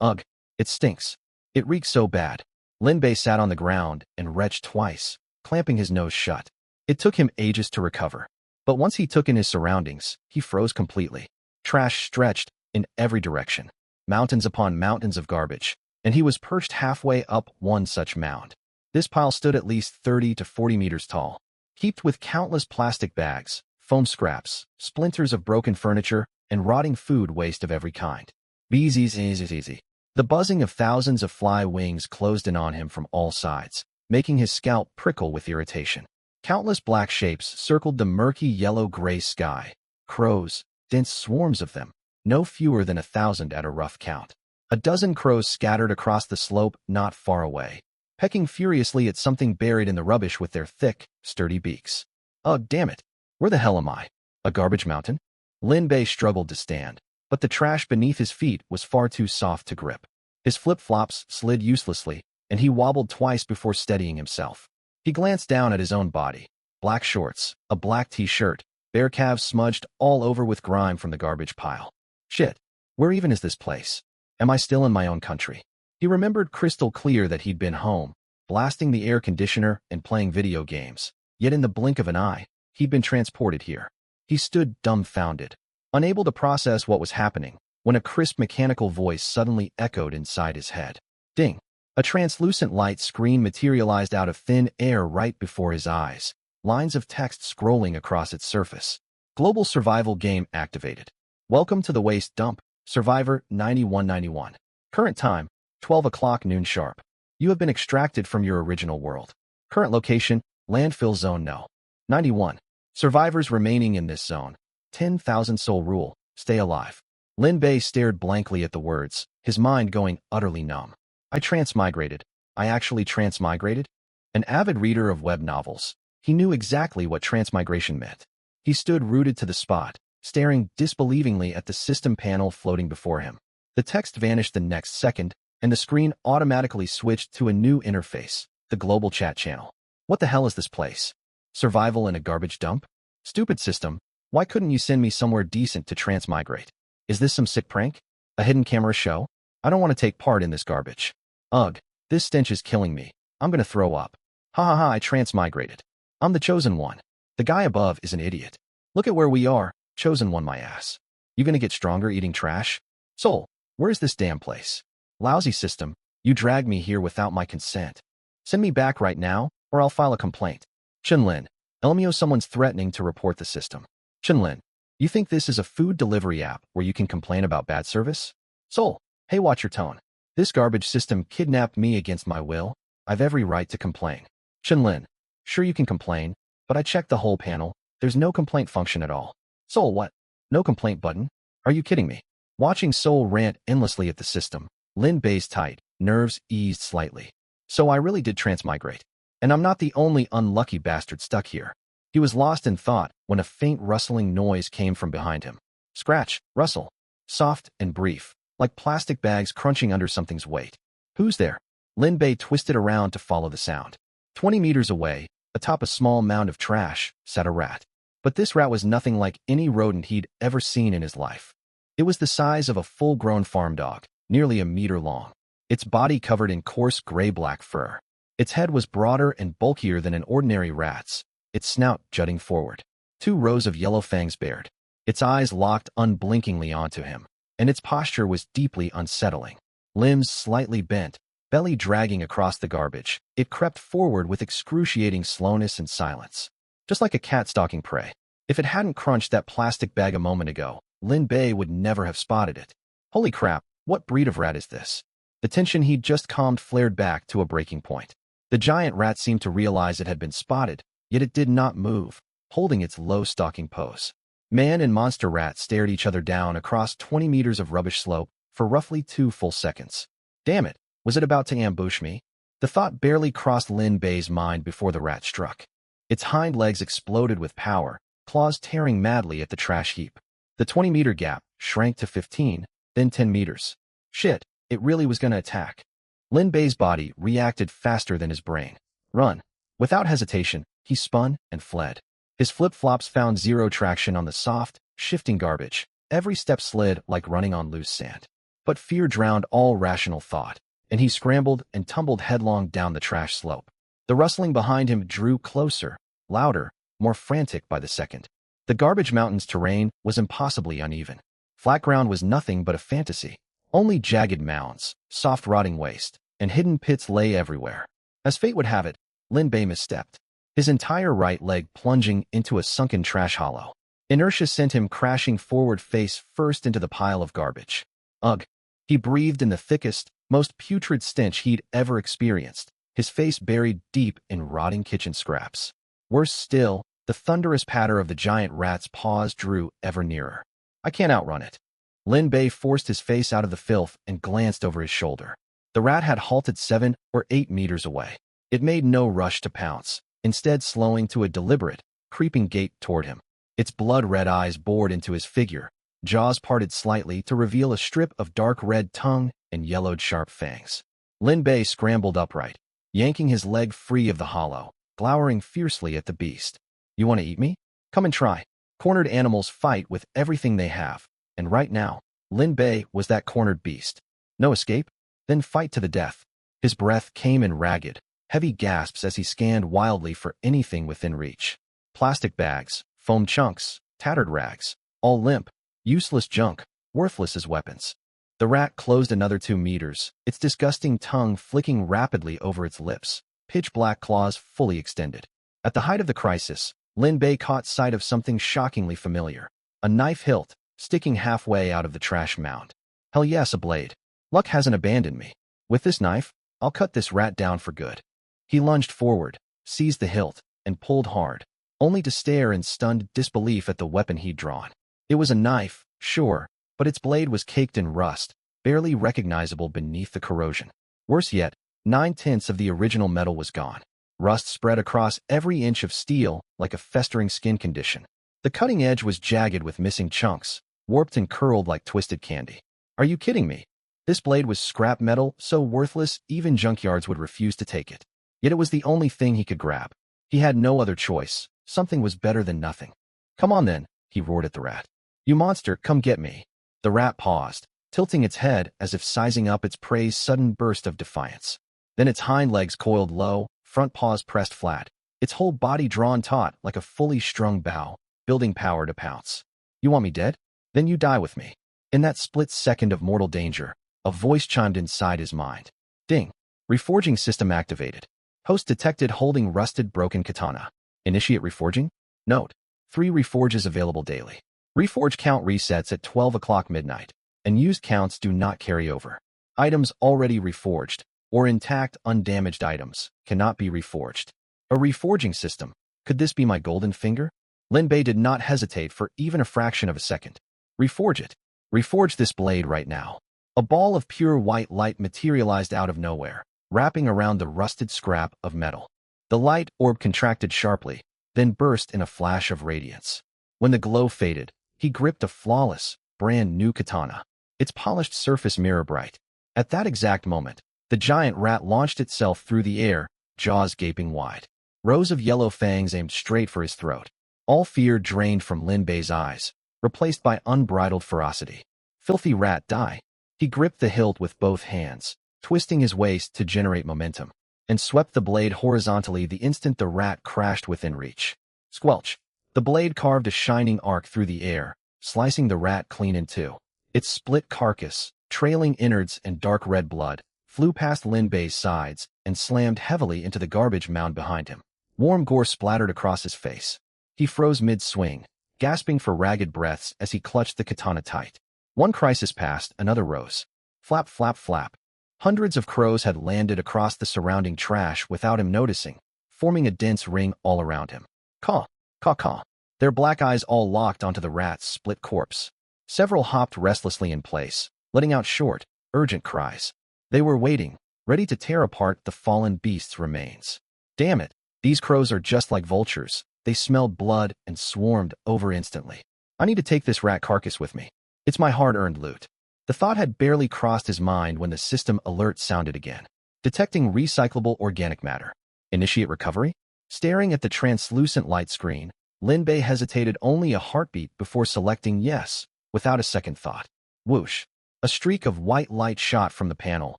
Ugh, it stinks. It reeks so bad. Lin Bei sat on the ground and retched twice, clamping his nose shut. It took him ages to recover. But once he took in his surroundings, he froze completely. Trash stretched in every direction. Mountains upon mountains of garbage. And he was perched halfway up one such mound. This pile stood at least 30 to 40 meters tall, heaped with countless plastic bags, foam scraps, splinters of broken furniture, and rotting food waste of every kind. Easy. The buzzing of thousands of fly wings closed in on him from all sides, making his scalp prickle with irritation. Countless black shapes circled the murky yellow-gray sky. Crows, dense swarms of them, no fewer than 1,000 at a rough count. A dozen crows scattered across the slope not far away, pecking furiously at something buried in the rubbish with their thick, sturdy beaks. Ugh, damn it. Where the hell am I? A garbage mountain? Lin Bei struggled to stand, but the trash beneath his feet was far too soft to grip. His flip-flops slid uselessly, and he wobbled twice before steadying himself. He glanced down at his own body. Black shorts, a black t-shirt, bare calves smudged all over with grime from the garbage pile. Shit, where even is this place? Am I still in my own country? He remembered crystal clear that he'd been home, blasting the air conditioner and playing video games. Yet in the blink of an eye, he'd been transported here. He stood dumbfounded, unable to process what was happening, when a crisp mechanical voice suddenly echoed inside his head. Ding! A translucent light screen materialized out of thin air right before his eyes, lines of text scrolling across its surface. Global survival game activated. Welcome to the waste dump. Survivor 9191. Current time, 12 o'clock noon sharp. You have been extracted from your original world. Current location, landfill zone No. 91. Survivors remaining in this zone. 10,000 soul rule. Stay alive. Lin Bei stared blankly at the words, his mind going utterly numb. I transmigrated. I actually transmigrated? An avid reader of web novels, he knew exactly what transmigration meant. He stood rooted to the spot, staring disbelievingly at the system panel floating before him. The text vanished the next second, and the screen automatically switched to a new interface, the global chat channel. What the hell is this place? Survival in a garbage dump? Stupid system, why couldn't you send me somewhere decent to transmigrate? Is this some sick prank? A hidden camera show? I don't want to take part in this garbage. Ugh, this stench is killing me. I'm gonna throw up. Ha, I transmigrated. I'm the chosen one. The guy above is an idiot. Look at where we are. Chosen one, my ass. You gonna get stronger eating trash? Soul, where's this damn place? Lousy system, you dragged me here without my consent. Send me back right now, or I'll file a complaint. Chenlin, Elmio, someone's threatening to report the system. Chenlin, you think this is a food delivery app where you can complain about bad service? Soul, hey, watch your tone. This garbage system kidnapped me against my will. I've every right to complain. Chenlin, sure you can complain, but I checked the whole panel. There's no complaint function at all. Soul, what? No complaint button? Are you kidding me? Watching Soul rant endlessly at the system, Lin Bei's tight nerves eased slightly. So I really did transmigrate. And I'm not the only unlucky bastard stuck here. He was lost in thought when a faint rustling noise came from behind him. Scratch, rustle. Soft and brief, like plastic bags crunching under something's weight. Who's there? Lin Bei twisted around to follow the sound. 20 meters away, atop a small mound of trash, sat a rat. But this rat was nothing like any rodent he'd ever seen in his life. It was the size of a full-grown farm dog, nearly a meter long. Its body covered in coarse gray-black fur. Its head was broader and bulkier than an ordinary rat's, its snout jutting forward. 2 rows of yellow fangs bared. Its eyes locked unblinkingly onto him, and its posture was deeply unsettling. Limbs slightly bent, belly dragging across the garbage, it crept forward with excruciating slowness and silence. Just like a cat stalking prey. If it hadn't crunched that plastic bag a moment ago, Lin Bei would never have spotted it. Holy crap, what breed of rat is this? The tension he'd just calmed flared back to a breaking point. The giant rat seemed to realize it had been spotted, yet it did not move, holding its low stalking pose. Man and monster rat stared each other down across 20 meters of rubbish slope for roughly 2 full seconds. Damn it, was it about to ambush me? The thought barely crossed Lin Bei's mind before the rat struck. Its hind legs exploded with power, claws tearing madly at the trash heap. The 20-meter gap shrank to 15, then 10 meters. Shit, it really was gonna attack. Lin Bei's body reacted faster than his brain. Run. Without hesitation, he spun and fled. His flip-flops found zero traction on the soft, shifting garbage. Every step slid like running on loose sand. But fear drowned all rational thought, and he scrambled and tumbled headlong down the trash slope. The rustling behind him drew closer, louder, more frantic by the second. The garbage mountain's terrain was impossibly uneven. Flat ground was nothing but a fantasy. Only jagged mounds, soft rotting waste, and hidden pits lay everywhere. As fate would have it, Lin Bei misstepped, his entire right leg plunging into a sunken trash hollow. Inertia sent him crashing forward face first into the pile of garbage. Ugh! He breathed in the thickest, most putrid stench he'd ever experienced, his face buried deep in rotting kitchen scraps. Worse still, the thunderous patter of the giant rat's paws drew ever nearer. I can't outrun it. Lin Bei forced his face out of the filth and glanced over his shoulder. The rat had halted 7 or 8 meters away. It made no rush to pounce, instead slowing to a deliberate, creeping gait toward him. Its blood-red eyes bored into his figure, jaws parted slightly to reveal a strip of dark red tongue and yellowed sharp fangs. Lin Bei scrambled upright, yanking his leg free of the hollow, glowering fiercely at the beast. You want to eat me? Come and try. Cornered animals fight with everything they have, and right now, Lin Bei was that cornered beast. No escape? Then fight to the death. His breath came in ragged, heavy gasps as he scanned wildly for anything within reach. Plastic bags, foam chunks, tattered rags, all limp, useless junk, worthless as weapons. The rat closed another 2 meters, its disgusting tongue flicking rapidly over its lips, pitch-black claws fully extended. At the height of the crisis, Lin Bei caught sight of something shockingly familiar. A knife hilt, sticking halfway out of the trash mound. Hell yes, a blade. Luck hasn't abandoned me. With this knife, I'll cut this rat down for good. He lunged forward, seized the hilt, and pulled hard, only to stare in stunned disbelief at the weapon he'd drawn. It was a knife, sure, but its blade was caked in rust, barely recognizable beneath the corrosion. Worse yet, 9/10 of the original metal was gone. Rust spread across every inch of steel like a festering skin condition. The cutting edge was jagged with missing chunks, warped and curled like twisted candy. Are you kidding me? This blade was scrap metal, so worthless even junkyards would refuse to take it. Yet it was the only thing he could grab. He had no other choice. Something was better than nothing. Come on then, he roared at the rat. You monster, come get me. The rat paused, tilting its head as if sizing up its prey's sudden burst of defiance. Then its hind legs coiled low, front paws pressed flat, its whole body drawn taut like a fully strung bow, building power to pounce. You want me dead? Then you die with me. In that split second of mortal danger, a voice chimed inside his mind. Ding. Reforging system activated. Host detected holding rusted broken katana. Initiate reforging? Note: 3 reforges available daily. Reforge count resets at 12 o'clock midnight, and used counts do not carry over. Items already reforged, or intact, undamaged items, cannot be reforged. A reforging system. Could this be my golden finger? Lin Bei did not hesitate for even a fraction of a second. Reforge it. Reforge this blade right now. A ball of pure white light materialized out of nowhere, wrapping around the rusted scrap of metal. The light orb contracted sharply, then burst in a flash of radiance. When the glow faded, he gripped a flawless, brand new katana, its polished surface mirror bright. At that exact moment, the giant rat launched itself through the air, jaws gaping wide. Rows of yellow fangs aimed straight for his throat. All fear drained from Lin Bei's eyes, replaced by unbridled ferocity. Filthy rat, die. He gripped the hilt with both hands, twisting his waist to generate momentum, and swept the blade horizontally the instant the rat crashed within reach. Squelch! The blade carved a shining arc through the air, slicing the rat clean in two. Its split carcass, trailing innards and dark red blood, flew past Lin Bei's sides and slammed heavily into the garbage mound behind him. Warm gore splattered across his face. He froze mid-swing, gasping for ragged breaths as he clutched the katana tight. One crisis passed, another rose. Flap, flap, flap. Hundreds of crows had landed across the surrounding trash without him noticing, forming a dense ring all around him. Caw, caw, caw. Their black eyes all locked onto the rat's split corpse. Several hopped restlessly in place, letting out short, urgent cries. They were waiting, ready to tear apart the fallen beast's remains. Damn it, these crows are just like vultures. They smelled blood and swarmed over instantly. I need to take this rat carcass with me. It's my hard-earned loot. The thought had barely crossed his mind when the system alert sounded again. Detecting recyclable organic matter. Initiate recovery? Staring at the translucent light screen, Lin Bei hesitated only a heartbeat before selecting yes, without a second thought. Whoosh. A streak of white light shot from the panel,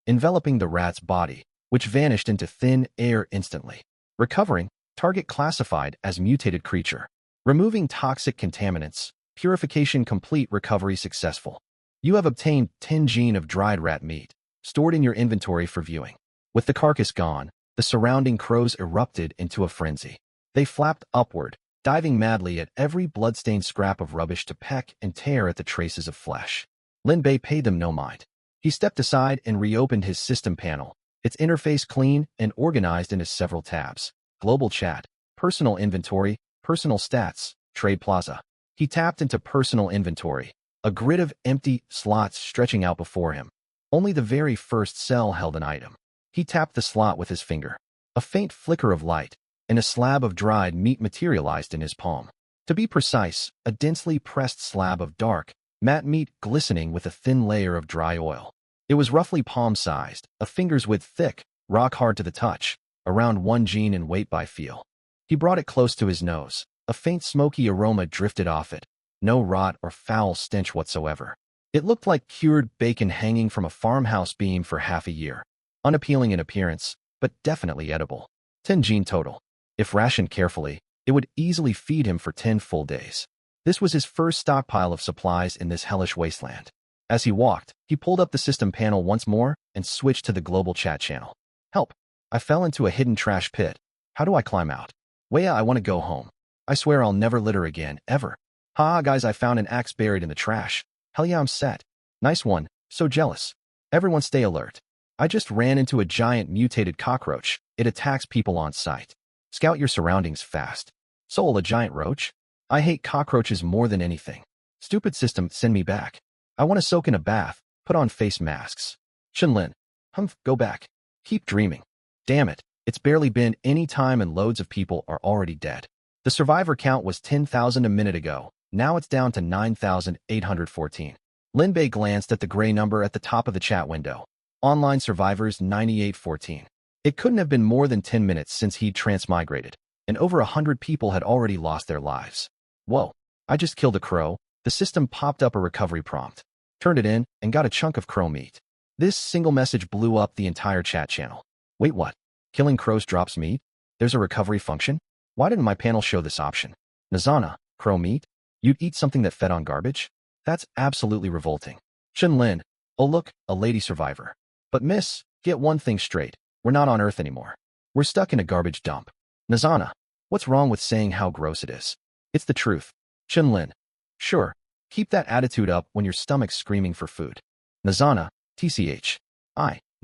enveloping the rat's body, which vanished into thin air instantly. Recovering, target classified as mutated creature. Removing toxic contaminants. Purification complete. Recovery successful. You have obtained 10 gene of dried rat meat, stored in your inventory for viewing. With the carcass gone, the surrounding crows erupted into a frenzy. They flapped upward, diving madly at every bloodstained scrap of rubbish to peck and tear at the traces of flesh. Lin Bei paid them no mind. He stepped aside and reopened his system panel, its interface clean and organized into several tabs. Global chat, personal inventory, personal stats, trade plaza. He tapped into personal inventory, a grid of empty slots stretching out before him. Only the very first cell held an item. He tapped the slot with his finger. A faint flicker of light, and a slab of dried meat materialized in his palm. To be precise, a densely pressed slab of dark, matte meat glistening with a thin layer of dry oil. It was roughly palm-sized, a finger's width thick, rock hard to the touch, around 1 gene in weight by feel. He brought it close to his nose. A faint smoky aroma drifted off it. No rot or foul stench whatsoever. It looked like cured bacon hanging from a farmhouse beam for half a year. Unappealing in appearance, but definitely edible. 10 gene total. If rationed carefully, it would easily feed him for 10 full days. This was his first stockpile of supplies in this hellish wasteland. As he walked, he pulled up the system panel once more and switched to the global chat channel. Help! I fell into a hidden trash pit. How do I climb out? Waya, I want to go home. I swear I'll never litter again, ever. Ha guys, I found an axe buried in the trash. Hell yeah, I'm set. Nice one, so jealous. Everyone stay alert. I just ran into a giant mutated cockroach. It attacks people on sight. Scout your surroundings fast. Soul, a giant roach? I hate cockroaches more than anything. Stupid system, send me back. I want to soak in a bath, put on face masks. Chunlin. Humph, go back. Keep dreaming. Damn it, it's barely been any time and loads of people are already dead. The survivor count was 10,000 a minute ago. Now it's down to 9,814. Lin Bei glanced at the gray number at the top of the chat window. Online survivors 9814. It couldn't have been more than 10 minutes since he'd transmigrated, and over 100 people had already lost their lives. Whoa, I just killed a crow. The system popped up a recovery prompt. Turned it in and got a chunk of crow meat. This single message blew up the entire chat channel. Wait, what? Killing crows drops meat? There's a recovery function? Why didn't my panel show this option? Nazana, crow meat? You'd eat something that fed on garbage? That's absolutely revolting. Chunlin, oh look, a lady survivor. But miss, get one thing straight. We're not on Earth anymore. We're stuck in a garbage dump. Nazana, what's wrong with saying how gross it is? It's the truth. Chunlin, sure. Keep that attitude up when your stomach's screaming for food. Nazana, TCH.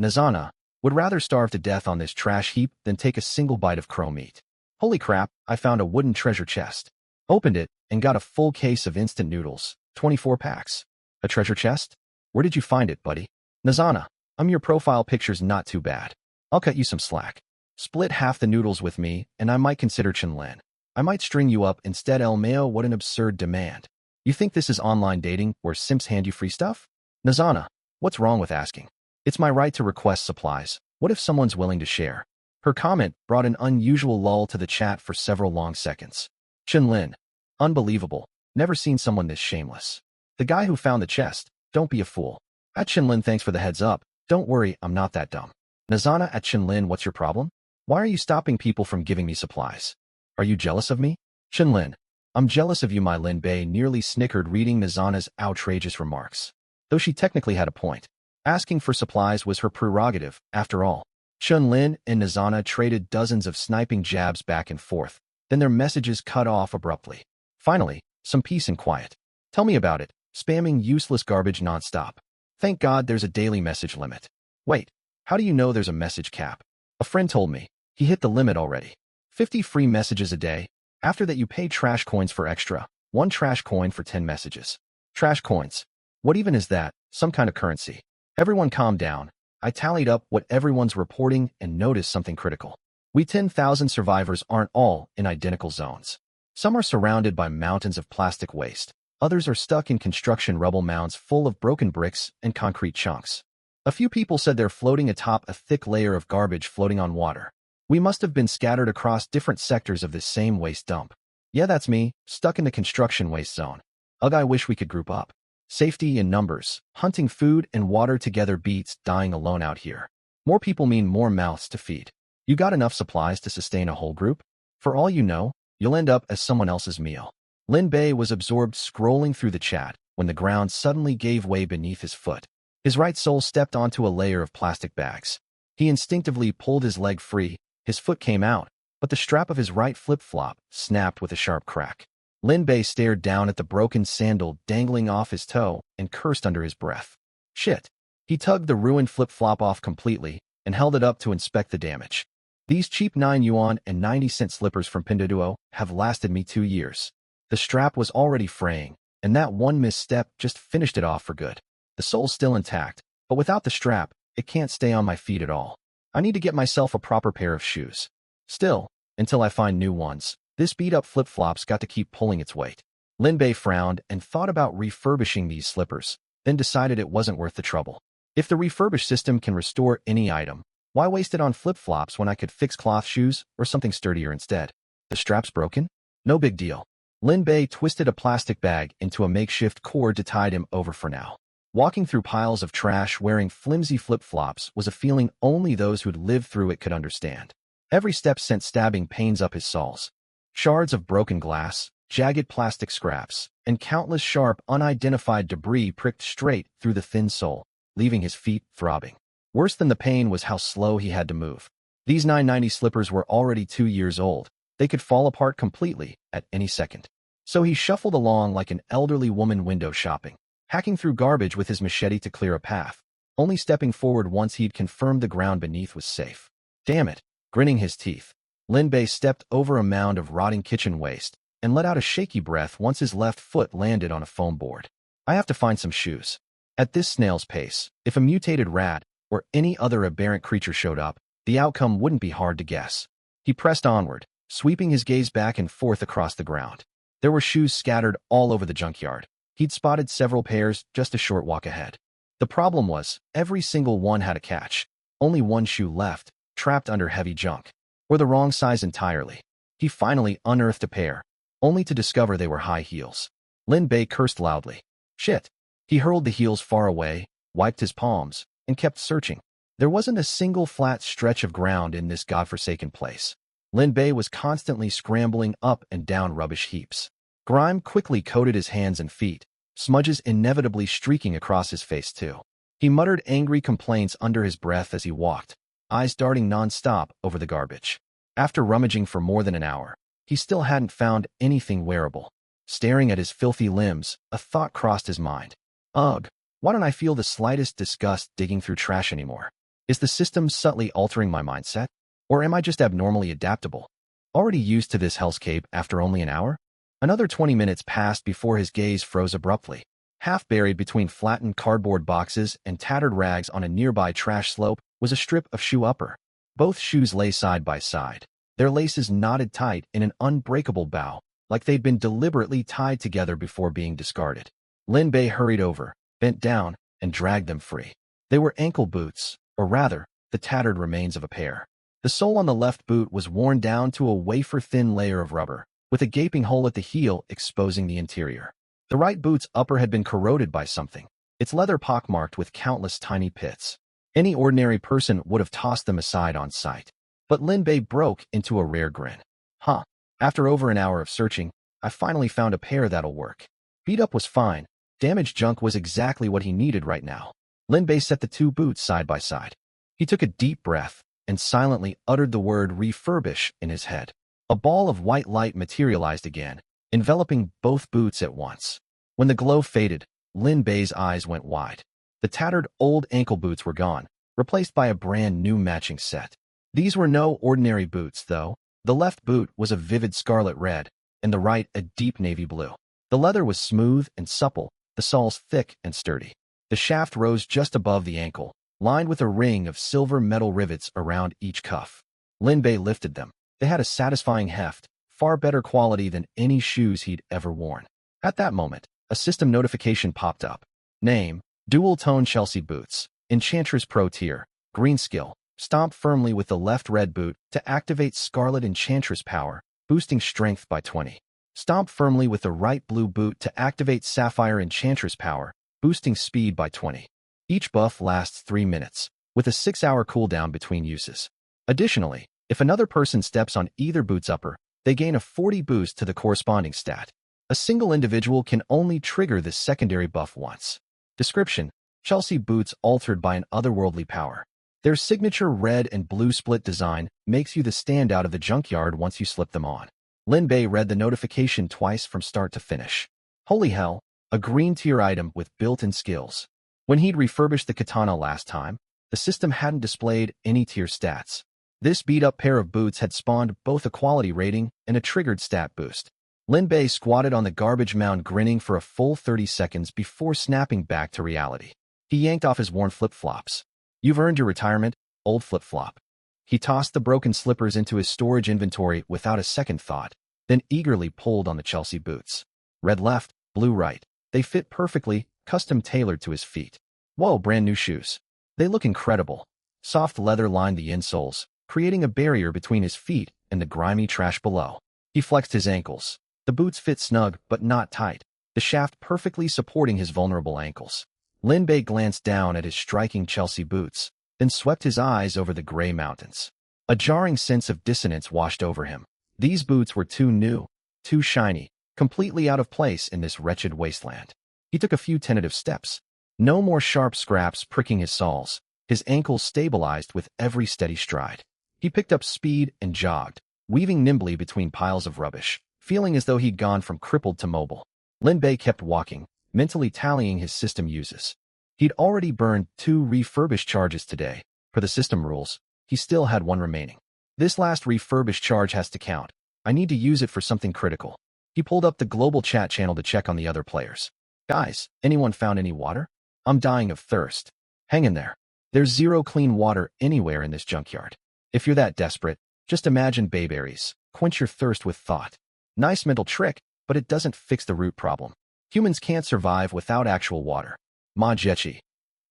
Nazana, would rather starve to death on this trash heap than take a single bite of crow meat. Holy crap, I found a wooden treasure chest. Opened it and got a full case of instant noodles, 24 packs. A treasure chest? Where did you find it, buddy? Nazana, your profile picture's not too bad. I'll cut you some slack. Split half the noodles with me, and I might consider Chunlin. I might string you up instead. El Mayo, what an absurd demand. You think this is online dating where simps hand you free stuff? Nazana, what's wrong with asking? It's my right to request supplies. What if someone's willing to share? Her comment brought an unusual lull to the chat for several long seconds. Chunlin, unbelievable. Never seen someone this shameless. The guy who found the chest, don't be a fool. At Chunlin, thanks for the heads up. Don't worry, I'm not that dumb. Nazana, at Chunlin, what's your problem? Why are you stopping people from giving me supplies? Are you jealous of me? Chunlin, I'm jealous of you. My Lin Bei nearly snickered reading Nazana's outrageous remarks. Though she technically had a point. Asking for supplies was her prerogative, after all. Chunlin and Nazana traded dozens of sniping jabs back and forth, then their messages cut off abruptly. Finally, some peace and quiet. Tell me about it, spamming useless garbage nonstop. Thank God there's a daily message limit. Wait, how do you know there's a message cap? A friend told me. He hit the limit already. 50 free messages a day. After that you pay trash coins for extra. 1 trash coin for 10 messages. Trash coins. What even is that? Some kind of currency. Everyone calm down. I tallied up what everyone's reporting and noticed something critical. We 10,000 survivors aren't all in identical zones. Some are surrounded by mountains of plastic waste. Others are stuck in construction rubble mounds full of broken bricks and concrete chunks. A few people said they're floating atop a thick layer of garbage floating on water. We must have been scattered across different sectors of this same waste dump. Yeah, that's me, stuck in the construction waste zone. Ugh, I wish we could group up. Safety in numbers. Hunting food and water together beats dying alone out here. More people mean more mouths to feed. You got enough supplies to sustain a whole group? For all you know, you'll end up as someone else's meal. Lin Bei was absorbed scrolling through the chat when the ground suddenly gave way beneath his foot. His right sole stepped onto a layer of plastic bags. He instinctively pulled his leg free, his foot came out, but the strap of his right flip-flop snapped with a sharp crack. Lin Bei stared down at the broken sandal dangling off his toe and cursed under his breath. Shit. He tugged the ruined flip-flop off completely and held it up to inspect the damage. These cheap 9 yuan and 90-cent slippers from Pinduoduo have lasted me 2 years. The strap was already fraying, and that one misstep just finished it off for good. The sole's still intact, but without the strap, it can't stay on my feet at all. I need to get myself a proper pair of shoes. Still, until I find new ones, this beat-up flip-flop's got to keep pulling its weight. Lin Bei frowned and thought about refurbishing these slippers, then decided it wasn't worth the trouble. If the refurbish system can restore any item, why waste it on flip-flops when I could fix cloth shoes or something sturdier instead? The strap's broken? No big deal. Lin Bei twisted a plastic bag into a makeshift cord to tide him over for now. Walking through piles of trash wearing flimsy flip-flops was a feeling only those who'd lived through it could understand. Every step sent stabbing pains up his soles. Shards of broken glass, jagged plastic scraps, and countless sharp, unidentified debris pricked straight through the thin sole, leaving his feet throbbing. Worse than the pain was how slow he had to move. These 990 slippers were already 2 years old. They could fall apart completely at any second. So he shuffled along like an elderly woman window shopping, hacking through garbage with his machete to clear a path, only stepping forward once he'd confirmed the ground beneath was safe. Damn it! Grinning his teeth, Lin Bei stepped over a mound of rotting kitchen waste and let out a shaky breath once his left foot landed on a foam board. I have to find some shoes. At this snail's pace, if a mutated rat or any other aberrant creature showed up, the outcome wouldn't be hard to guess. He pressed onward, sweeping his gaze back and forth across the ground. There were shoes scattered all over the junkyard. He'd spotted several pairs just a short walk ahead. The problem was, every single one had a catch. Only one shoe left, trapped under heavy junk, or the wrong size entirely. He finally unearthed a pair, only to discover they were high heels. Lin Bei cursed loudly. Shit. He hurled the heels far away, wiped his palms, and kept searching. There wasn't a single flat stretch of ground in this godforsaken place. Lin Bei was constantly scrambling up and down rubbish heaps. Grime quickly coated his hands and feet, smudges inevitably streaking across his face too. He muttered angry complaints under his breath as he walked, eyes darting non-stop over the garbage. After rummaging for more than an hour, he still hadn't found anything wearable. Staring at his filthy limbs, a thought crossed his mind. Ugh, why don't I feel the slightest disgust digging through trash anymore? Is the system subtly altering my mindset? Or am I just abnormally adaptable? Already used to this hellscape after only an hour? Another 20 minutes passed before his gaze froze abruptly. Half buried between flattened cardboard boxes and tattered rags on a nearby trash slope was a strip of shoe upper. Both shoes lay side by side, their laces knotted tight in an unbreakable bow, like they'd been deliberately tied together before being discarded. Lin Bei hurried over, bent down, and dragged them free. They were ankle boots, or rather, the tattered remains of a pair. The sole on the left boot was worn down to a wafer-thin layer of rubber, with a gaping hole at the heel exposing the interior. The right boot's upper had been corroded by something, its leather pockmarked with countless tiny pits. Any ordinary person would have tossed them aside on sight. But Lin Bei broke into a rare grin. Huh. After over an hour of searching, I finally found a pair that'll work. Beat up was fine. Damaged junk was exactly what he needed right now. Lin Bei set the two boots side by side. He took a deep breath and silently uttered the word refurbish in his head. A ball of white light materialized again, enveloping both boots at once. When the glow faded, Lin Bei's eyes went wide. The tattered old ankle boots were gone, replaced by a brand new matching set. These were no ordinary boots, though. The left boot was a vivid scarlet red, and the right a deep navy blue. The leather was smooth and supple, the soles thick and sturdy. The shaft rose just above the ankle, lined with a ring of silver metal rivets around each cuff. Lin Bei lifted them. They had a satisfying heft, far better quality than any shoes he'd ever worn. At that moment, a system notification popped up. Name, Dual-Tone Chelsea Boots. Enchantress Pro Tier. Green skill. Stomp firmly with the left red boot to activate Scarlet Enchantress power, boosting strength by 20. Stomp firmly with the right blue boot to activate Sapphire Enchantress power, boosting speed by 20. Each buff lasts 3 minutes, with a 6-hour cooldown between uses. Additionally, if another person steps on either boot's upper, they gain a 40 boost to the corresponding stat. A single individual can only trigger this secondary buff once. Description: Chelsea boots altered by an otherworldly power. Their signature red and blue split design makes you the standout of the Junkyard once you slip them on. Lin Bei read the notification twice from start to finish. Holy hell, a green tier item with built-in skills. When he'd refurbished the katana last time, the system hadn't displayed any tier stats. This beat-up pair of boots had spawned both a quality rating and a triggered stat boost. Lin Bei squatted on the garbage mound grinning for a full 30 seconds before snapping back to reality. He yanked off his worn flip-flops. You've earned your retirement, old flip-flop. He tossed the broken slippers into his storage inventory without a second thought, then eagerly pulled on the Chelsea boots. Red left, blue right. They fit perfectly, custom-tailored to his feet. Whoa, brand new shoes. They look incredible. Soft leather lined the insoles, creating a barrier between his feet and the grimy trash below. He flexed his ankles. The boots fit snug, but not tight, the shaft perfectly supporting his vulnerable ankles. Lin Bei glanced down at his striking Chelsea boots, then swept his eyes over the gray mountains. A jarring sense of dissonance washed over him. These boots were too new, too shiny, completely out of place in this wretched wasteland. He took a few tentative steps. No more sharp scraps pricking his soles. His ankles stabilized with every steady stride. He picked up speed and jogged, weaving nimbly between piles of rubbish, feeling as though he'd gone from crippled to mobile. Lin Bei kept walking, mentally tallying his system uses. He'd already burned 2 refurbished charges today. Per the system rules, he still had 1 remaining. This last refurbished charge has to count. I need to use it for something critical. He pulled up the global chat channel to check on the other players. Guys, anyone found any water? I'm dying of thirst. Hang in there. There's 0 clean water anywhere in this junkyard. If you're that desperate, just imagine bayberries. Quench your thirst with thought. Nice mental trick, but it doesn't fix the root problem. Humans can't survive without actual water. Ma Jechi.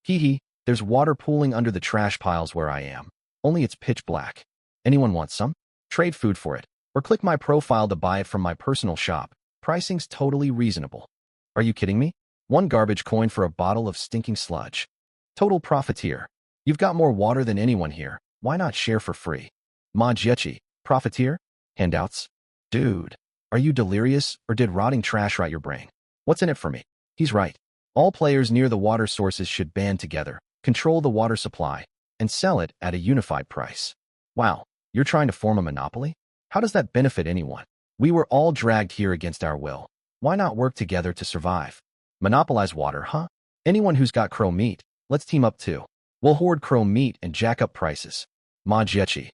Hee, there's water pooling under the trash piles where I am. Only it's pitch black. Anyone want some? Trade food for it. Or click my profile to buy it from my personal shop. Pricing's totally reasonable. Are you kidding me? 1 garbage coin for a bottle of stinking sludge. Total profiteer. You've got more water than anyone here. Why not share for free? Ma Jechi. Profiteer? Handouts? Dude, are you delirious or did rotting trash rot your brain? What's in it for me? He's right. All players near the water sources should band together, control the water supply, and sell it at a unified price. Wow, you're trying to form a monopoly? How does that benefit anyone? We were all dragged here against our will. Why not work together to survive? Monopolize water, huh? Anyone who's got crow meat, let's team up too. We'll hoard crow meat and jack up prices. Ma Jechi.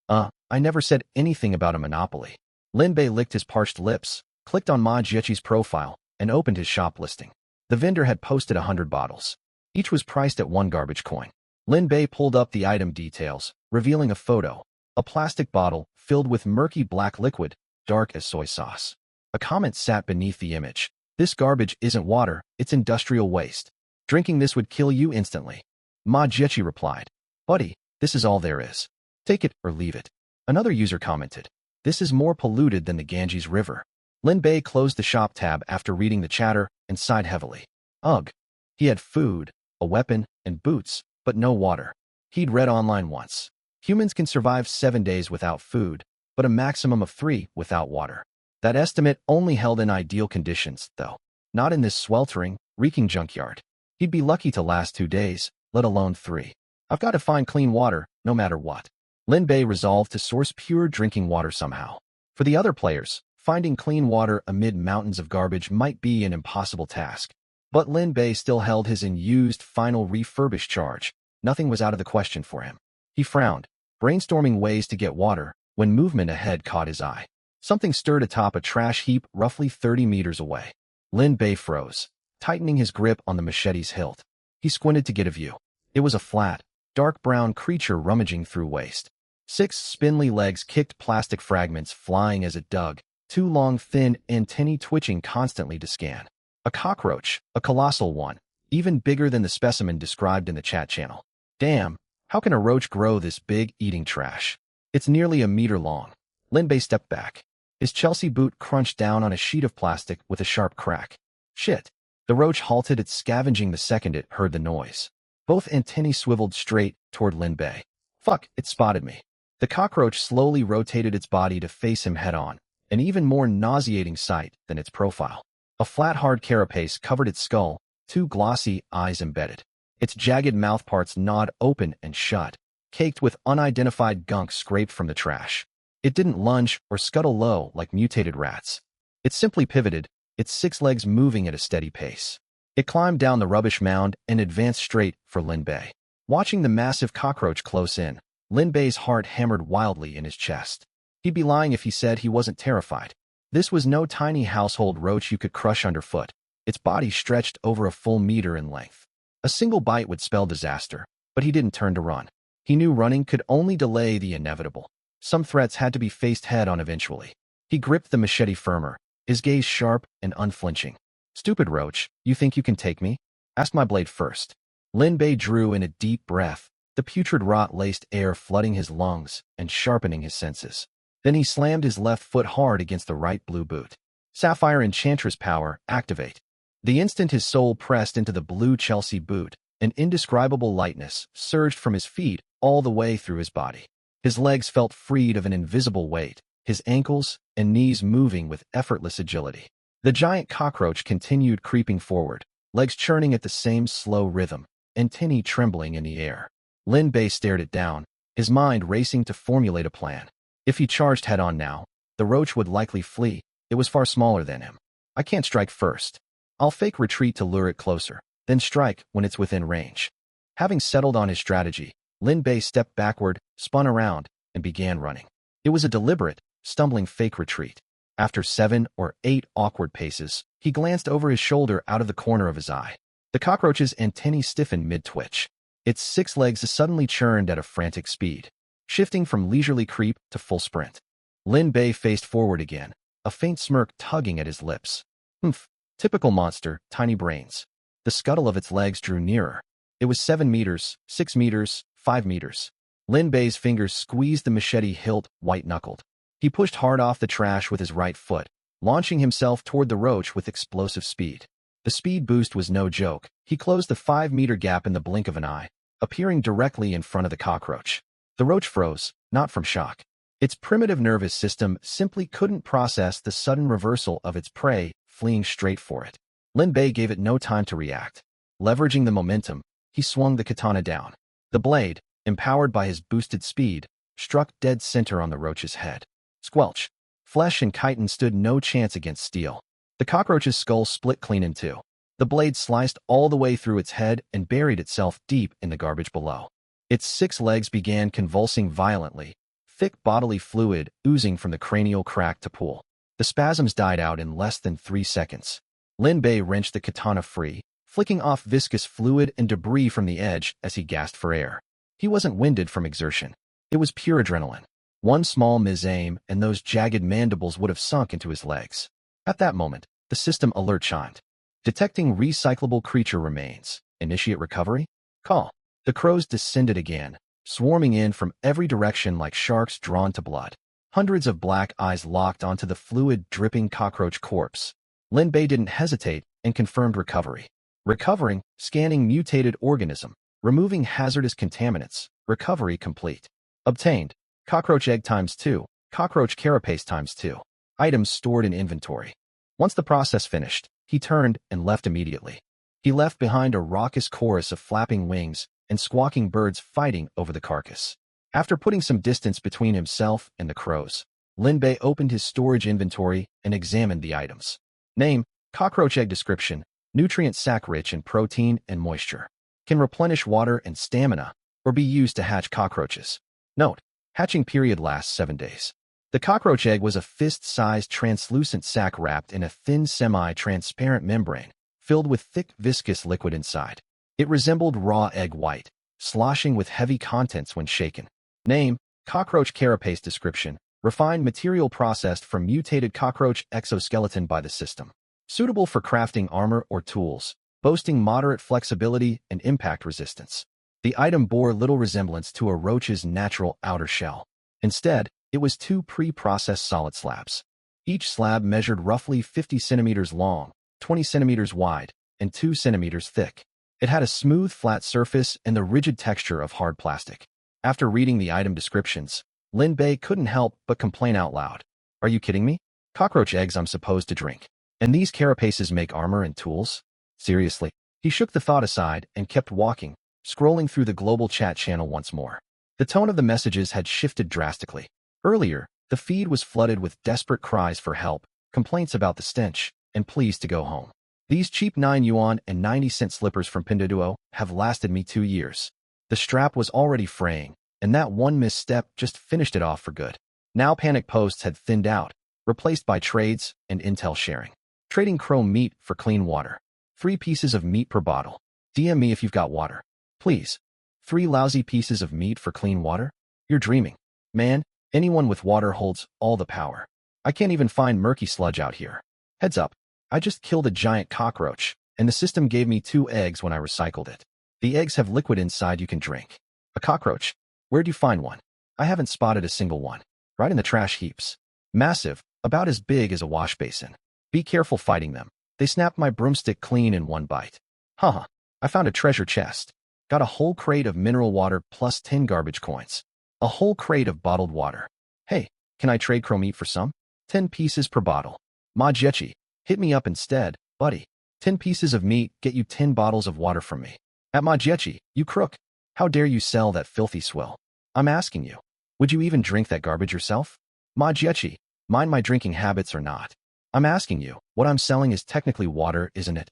I never said anything about a monopoly. Lin Bei licked his parched lips, clicked on Ma Jechi's profile, and opened his shop listing. The vendor had posted 100 bottles. Each was priced at 1 garbage coin. Lin Bei pulled up the item details, revealing a photo. A plastic bottle filled with murky black liquid, dark as soy sauce. A comment sat beneath the image. This garbage isn't water, it's industrial waste. Drinking this would kill you instantly. Ma Jechi replied. Buddy, this is all there is. Take it or leave it. Another user commented. This is more polluted than the Ganges River. Lin Bei closed the shop tab after reading the chatter and sighed heavily. Ugh. He had food, a weapon, and boots, but no water. He'd read online once. Humans can survive 7 days without food, but a maximum of 3 without water. That estimate only held in ideal conditions, though. Not in this sweltering, reeking junkyard. He'd be lucky to last 2 days, let alone 3. I've got to find clean water, no matter what. Lin Bei resolved to source pure drinking water somehow. For the other players, finding clean water amid mountains of garbage might be an impossible task. But Lin Bei still held his unused final refurbished charge. Nothing was out of the question for him. He frowned, brainstorming ways to get water, when movement ahead caught his eye. Something stirred atop a trash heap roughly 30 meters away. Lin Bei froze, tightening his grip on the machete's hilt. He squinted to get a view. It was a flat, dark brown creature rummaging through waste. 6 spindly legs kicked plastic fragments flying as it dug, 2 long thin antennae twitching constantly to scan. A cockroach, a colossal one, even bigger than the specimen described in the chat channel. Damn, how can a roach grow this big eating trash? It's nearly a meter long. Lin Bei stepped back. His Chelsea boot crunched down on a sheet of plastic with a sharp crack. Shit, The roach halted its scavenging the second it heard the noise. Both antennae swiveled straight toward Lin Bei. Fuck, it spotted me. The cockroach slowly rotated its body to face him head-on, an even more nauseating sight than its profile. A flat, hard carapace covered its skull, two glossy eyes embedded. Its jagged mouthparts gnawed open and shut, caked with unidentified gunk scraped from the trash. It didn't lunge or scuttle low like mutated rats. It simply pivoted, its 6 legs moving at a steady pace. It climbed down the rubbish mound and advanced straight for Lin Bei. Watching the massive cockroach close in, Lin Bei's heart hammered wildly in his chest. He'd be lying if he said he wasn't terrified. This was no tiny household roach you could crush underfoot. Its body stretched over a full meter in length. A single bite would spell disaster, but he didn't turn to run. He knew running could only delay the inevitable. Some threats had to be faced head-on eventually. He gripped the machete firmer, his gaze sharp and unflinching. "Stupid roach, you think you can take me? Ask my blade first." Lin Bei drew in a deep breath, the putrid rot-laced air flooding his lungs and sharpening his senses. Then he slammed his left foot hard against the right blue boot. Sapphire Enchantress power, activate. The instant his soul pressed into the blue Chelsea boot, an indescribable lightness surged from his feet all the way through his body. His legs felt freed of an invisible weight, his ankles and knees moving with effortless agility. The giant cockroach continued creeping forward, legs churning at the same slow rhythm, antennae trembling in the air. Lin Bei stared it down, his mind racing to formulate a plan. If he charged head-on now, the roach would likely flee. It was far smaller than him. "I can't strike first. I'll fake retreat to lure it closer, then strike when it's within range." Having settled on his strategy, Lin Bei stepped backward, spun around, and began running. It was a deliberate, stumbling fake retreat. After 7 or 8 awkward paces, he glanced over his shoulder out of the corner of his eye. The cockroach's antennae stiffened mid-twitch. Its 6 legs suddenly churned at a frantic speed, shifting from leisurely creep to full sprint. Lin Bei faced forward again, a faint smirk tugging at his lips. "Humph, typical monster, tiny brains." The scuttle of its legs drew nearer. It was 7 meters, 6 meters, 5 meters. Lin Bei's fingers squeezed the machete hilt white-knuckled. He pushed hard off the trash with his right foot, launching himself toward the roach with explosive speed. The speed boost was no joke. He closed the 5-meter gap in the blink of an eye, appearing directly in front of the cockroach. The roach froze, not from shock. Its primitive nervous system simply couldn't process the sudden reversal of its prey, fleeing straight for it. Lin Bei gave it no time to react. Leveraging the momentum, he swung the katana down. The blade, empowered by his boosted speed, struck dead center on the roach's head. Squelch. Flesh and chitin stood no chance against steel. The cockroach's skull split clean in two. The blade sliced all the way through its head and buried itself deep in the garbage below. Its 6 legs began convulsing violently, thick bodily fluid oozing from the cranial crack to pool. The spasms died out in less than 3 seconds. Lin Bei wrenched the katana free, flicking off viscous fluid and debris from the edge as he gasped for air. He wasn't winded from exertion. It was pure adrenaline. One small misaim and those jagged mandibles would have sunk into his legs. At that moment, the system alert chimed. Detecting recyclable creature remains. Initiate recovery? Call. The crows descended again, swarming in from every direction like sharks drawn to blood. Hundreds of black eyes locked onto the fluid-dripping cockroach corpse. Lin Bei didn't hesitate and confirmed recovery. Recovering, scanning mutated organism, removing hazardous contaminants, recovery complete. Obtained. Cockroach egg ×2, cockroach carapace ×2. Items stored in inventory. Once the process finished, he turned and left immediately. He left behind a raucous chorus of flapping wings and squawking birds fighting over the carcass. After putting some distance between himself and the crows, Lin Bei opened his storage inventory and examined the items. Name, cockroach egg description, nutrient sac rich in protein and moisture. Can replenish water and stamina, or be used to hatch cockroaches. Note, hatching period lasts 7 days. The cockroach egg was a fist-sized translucent sac wrapped in a thin semi-transparent membrane, filled with thick viscous liquid inside. It resembled raw egg white, sloshing with heavy contents when shaken. Name, cockroach carapace description, refined material processed from mutated cockroach exoskeleton by the system. Suitable for crafting armor or tools, boasting moderate flexibility and impact resistance. The item bore little resemblance to a roach's natural outer shell. Instead, it was 2 pre-processed solid slabs. Each slab measured roughly 50 centimeters long, 20 centimeters wide, and 2 centimeters thick. It had a smooth, flat surface and the rigid texture of hard plastic. After reading the item descriptions, Lin Bei couldn't help but complain out loud. Are you kidding me? Cockroach eggs I'm supposed to drink. And these carapaces make armor and tools? Seriously? He shook the thought aside and kept walking, scrolling through the global chat channel once more. The tone of the messages had shifted drastically. Earlier, the feed was flooded with desperate cries for help, complaints about the stench, and pleas to go home. These cheap 9 yuan and 90-cent slippers from Pinduoduo have lasted me 2 years. The strap was already fraying, and that one misstep just finished it off for good. Now panic posts had thinned out, replaced by trades and intel sharing. Trading chrome meat for clean water. 3 pieces of meat per bottle. DM me if you've got water. Please. 3 lousy pieces of meat for clean water? You're dreaming. Man, anyone with water holds all the power. I can't even find murky sludge out here. Heads up. I just killed a giant cockroach, and the system gave me 2 eggs when I recycled it. The eggs have liquid inside you can drink. A cockroach? Where'd you find one? I haven't spotted a single one. Right in the trash heaps. Massive, about as big as a wash basin. Be careful fighting them. They snapped my broomstick clean in one bite. Haha, I found a treasure chest. Got a whole crate of mineral water plus 10 garbage coins. A whole crate of bottled water. Hey, can I trade chrome meat for some? 10 pieces per bottle. Ma Jechi, hit me up instead, buddy. 10 pieces of meat get you 10 bottles of water from me. At Ma Jechi, you crook. How dare you sell that filthy swill? I'm asking you. Would you even drink that garbage yourself? Ma Jechi, mind my drinking habits or not? I'm asking you, what I'm selling is technically water, isn't it?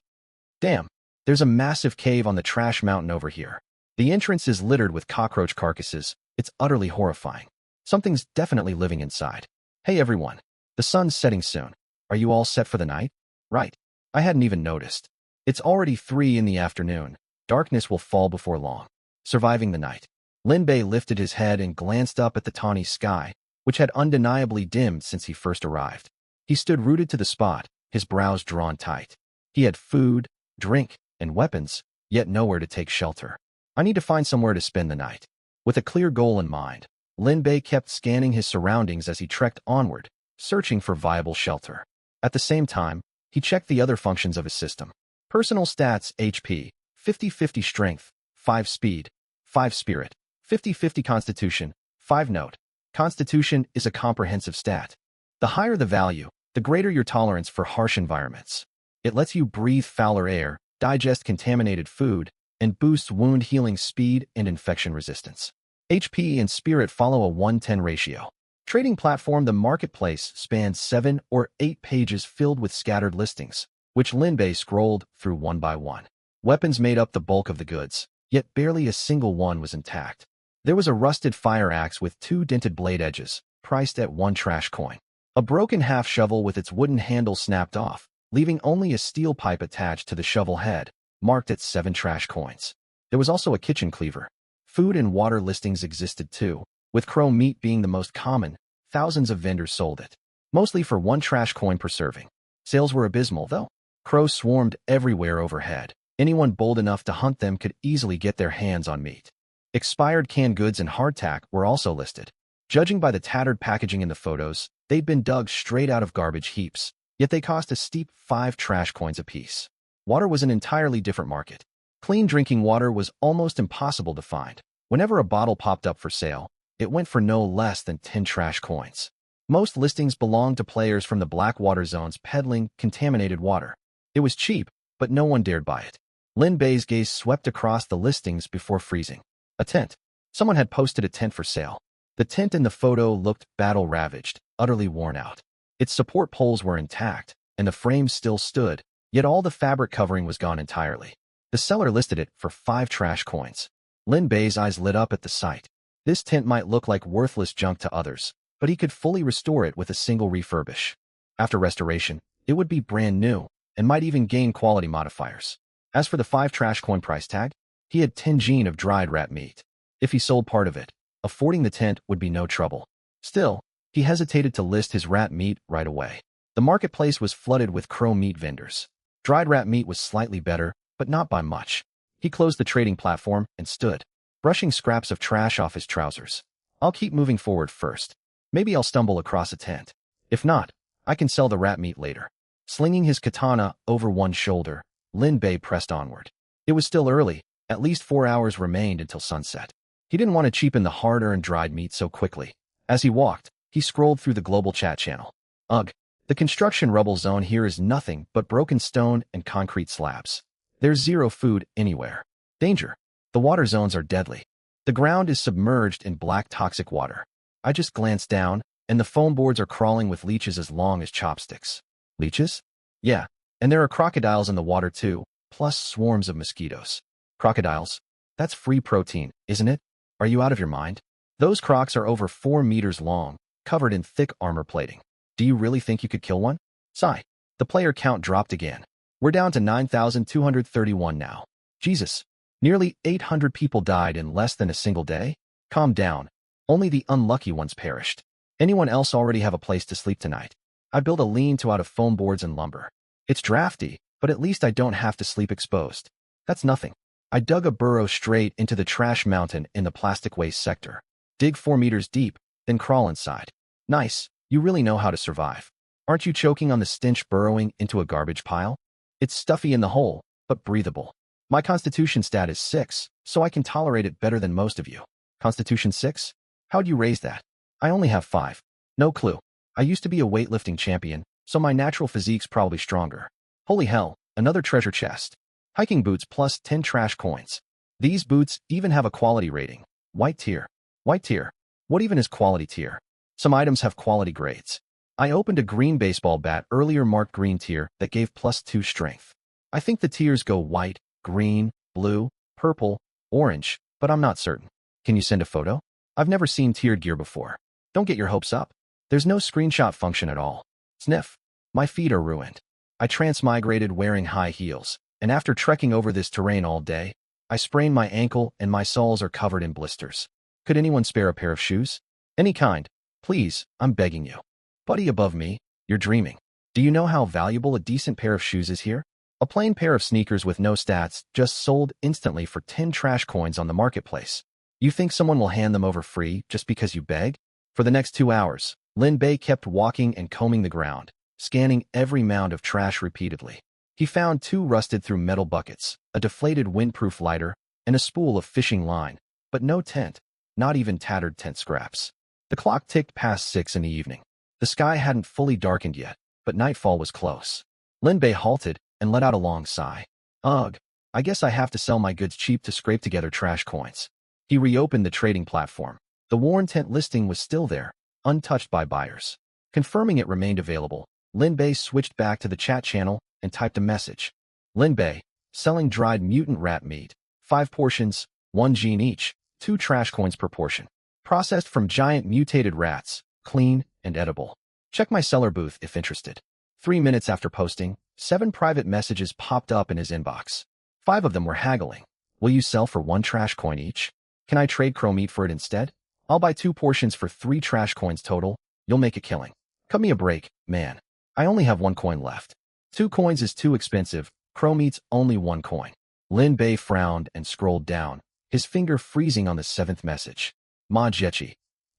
Damn, there's a massive cave on the trash mountain over here. The entrance is littered with cockroach carcasses. It's utterly horrifying. Something's definitely living inside. Hey everyone, the sun's setting soon. Are you all set for the night? Right. I hadn't even noticed. It's already 3 in the afternoon. Darkness will fall before long. Surviving the night. Lin Bei lifted his head and glanced up at the tawny sky, which had undeniably dimmed since he first arrived. He stood rooted to the spot, his brows drawn tight. He had food, drink, and weapons, yet nowhere to take shelter. I need to find somewhere to spend the night. With a clear goal in mind, Lin Bei kept scanning his surroundings as he trekked onward, searching for viable shelter. At the same time, he checked the other functions of his system. Personal stats: HP, 50-50 strength, 5 speed, 5 spirit, 50-50 constitution, 5 note. Constitution is a comprehensive stat. The higher the value, the greater your tolerance for harsh environments. It lets you breathe fouler air, digest contaminated food, and boosts wound healing speed and infection resistance. HP and spirit follow a 1:10 ratio. Trading platform: the marketplace spans 7 or 8 pages filled with scattered listings, which Lin Bei scrolled through one by one. Weapons made up the bulk of the goods, yet barely a single one was intact. There was a rusted fire axe with 2 dented blade edges, priced at 1 trash coin. A broken half shovel with its wooden handle snapped off, leaving only a steel pipe attached to the shovel head, marked at 7 trash coins. There was also a kitchen cleaver. Food and water listings existed too, with chrome meat being the most common. Thousands of vendors sold it, mostly for 1 trash coin per serving. Sales were abysmal, though. Crows swarmed everywhere overhead. Anyone bold enough to hunt them could easily get their hands on meat. Expired canned goods and hardtack were also listed. Judging by the tattered packaging in the photos, they'd been dug straight out of garbage heaps, yet they cost a steep 5 trash coins apiece. Water was an entirely different market. Clean drinking water was almost impossible to find. Whenever a bottle popped up for sale, it went for no less than 10 trash coins. Most listings belonged to players from the black water zones peddling contaminated water. It was cheap, but no one dared buy it. Lin Bei's gaze swept across the listings before freezing. A tent. Someone had posted a tent for sale. The tent in the photo looked battle-ravaged, utterly worn out. Its support poles were intact, and the frame still stood, yet all the fabric covering was gone entirely. The seller listed it for 5 trash coins. Lin Bei's eyes lit up at the sight. This tent might look like worthless junk to others, but he could fully restore it with a single refurbish. After restoration, it would be brand new, and might even gain quality modifiers. As for the 5 trash coin price tag, he had 10 gene of dried rat meat. If he sold part of it, affording the tent would be no trouble. Still, he hesitated to list his rat meat right away. The marketplace was flooded with crow meat vendors. Dried rat meat was slightly better, but not by much. He closed the trading platform and stood, brushing scraps of trash off his trousers. I'll keep moving forward first. Maybe I'll stumble across a tent. If not, I can sell the rat meat later. Slinging his katana over one shoulder, Lin Bei pressed onward. It was still early. At least 4 hours remained until sunset. He didn't want to cheapen the hard-earned dried meat so quickly. As he walked, he scrolled through the global chat channel. Ugh. The construction rubble zone here is nothing but broken stone and concrete slabs. There's zero food anywhere. Danger. The water zones are deadly. The ground is submerged in black toxic water. I just glanced down, and the foam boards are crawling with leeches as long as chopsticks. Leeches? Yeah, and there are crocodiles in the water too, plus swarms of mosquitoes. Crocodiles? That's free protein, isn't it? Are you out of your mind? Those crocs are over 4 meters long, covered in thick armor plating. Do you really think you could kill one? Sigh. The player count dropped again. We're down to 9,231 now. Jesus. Nearly 800 people died in less than a single day? Calm down. Only the unlucky ones perished. Anyone else already have a place to sleep tonight? I built a lean-to out of foam boards and lumber. It's drafty, but at least I don't have to sleep exposed. That's nothing. I dug a burrow straight into the trash mountain in the plastic waste sector. Dig 4 meters deep, then crawl inside. Nice. You really know how to survive. Aren't you choking on the stench burrowing into a garbage pile? It's stuffy in the hole, but breathable. My constitution stat is 6, so I can tolerate it better than most of you. Constitution 6? How'd you raise that? I only have 5. No clue. I used to be a weightlifting champion, so my natural physique's probably stronger. Holy hell, another treasure chest. Hiking boots plus 10 trash coins. These boots even have a quality rating. White tier. White tier. What even is quality tier? Some items have quality grades. I opened a green baseball bat earlier marked green tier that gave +2 strength. I think the tiers go white, green, blue, purple, orange, but I'm not certain. Can you send a photo? I've never seen tiered gear before. Don't get your hopes up. There's no screenshot function at all. Sniff. My feet are ruined. I transmigrated wearing high heels, and after trekking over this terrain all day, I sprained my ankle and my soles are covered in blisters. Could anyone spare a pair of shoes? Any kind. Please, I'm begging you. Buddy above me, you're dreaming. Do you know how valuable a decent pair of shoes is here? A plain pair of sneakers with no stats just sold instantly for 10 trash coins on the marketplace. You think someone will hand them over free just because you beg? For the next 2 hours, Lin Bei kept walking and combing the ground, scanning every mound of trash repeatedly. He found 2 rusted-through metal buckets, a deflated windproof lighter, and a spool of fishing line, but no tent, not even tattered tent scraps. The clock ticked past 6 in the evening. The sky hadn't fully darkened yet, but nightfall was close. Lin Bei halted and let out a long sigh. Ugh, I guess I have to sell my goods cheap to scrape together trash coins. He reopened the trading platform. The worn tent listing was still there, untouched by buyers. Confirming it remained available, Lin Bei switched back to the chat channel and typed a message. Lin Bei, selling dried mutant rat meat. 5 portions, 1 gene each, 2 trash coins per portion. Processed from giant mutated rats, clean and edible. Check my seller booth if interested. 3 minutes after posting, 7 private messages popped up in his inbox. 5 of them were haggling. Will you sell for 1 trash coin each? Can I trade crow meat for it instead? I'll buy 2 portions for 3 trash coins total. You'll make a killing. Cut me a break, man. I only have 1 coin left. 2 coins is too expensive. Crow meat's only 1 coin. Lin Bei frowned and scrolled down, his finger freezing on the 7th message. Ma Jechi.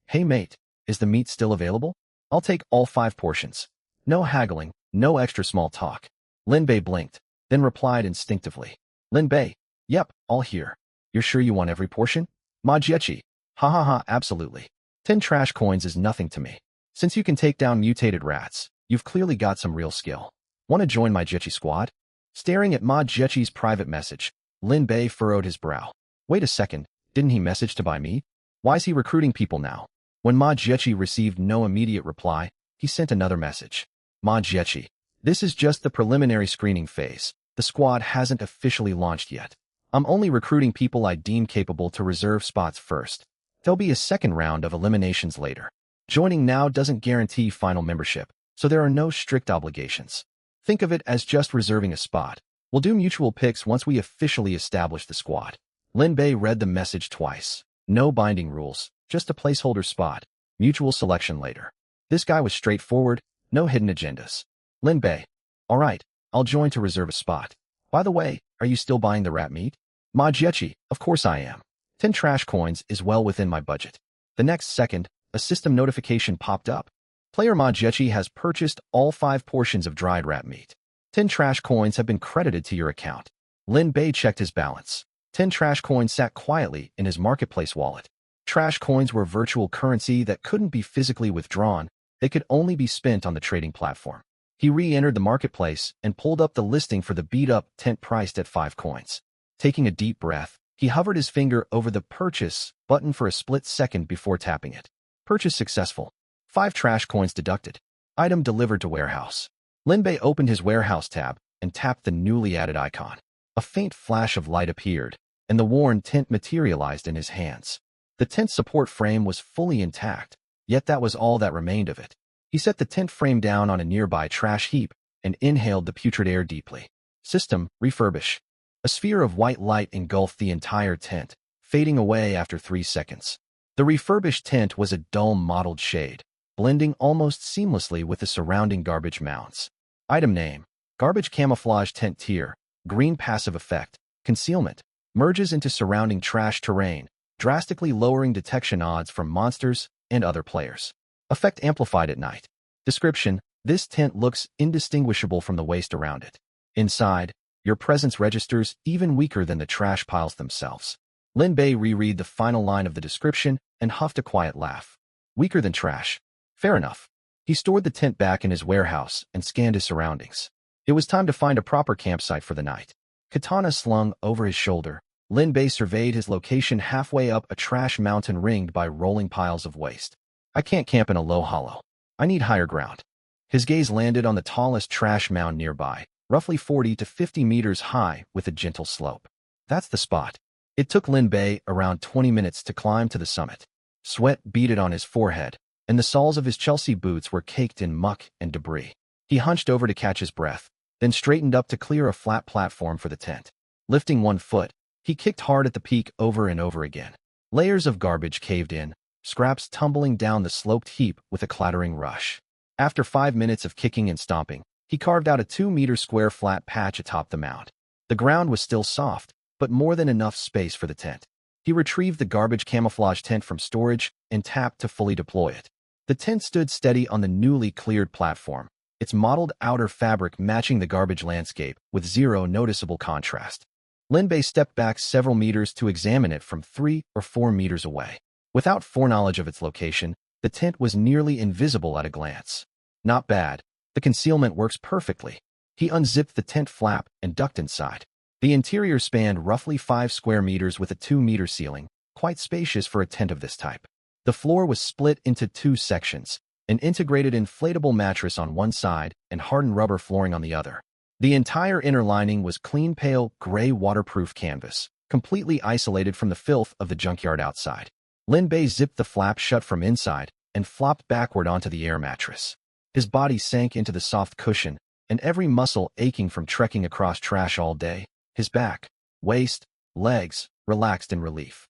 Hey mate, is the meat still available? I'll take all 5 portions. No haggling, no extra small talk. Lin Bei blinked, then replied instinctively. Lin Bei, yep, all here. You're sure you want every portion? Ma Jechi. Ha ha ha, absolutely. 10 trash coins is nothing to me. Since you can take down mutated rats, you've clearly got some real skill. Want to join my Jechi squad? Staring at Ma Jechi's private message, Lin Bei furrowed his brow. Wait a second, didn't he message to buy meat? Why's he recruiting people now? When Ma Jechi received no immediate reply, he sent another message. Ma Jechi, this is just the preliminary screening phase. The squad hasn't officially launched yet. I'm only recruiting people I deem capable to reserve spots first. There'll be a second round of eliminations later. Joining now doesn't guarantee final membership, so there are no strict obligations. Think of it as just reserving a spot. We'll do mutual picks once we officially establish the squad. Lin Bei read the message twice. No binding rules, just a placeholder spot. Mutual selection later. This guy was straightforward, no hidden agendas. Lin Bei. All right, I'll join to reserve a spot. By the way, are you still buying the rat meat? Ma Jechi, of course I am. 10 trash coins is well within my budget. The next second, a system notification popped up. Player Ma Jechi has purchased all 5 portions of dried rat meat. 10 trash coins have been credited to your account. Lin Bei checked his balance. 10 trash coins sat quietly in his marketplace wallet. Trash coins were virtual currency that couldn't be physically withdrawn. They could only be spent on the trading platform. He re-entered the marketplace and pulled up the listing for the beat-up tent priced at 5 coins. Taking a deep breath, he hovered his finger over the purchase button for a split second before tapping it. Purchase successful. 5 trash coins deducted. Item delivered to warehouse. Lin Bei opened his warehouse tab and tapped the newly added icon. A faint flash of light appeared, and the worn tent materialized in his hands. The tent support frame was fully intact, yet that was all that remained of it. He set the tent frame down on a nearby trash heap and inhaled the putrid air deeply. System, refurbish. A sphere of white light engulfed the entire tent, fading away after 3 seconds. The refurbished tent was a dull mottled shade, blending almost seamlessly with the surrounding garbage mounds. Item name, Garbage Camouflage Tent Tier, Green Passive Effect, Concealment, merges into surrounding trash terrain, drastically lowering detection odds from monsters and other players. Effect amplified at night. Description, this tent looks indistinguishable from the waste around it. Inside, your presence registers even weaker than the trash piles themselves. Lin Bei reread the final line of the description and huffed a quiet laugh. Weaker than trash. Fair enough. He stored the tent back in his warehouse and scanned his surroundings. It was time to find a proper campsite for the night. Katana slung over his shoulder, Lin Bei surveyed his location halfway up a trash mountain ringed by rolling piles of waste. I can't camp in a low hollow. I need higher ground. His gaze landed on the tallest trash mound nearby, roughly 40 to 50 meters high with a gentle slope. That's the spot. It took Lin Bei around 20 minutes to climb to the summit. Sweat beaded on his forehead, and the soles of his Chelsea boots were caked in muck and debris. He hunched over to catch his breath, then straightened up to clear a flat platform for the tent. Lifting one foot, he kicked hard at the peak over and over again. Layers of garbage caved in, scraps tumbling down the sloped heap with a clattering rush. After 5 minutes of kicking and stomping, he carved out a 2-meter square flat patch atop the mound. The ground was still soft, but more than enough space for the tent. He retrieved the garbage camouflage tent from storage and tapped to fully deploy it. The tent stood steady on the newly cleared platform, its mottled outer fabric matching the garbage landscape with zero noticeable contrast. Lin Bei stepped back several meters to examine it from 3 or 4 meters away. Without foreknowledge of its location, the tent was nearly invisible at a glance. Not bad. The concealment works perfectly. He unzipped the tent flap and ducked inside. The interior spanned roughly 5 square meters with a 2-meter ceiling, quite spacious for a tent of this type. The floor was split into 2 sections, an integrated inflatable mattress on one side and hardened rubber flooring on the other. The entire inner lining was clean pale gray waterproof canvas, completely isolated from the filth of the junkyard outside. Lin Bei zipped the flap shut from inside and flopped backward onto the air mattress. His body sank into the soft cushion, and every muscle aching from trekking across trash all day. His back, waist, legs, relaxed in relief.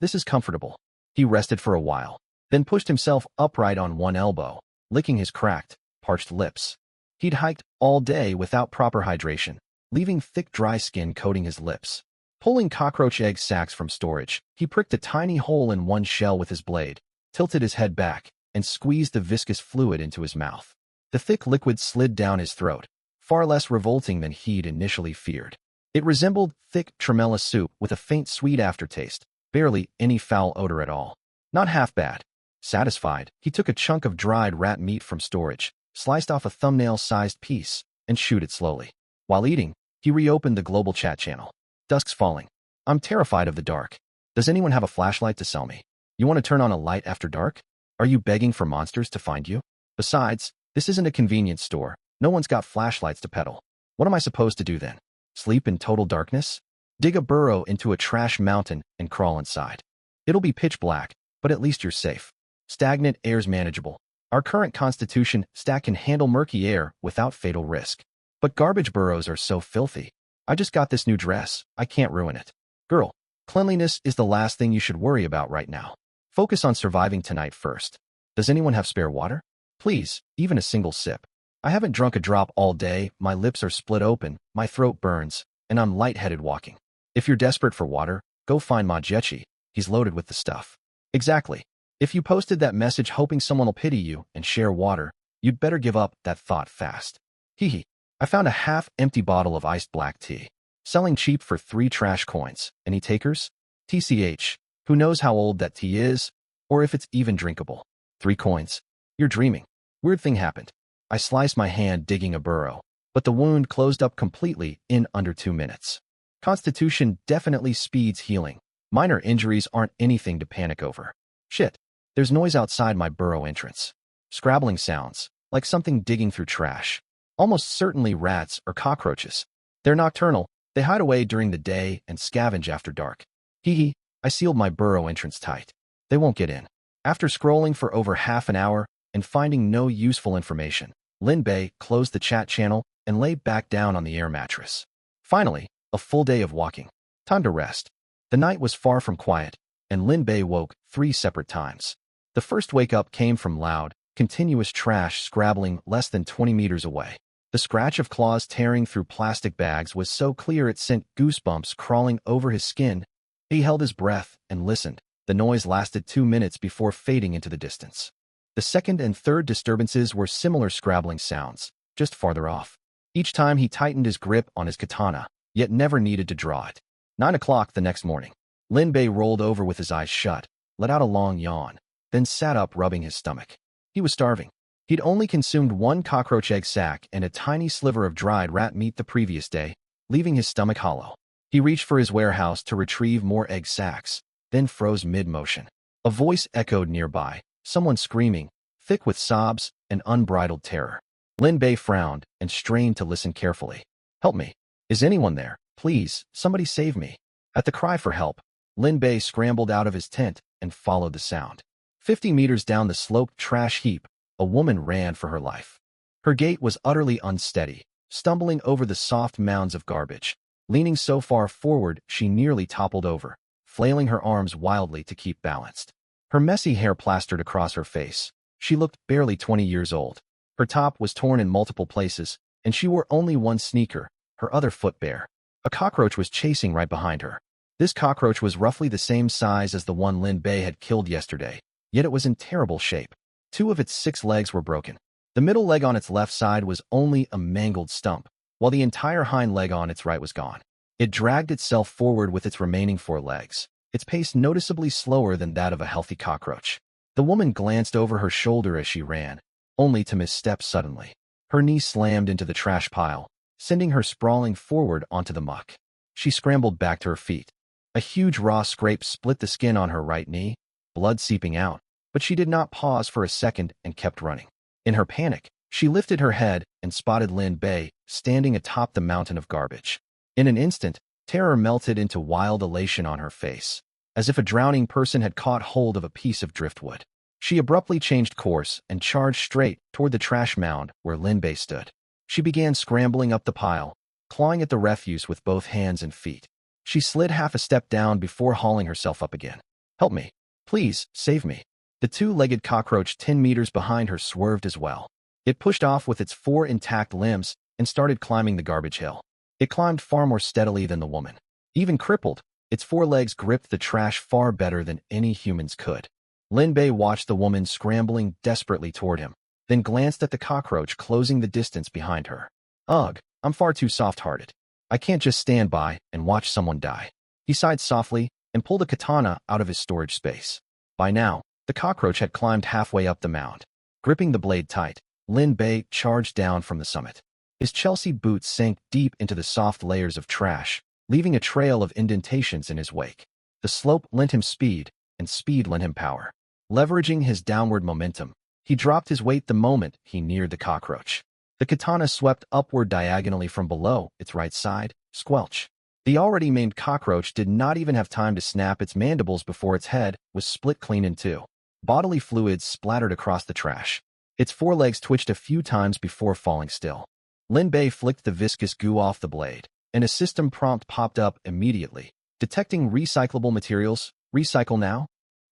This is comfortable. He rested for a while, then pushed himself upright on one elbow, licking his cracked, parched lips. He'd hiked all day without proper hydration, leaving thick dry skin coating his lips. Pulling cockroach egg sacks from storage, he pricked a tiny hole in one shell with his blade, tilted his head back, and squeezed the viscous fluid into his mouth. The thick liquid slid down his throat, far less revolting than he'd initially feared. It resembled thick tremella soup with a faint sweet aftertaste, barely any foul odor at all. Not half bad. Satisfied, he took a chunk of dried rat meat from storage, sliced off a thumbnail-sized piece, and chewed it slowly. While eating, he reopened the global chat channel. Dusk's falling. I'm terrified of the dark. Does anyone have a flashlight to sell me? You want to turn on a light after dark? Are you begging for monsters to find you? Besides, this isn't a convenience store. No one's got flashlights to peddle. What am I supposed to do then? Sleep in total darkness? Dig a burrow into a trash mountain and crawl inside. It'll be pitch black, but at least you're safe. Stagnant air's manageable. Our current constitution stack can handle murky air without fatal risk. But garbage burrows are so filthy. I just got this new dress. I can't ruin it. Girl, cleanliness is the last thing you should worry about right now. Focus on surviving tonight first. Does anyone have spare water? Please, even a single sip. I haven't drunk a drop all day, my lips are split open, my throat burns, and I'm lightheaded walking. If you're desperate for water, go find Majechi. He's loaded with the stuff. Exactly. If you posted that message hoping someone will pity you and share water, you'd better give up that thought fast. Hee. I found a half-empty bottle of iced black tea, selling cheap for 3 trash coins. Any takers? TCH. Who knows how old that tea is, or if it's even drinkable. 3 coins. You're dreaming. Weird thing happened. I sliced my hand digging a burrow, but the wound closed up completely in under 2 minutes. Constitution definitely speeds healing. Minor injuries aren't anything to panic over. Shit. There's noise outside my burrow entrance. Scrabbling sounds, like something digging through trash. Almost certainly rats or cockroaches. They're nocturnal. They hide away during the day and scavenge after dark. Hee hee. I sealed my burrow entrance tight. They won't get in. After scrolling for over half an hour and finding no useful information, Lin Bei closed the chat channel and lay back down on the air mattress. Finally, a full day of walking. Time to rest. The night was far from quiet, and Lin Bei woke 3 separate times. The first wake-up came from loud, continuous trash scrabbling less than 20 meters away. The scratch of claws tearing through plastic bags was so clear it sent goosebumps crawling over his skin. He held his breath and listened. The noise lasted 2 minutes before fading into the distance. The second and third disturbances were similar scrabbling sounds, just farther off. Each time he tightened his grip on his katana, yet never needed to draw it. 9 o'clock the next morning. Lin Bei rolled over with his eyes shut, let out a long yawn, then sat up rubbing his stomach. He was starving. He'd only consumed 1 cockroach egg sack and a tiny sliver of dried rat meat the previous day, leaving his stomach hollow. He reached for his warehouse to retrieve more egg sacks, then froze mid-motion. A voice echoed nearby, someone screaming, thick with sobs and unbridled terror. Lin Bei frowned and strained to listen carefully. Help me. Is anyone there? Please, somebody save me. At the cry for help, Lin Bei scrambled out of his tent and followed the sound. 50 meters down the sloped trash heap, a woman ran for her life. Her gait was utterly unsteady, stumbling over the soft mounds of garbage. Leaning so far forward, she nearly toppled over, flailing her arms wildly to keep balanced. Her messy hair plastered across her face. She looked barely 20 years old. Her top was torn in multiple places, and she wore only 1 sneaker, her other foot bare. A cockroach was chasing right behind her. This cockroach was roughly the same size as the one Lin Bei had killed yesterday, yet it was in terrible shape. 2 of its 6 legs were broken. The middle leg on its left side was only a mangled stump, while the entire hind leg on its right was gone. It dragged itself forward with its remaining 4 legs, its pace noticeably slower than that of a healthy cockroach. The woman glanced over her shoulder as she ran, only to misstep suddenly. Her knee slammed into the trash pile, sending her sprawling forward onto the muck. She scrambled back to her feet. A huge raw scrape split the skin on her right knee, blood seeping out, but she did not pause for a second and kept running. In her panic, she lifted her head and spotted Lin Bei standing atop the mountain of garbage. In an instant, terror melted into wild elation on her face, as if a drowning person had caught hold of a piece of driftwood. She abruptly changed course and charged straight toward the trash mound where Lin Bei stood. She began scrambling up the pile, clawing at the refuse with both hands and feet. She slid half a step down before hauling herself up again. Help me. Please, save me. The 2-legged cockroach 10 meters behind her swerved as well. It pushed off with its 4 intact limbs and started climbing the garbage hill. It climbed far more steadily than the woman. Even crippled, its 4 legs gripped the trash far better than any humans could. Lin Bei watched the woman scrambling desperately toward him, then glanced at the cockroach closing the distance behind her. Ugh, I'm far too soft-hearted. I can't just stand by and watch someone die. He sighed softly and pulled a katana out of his storage space. By now, the cockroach had climbed halfway up the mound. Gripping the blade tight, Lin Bei charged down from the summit. His Chelsea boots sank deep into the soft layers of trash, leaving a trail of indentations in his wake. The slope lent him speed, and speed lent him power. Leveraging his downward momentum, he dropped his weight the moment he neared the cockroach. The katana swept upward diagonally from below its right side, squelch. The already maimed cockroach did not even have time to snap its mandibles before its head was split clean in 2. Bodily fluids splattered across the trash. Its 4 legs twitched a few times before falling still. Lin Bei flicked the viscous goo off the blade, and a system prompt popped up immediately. Detecting recyclable materials. Recycle now?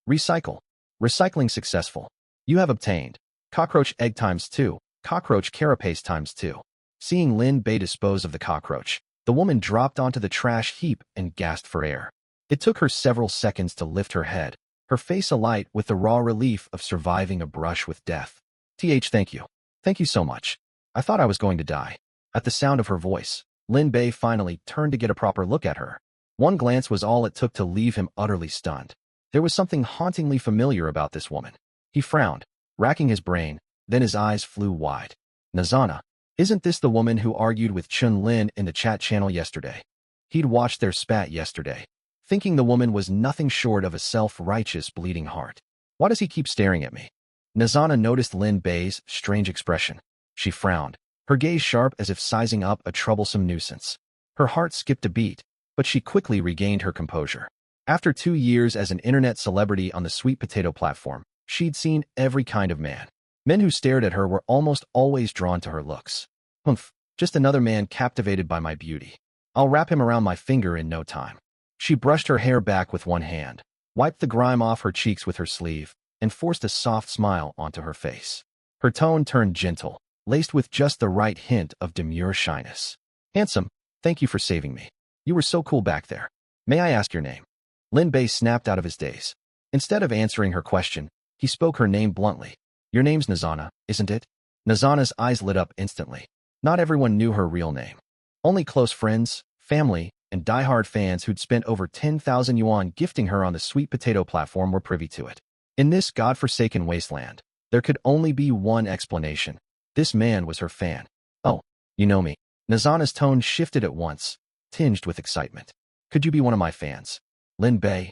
Recycle. Recycling successful. You have obtained cockroach egg ×2, cockroach carapace ×2. Seeing Lin Bei dispose of the cockroach, the woman dropped onto the trash heap and gasped for air. It took her several seconds to lift her head, her face alight with the raw relief of surviving a brush with death. Thank you. Thank you so much. I thought I was going to die. At the sound of her voice, Lin Bei finally turned to get a proper look at her. One glance was all it took to leave him utterly stunned. There was something hauntingly familiar about this woman. He frowned, racking his brain, then his eyes flew wide. Nazana, isn't this the woman who argued with Chun Lin in the chat channel yesterday? He'd watched their spat yesterday, thinking the woman was nothing short of a self-righteous bleeding heart. Why does he keep staring at me? Nazana noticed Lin Bei's strange expression. She frowned, her gaze sharp as if sizing up a troublesome nuisance. Her heart skipped a beat, but she quickly regained her composure. After 2 years as an internet celebrity on the sweet potato platform, she'd seen every kind of man. Men who stared at her were almost always drawn to her looks. Humph, just another man captivated by my beauty. I'll wrap him around my finger in no time. She brushed her hair back with one hand, wiped the grime off her cheeks with her sleeve, and forced a soft smile onto her face. Her tone turned gentle, laced with just the right hint of demure shyness. Handsome, thank you for saving me. You were so cool back there. May I ask your name? Lin Bei snapped out of his daze. Instead of answering her question, he spoke her name bluntly. Your name's Nazana, isn't it? Nazana's eyes lit up instantly. Not everyone knew her real name. Only close friends, family, and die-hard fans who'd spent over 10,000 yuan gifting her on the sweet potato platform were privy to it. In this godforsaken wasteland, there could only be one explanation. This man was her fan. Oh, you know me. Nazana's tone shifted at once, tinged with excitement. Could you be one of my fans? Lin Bei.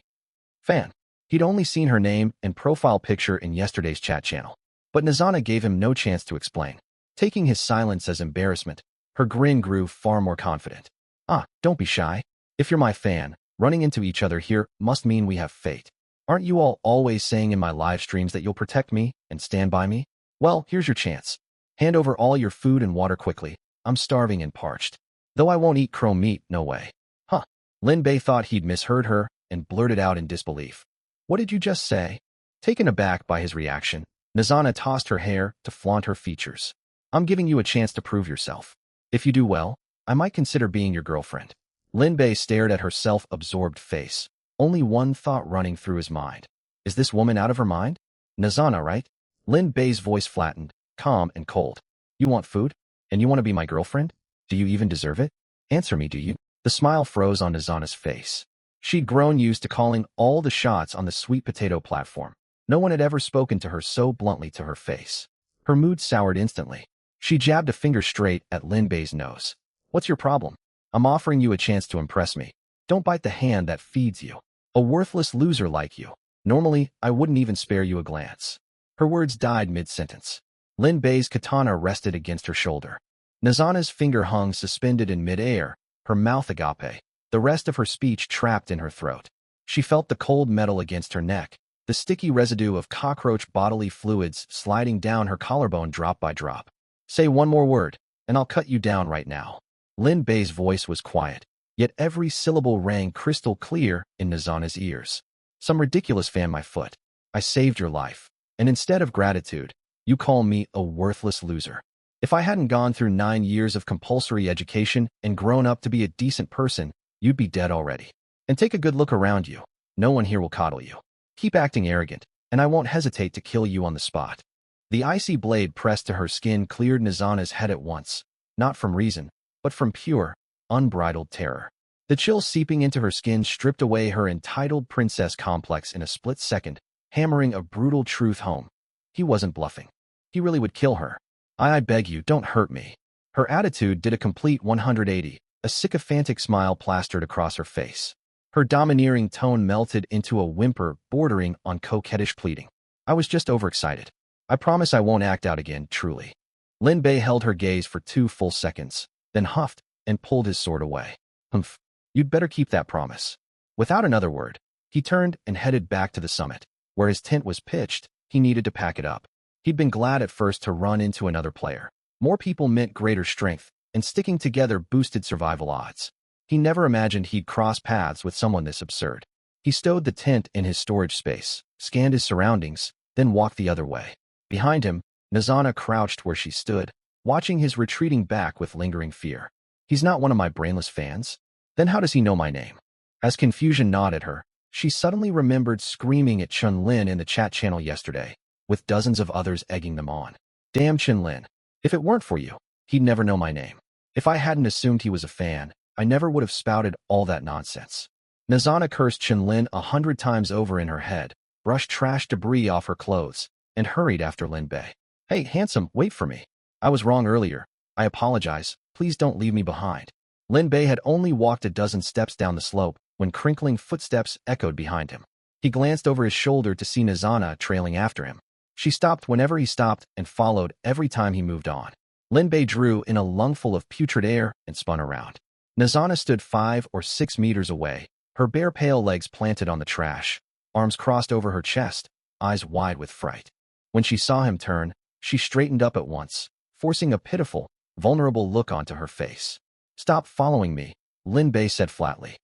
Fan. He'd only seen her name and profile picture in yesterday's chat channel. But Nazana gave him no chance to explain. Taking his silence as embarrassment, her grin grew far more confident. Ah, don't be shy. If you're my fan, running into each other here must mean we have fate. Aren't you all always saying in my live streams that you'll protect me and stand by me? Well, here's your chance. Hand over all your food and water quickly. I'm starving and parched. Though I won't eat crow meat, no way. Huh. Lin Bei thought he'd misheard her and blurted out in disbelief. What did you just say? Taken aback by his reaction, Nazana tossed her hair to flaunt her features. I'm giving you a chance to prove yourself. If you do well, I might consider being your girlfriend. Lin Bei stared at her self-absorbed face, only one thought running through his mind. Is this woman out of her mind? Nazana, right? Lin Bei's voice flattened, calm and cold. You want food? And you want to be my girlfriend? Do you even deserve it? Answer me, do you? The smile froze on Nazana's face. She'd grown used to calling all the shots on the sweet potato platform. No one had ever spoken to her so bluntly to her face. Her mood soured instantly. She jabbed a finger straight at Lin Bei's nose. What's your problem? I'm offering you a chance to impress me. Don't bite the hand that feeds you. A worthless loser like you. Normally, I wouldn't even spare you a glance. Her words died mid-sentence. Lin Bei's katana rested against her shoulder. Nazana's finger hung suspended in mid-air, her mouth agape, the rest of her speech trapped in her throat. She felt the cold metal against her neck, the sticky residue of cockroach bodily fluids sliding down her collarbone drop by drop. Say one more word, and I'll cut you down right now. Lin Bei's voice was quiet, yet every syllable rang crystal clear in Nazana's ears. Some ridiculous fan my foot. I saved your life, and instead of gratitude, you call me a worthless loser. If I hadn't gone through 9 years of compulsory education and grown up to be a decent person, you'd be dead already. And take a good look around you. No one here will coddle you. Keep acting arrogant, and I won't hesitate to kill you on the spot. The icy blade pressed to her skin cleared Nazana's head at once, not from reason, but from pure, unbridled terror. The chill seeping into her skin stripped away her entitled princess complex in a split second, hammering a brutal truth home. He wasn't bluffing. He really would kill her. I beg you, don't hurt me. Her attitude did a complete 180, a sycophantic smile plastered across her face. Her domineering tone melted into a whimper bordering on coquettish pleading. I was just overexcited. I promise I won't act out again, truly. Lin Bei held her gaze for 2 full seconds, then huffed and pulled his sword away. Humph, you'd better keep that promise. Without another word, he turned and headed back to the summit. Where his tent was pitched, he needed to pack it up. He'd been glad at first to run into another player. More people meant greater strength, and sticking together boosted survival odds. He never imagined he'd cross paths with someone this absurd. He stowed the tent in his storage space, scanned his surroundings, then walked the other way. Behind him, Nazana crouched where she stood, watching his retreating back with lingering fear. He's not one of my brainless fans? Then how does he know my name? As confusion gnawed at her, she suddenly remembered screaming at Chun Lin in the chat channel yesterday, with dozens of others egging them on. Damn Chun Lin. If it weren't for you, he'd never know my name. If I hadn't assumed he was a fan, I never would have spouted all that nonsense. Nazana cursed Chen-Lin 100 times over in her head, brushed trash debris off her clothes, and hurried after Lin Bei. Hey, handsome, wait for me. I was wrong earlier. I apologize. Please don't leave me behind. Lin Bei had only walked a dozen steps down the slope when crinkling footsteps echoed behind him. He glanced over his shoulder to see Nazana trailing after him. She stopped whenever he stopped and followed every time he moved on. Lin Bei drew in a lungful of putrid air and spun around. Nazana stood 5 or 6 meters away, her bare pale legs planted on the trash, arms crossed over her chest, eyes wide with fright. When she saw him turn, she straightened up at once, forcing a pitiful, vulnerable look onto her face. Stop following me, Lin Bei said flatly.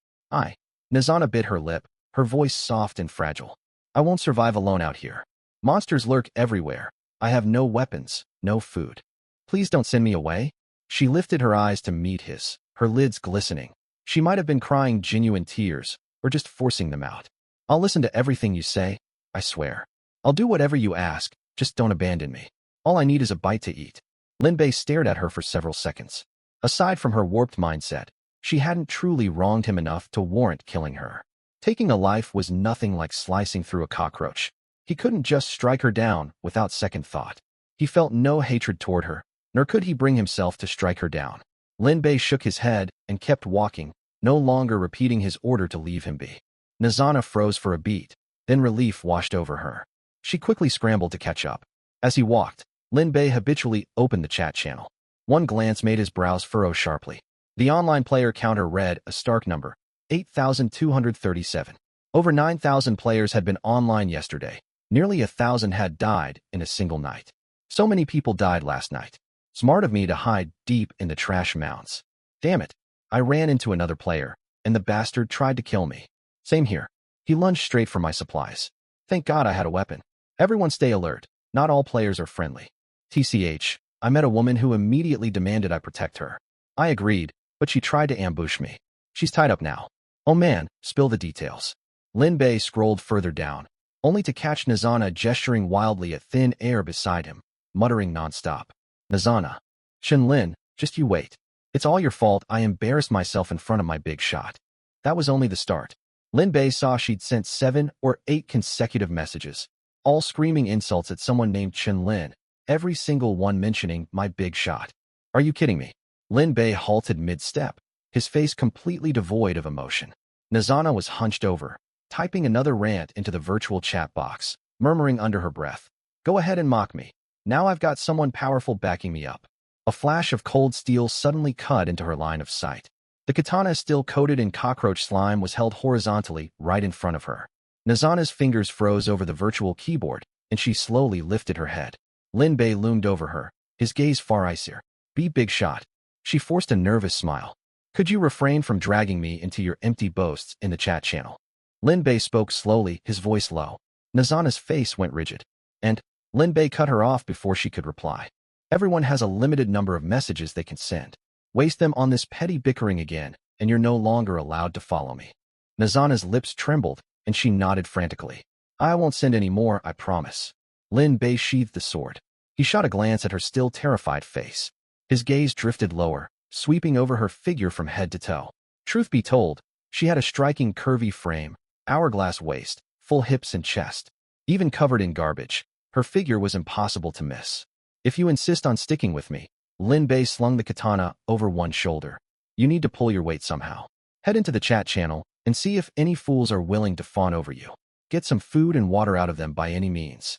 Nazana bit her lip, her voice soft and fragile. I won't survive alone out here. Monsters lurk everywhere. I have no weapons, no food. Please don't send me away. She lifted her eyes to meet his, her lids glistening. She might have been crying genuine tears, or just forcing them out. I'll listen to everything you say, I swear. I'll do whatever you ask, just don't abandon me. All I need is a bite to eat. Lin Bei stared at her for several seconds. Aside from her warped mindset, she hadn't truly wronged him enough to warrant killing her. Taking a life was nothing like slicing through a cockroach. He couldn't just strike her down without second thought. He felt no hatred toward her, nor could he bring himself to strike her down. Lin Bei shook his head and kept walking, no longer repeating his order to leave him be. Nazana froze for a beat, then relief washed over her. She quickly scrambled to catch up. As he walked, Lin Bei habitually opened the chat channel. One glance made his brows furrow sharply. The online player counter read a stark number, 8,237. Over 9,000 players had been online yesterday. Nearly 1,000 had died in a single night. So many people died last night. Smart of me to hide deep in the trash mounds. Damn it. I ran into another player, and the bastard tried to kill me. Same here. He lunged straight for my supplies. Thank God I had a weapon. Everyone stay alert. Not all players are friendly. TCH, I met a woman who immediately demanded I protect her. I agreed, but she tried to ambush me. She's tied up now. Oh man, spill the details. Lin Bei scrolled further down, only to catch Nazana gesturing wildly at thin air beside him, muttering nonstop. Nazana. Chen-Lin, just you wait. It's all your fault I embarrassed myself in front of my big shot. That was only the start. Lin Bei saw she'd sent 7 or 8 consecutive messages, all screaming insults at someone named Chen-Lin, every single one mentioning my big shot. Are you kidding me? Lin Bei halted mid-step, his face completely devoid of emotion. Nazana was hunched over, typing another rant into the virtual chat box, murmuring under her breath. Go ahead and mock me. Now I've got someone powerful backing me up. A flash of cold steel suddenly cut into her line of sight. The katana, still coated in cockroach slime, was held horizontally right in front of her. Nazana's fingers froze over the virtual keyboard, and she slowly lifted her head. Lin Bei loomed over her, his gaze far icier. Be big shot. She forced a nervous smile. Could you refrain from dragging me into your empty boasts in the chat channel? Lin Bei spoke slowly, his voice low. Nazana's face went rigid. And Lin Bei cut her off before she could reply. Everyone has a limited number of messages they can send. Waste them on this petty bickering again, and you're no longer allowed to follow me. Nazana's lips trembled, and she nodded frantically. I won't send any more, I promise. Lin Bei sheathed the sword. He shot a glance at her still terrified face. His gaze drifted lower, sweeping over her figure from head to toe. Truth be told, she had a striking curvy frame, hourglass waist, full hips and chest. Even covered in garbage, her figure was impossible to miss. If you insist on sticking with me, Lin Bei slung the katana over one shoulder. You need to pull your weight somehow. Head into the chat channel and see if any fools are willing to fawn over you. Get some food and water out of them by any means.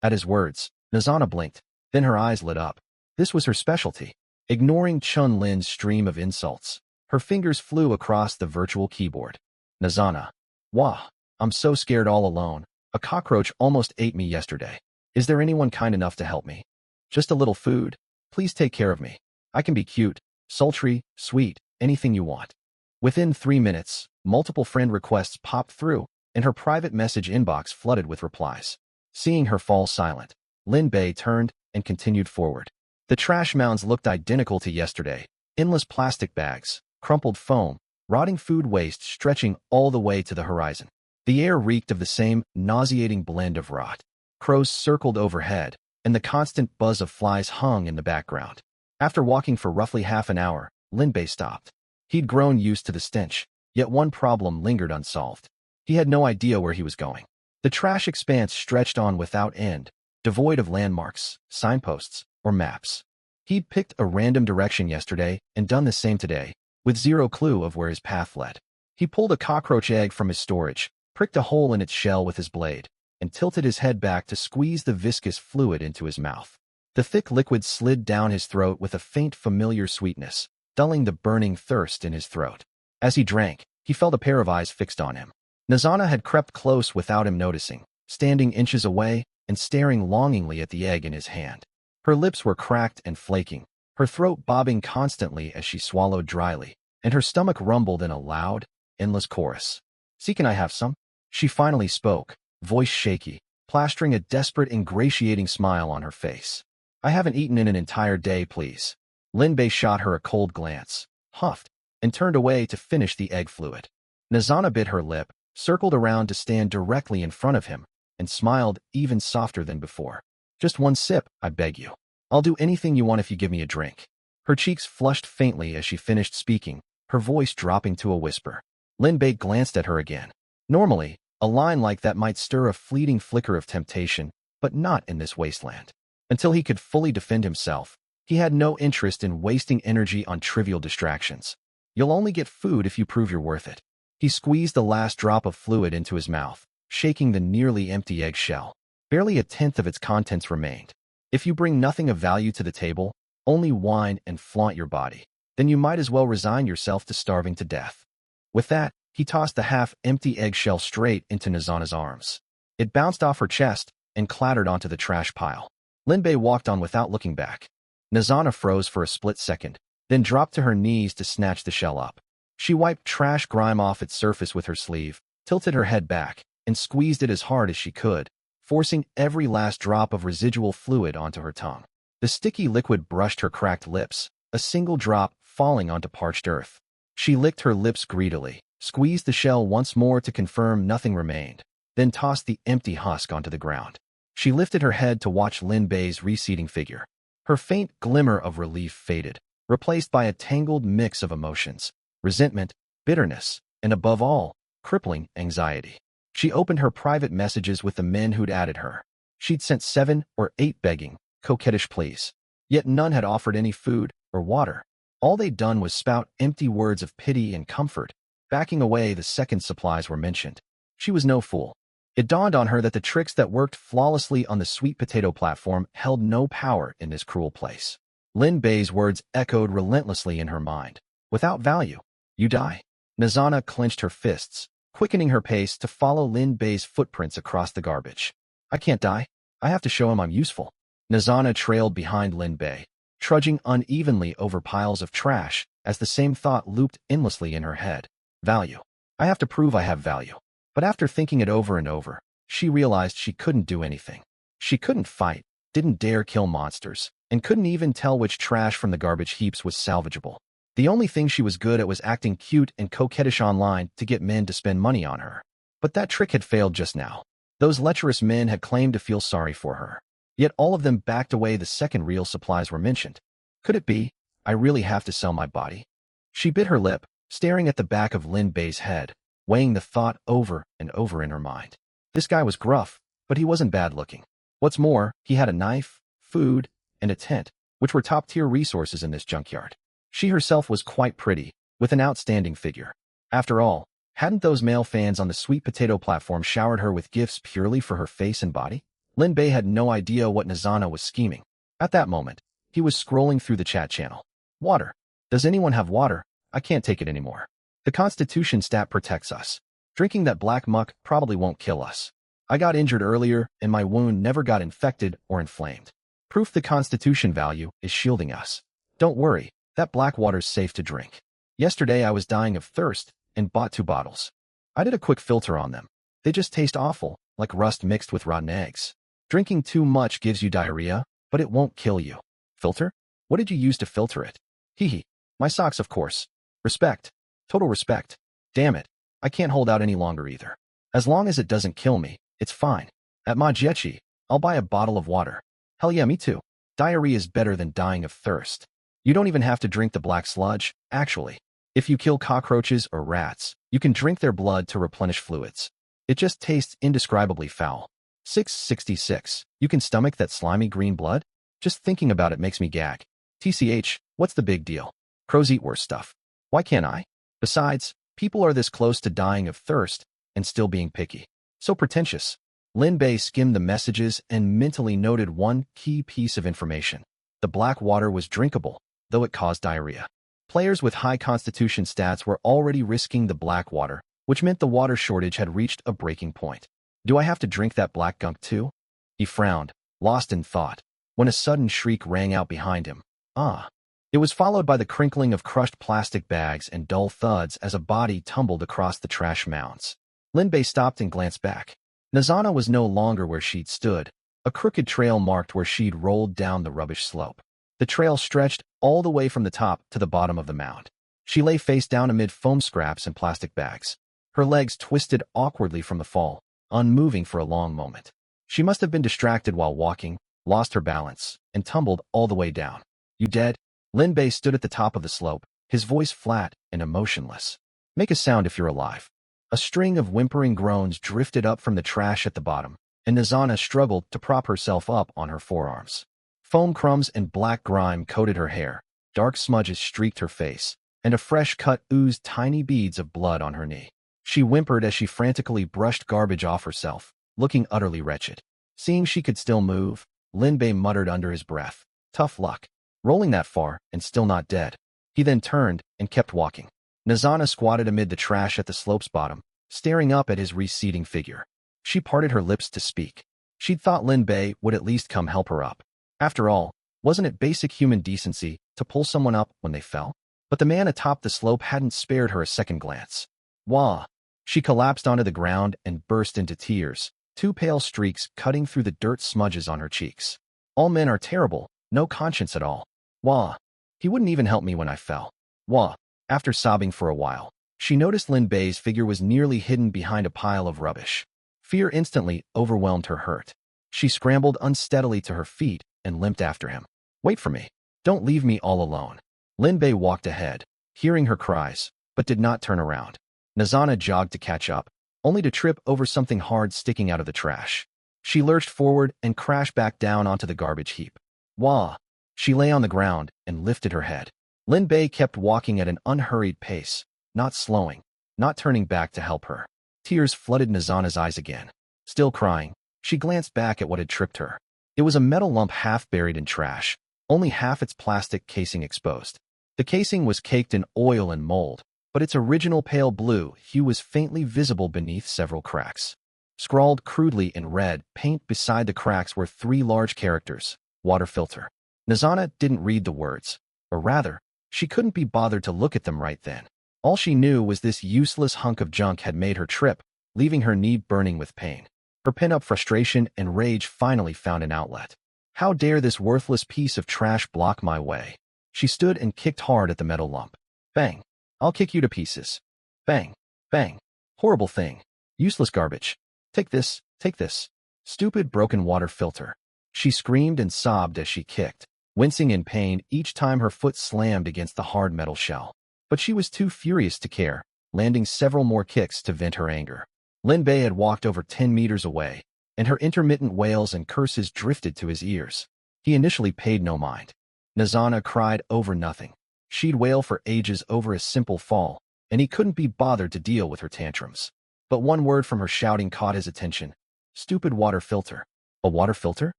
At his words, Nazana blinked, then her eyes lit up. This was her specialty. Ignoring Chen-Lin's stream of insults, her fingers flew across the virtual keyboard. Nazana. Wah, I'm so scared all alone. A cockroach almost ate me yesterday. Is there anyone kind enough to help me? Just a little food. Please take care of me. I can be cute, sultry, sweet, anything you want. Within 3 minutes, multiple friend requests popped through, and her private message inbox flooded with replies. Seeing her fall silent, Lin Bei turned and continued forward. The trash mounds looked identical to yesterday. Endless plastic bags, crumpled foam, rotting food waste stretching all the way to the horizon. The air reeked of the same nauseating blend of rot. Crows circled overhead, and the constant buzz of flies hung in the background. After walking for roughly half an hour, Linbei stopped. He'd grown used to the stench, yet one problem lingered unsolved. He had no idea where he was going. The trash expanse stretched on without end, devoid of landmarks, signposts, or maps. He'd picked a random direction yesterday and done the same today, with zero clue of where his path led. He pulled a cockroach egg from his storage, pricked a hole in its shell with his blade, and tilted his head back to squeeze the viscous fluid into his mouth. The thick liquid slid down his throat with a faint familiar sweetness, dulling the burning thirst in his throat. As he drank, he felt a pair of eyes fixed on him. Nazana had crept close without him noticing, standing inches away and staring longingly at the egg in his hand. Her lips were cracked and flaking, her throat bobbing constantly as she swallowed dryly, and her stomach rumbled in a loud, endless chorus. "See, can I have some?" She finally spoke, voice shaky, plastering a desperate, ingratiating smile on her face. "I haven't eaten in an entire day, please." Linbei shot her a cold glance, huffed, and turned away to finish the egg fluid. Nazana bit her lip, circled around to stand directly in front of him, and smiled even softer than before. "Just one sip, I beg you. I'll do anything you want if you give me a drink." Her cheeks flushed faintly as she finished speaking, her voice dropping to a whisper. Linbei glanced at her again. Normally, a line like that might stir a fleeting flicker of temptation, but not in this wasteland. Until he could fully defend himself, he had no interest in wasting energy on trivial distractions. "You'll only get food if you prove you're worth it." He squeezed the last drop of fluid into his mouth, shaking the nearly empty eggshell. Barely a tenth of its contents remained. "If you bring nothing of value to the table, only whine and flaunt your body, then you might as well resign yourself to starving to death." With that, he tossed the half-empty eggshell straight into Nazana's arms. It bounced off her chest and clattered onto the trash pile. Linbei walked on without looking back. Nazana froze for a split second, then dropped to her knees to snatch the shell up. She wiped trash grime off its surface with her sleeve, tilted her head back, and squeezed it as hard as she could, forcing every last drop of residual fluid onto her tongue. The sticky liquid brushed her cracked lips, a single drop falling onto parched earth. She licked her lips greedily, squeezed the shell once more to confirm nothing remained, then tossed the empty husk onto the ground. She lifted her head to watch Linbei's receding figure. Her faint glimmer of relief faded, replaced by a tangled mix of emotions, resentment, bitterness, and above all, crippling anxiety. She opened her private messages with the men who'd added her. She'd sent 7 or 8 begging, coquettish pleas. Yet none had offered any food or water. All they'd done was spout empty words of pity and comfort, backing away the second supplies were mentioned. She was no fool. It dawned on her that the tricks that worked flawlessly on the sweet potato platform held no power in this cruel place. Linbei's words echoed relentlessly in her mind. "Without value, you die." Nazana clenched her fists, quickening her pace to follow Linbei's footprints across the garbage. "I can't die. I have to show him I'm useful." Nazana trailed behind Linbei, trudging unevenly over piles of trash as the same thought looped endlessly in her head. Value. I have to prove I have value. But after thinking it over and over, she realized she couldn't do anything. She couldn't fight, didn't dare kill monsters, and couldn't even tell which trash from the garbage heaps was salvageable. The only thing she was good at was acting cute and coquettish online to get men to spend money on her. But that trick had failed just now. Those lecherous men had claimed to feel sorry for her. Yet all of them backed away the second real supplies were mentioned. Could it be, I really have to sell my body? She bit her lip, staring at the back of Linbei's head, weighing the thought over and over in her mind. This guy was gruff, but he wasn't bad looking. What's more, he had a knife, food, and a tent, which were top-tier resources in this junkyard. She herself was quite pretty, with an outstanding figure. After all, hadn't those male fans on the sweet potato platform showered her with gifts purely for her face and body? Linbei had no idea what Nazana was scheming. At that moment, he was scrolling through the chat channel. "Water. Does anyone have water? I can't take it anymore. The Constitution stat protects us. Drinking that black muck probably won't kill us. I got injured earlier, and my wound never got infected or inflamed. Proof the Constitution value is shielding us. Don't worry, that black water's safe to drink. Yesterday I was dying of thirst and bought 2 bottles. I did a quick filter on them. They just taste awful, like rust mixed with rotten eggs. Drinking too much gives you diarrhea, but it won't kill you." "Filter? What did you use to filter it?" "Hee. My socks, of course. Respect. Total respect. Damn it. I can't hold out any longer either. As long as it doesn't kill me, it's fine. At Majiechi, I'll buy a bottle of water. Hell yeah, me too. Diarrhea is better than dying of thirst." You don't even have to drink the black sludge, actually. If you kill cockroaches or rats, you can drink their blood to replenish fluids. It just tastes indescribably foul. 666. You can stomach that slimy green blood? Just thinking about it makes me gag. TCH, what's the big deal? Crows eat worse stuff. Why can't I? Besides, people are this close to dying of thirst and still being picky. So pretentious. Lin Bei skimmed the messages and mentally noted one key piece of information. The black water was drinkable, though it caused diarrhea. Players with high constitution stats were already risking the black water, which meant the water shortage had reached a breaking point. Do I have to drink that black gunk too? He frowned, lost in thought, when a sudden shriek rang out behind him. Ah! It was followed by the crinkling of crushed plastic bags and dull thuds as a body tumbled across the trash mounds. Lin Bei stopped and glanced back. Nazana was no longer where she'd stood. A crooked trail marked where she'd rolled down the rubbish slope. The trail stretched all the way from the top to the bottom of the mound. She lay face down amid foam scraps and plastic bags. Her legs twisted awkwardly from the fall, unmoving for a long moment. She must have been distracted while walking, lost her balance, and tumbled all the way down. You dead? Lin Bei stood at the top of the slope, his voice flat and emotionless. Make a sound if you're alive. A string of whimpering groans drifted up from the trash at the bottom, and Nazana struggled to prop herself up on her forearms. Foam crumbs and black grime coated her hair, dark smudges streaked her face, and a fresh cut oozed tiny beads of blood on her knee. She whimpered as she frantically brushed garbage off herself, looking utterly wretched. Seeing she could still move, Lin Bei muttered under his breath, "Tough luck. Rolling that far and still not dead." He then turned and kept walking. Nazana squatted amid the trash at the slope's bottom, staring up at his receding figure. She parted her lips to speak. She'd thought Lin Bei would at least come help her up. After all, wasn't it basic human decency to pull someone up when they fell? But the man atop the slope hadn't spared her a second glance. Wah! She collapsed onto the ground and burst into tears, two pale streaks cutting through the dirt smudges on her cheeks. All men are terrible, no conscience at all. Wah! He wouldn't even help me when I fell. Wah! After sobbing for a while, she noticed Lin Bei's figure was nearly hidden behind a pile of rubbish. Fear instantly overwhelmed her hurt. She scrambled unsteadily to her feet and limped after him. Wait for me. Don't leave me all alone. Lin Bei walked ahead, hearing her cries, but did not turn around. Nazana jogged to catch up, only to trip over something hard sticking out of the trash. She lurched forward and crashed back down onto the garbage heap. Wah! She lay on the ground and lifted her head. Lin Bei kept walking at an unhurried pace, not slowing, not turning back to help her. Tears flooded Nazana's eyes again. Still crying, she glanced back at what had tripped her. It was a metal lump half buried in trash, only half its plastic casing exposed. The casing was caked in oil and mold, but its original pale blue hue was faintly visible beneath several cracks. Scrawled crudely in red paint beside the cracks were three large characters: water filter. Nazana didn't read the words, or rather, she couldn't be bothered to look at them right then. All she knew was this useless hunk of junk had made her trip, leaving her knee burning with pain. Her pent-up frustration and rage finally found an outlet. How dare this worthless piece of trash block my way? She stood and kicked hard at the metal lump. Bang! I'll kick you to pieces. Bang! Bang! Horrible thing. Useless garbage. Take this, take this. Stupid broken water filter. She screamed and sobbed as she kicked, wincing in pain each time her foot slammed against the hard metal shell. But she was too furious to care, landing several more kicks to vent her anger. Lin Bei had walked over 10 meters away, and her intermittent wails and curses drifted to his ears. He initially paid no mind. Nazana cried over nothing. She'd wail for ages over a simple fall, and he couldn't be bothered to deal with her tantrums. But one word from her shouting caught his attention. Stupid water filter. A water filter?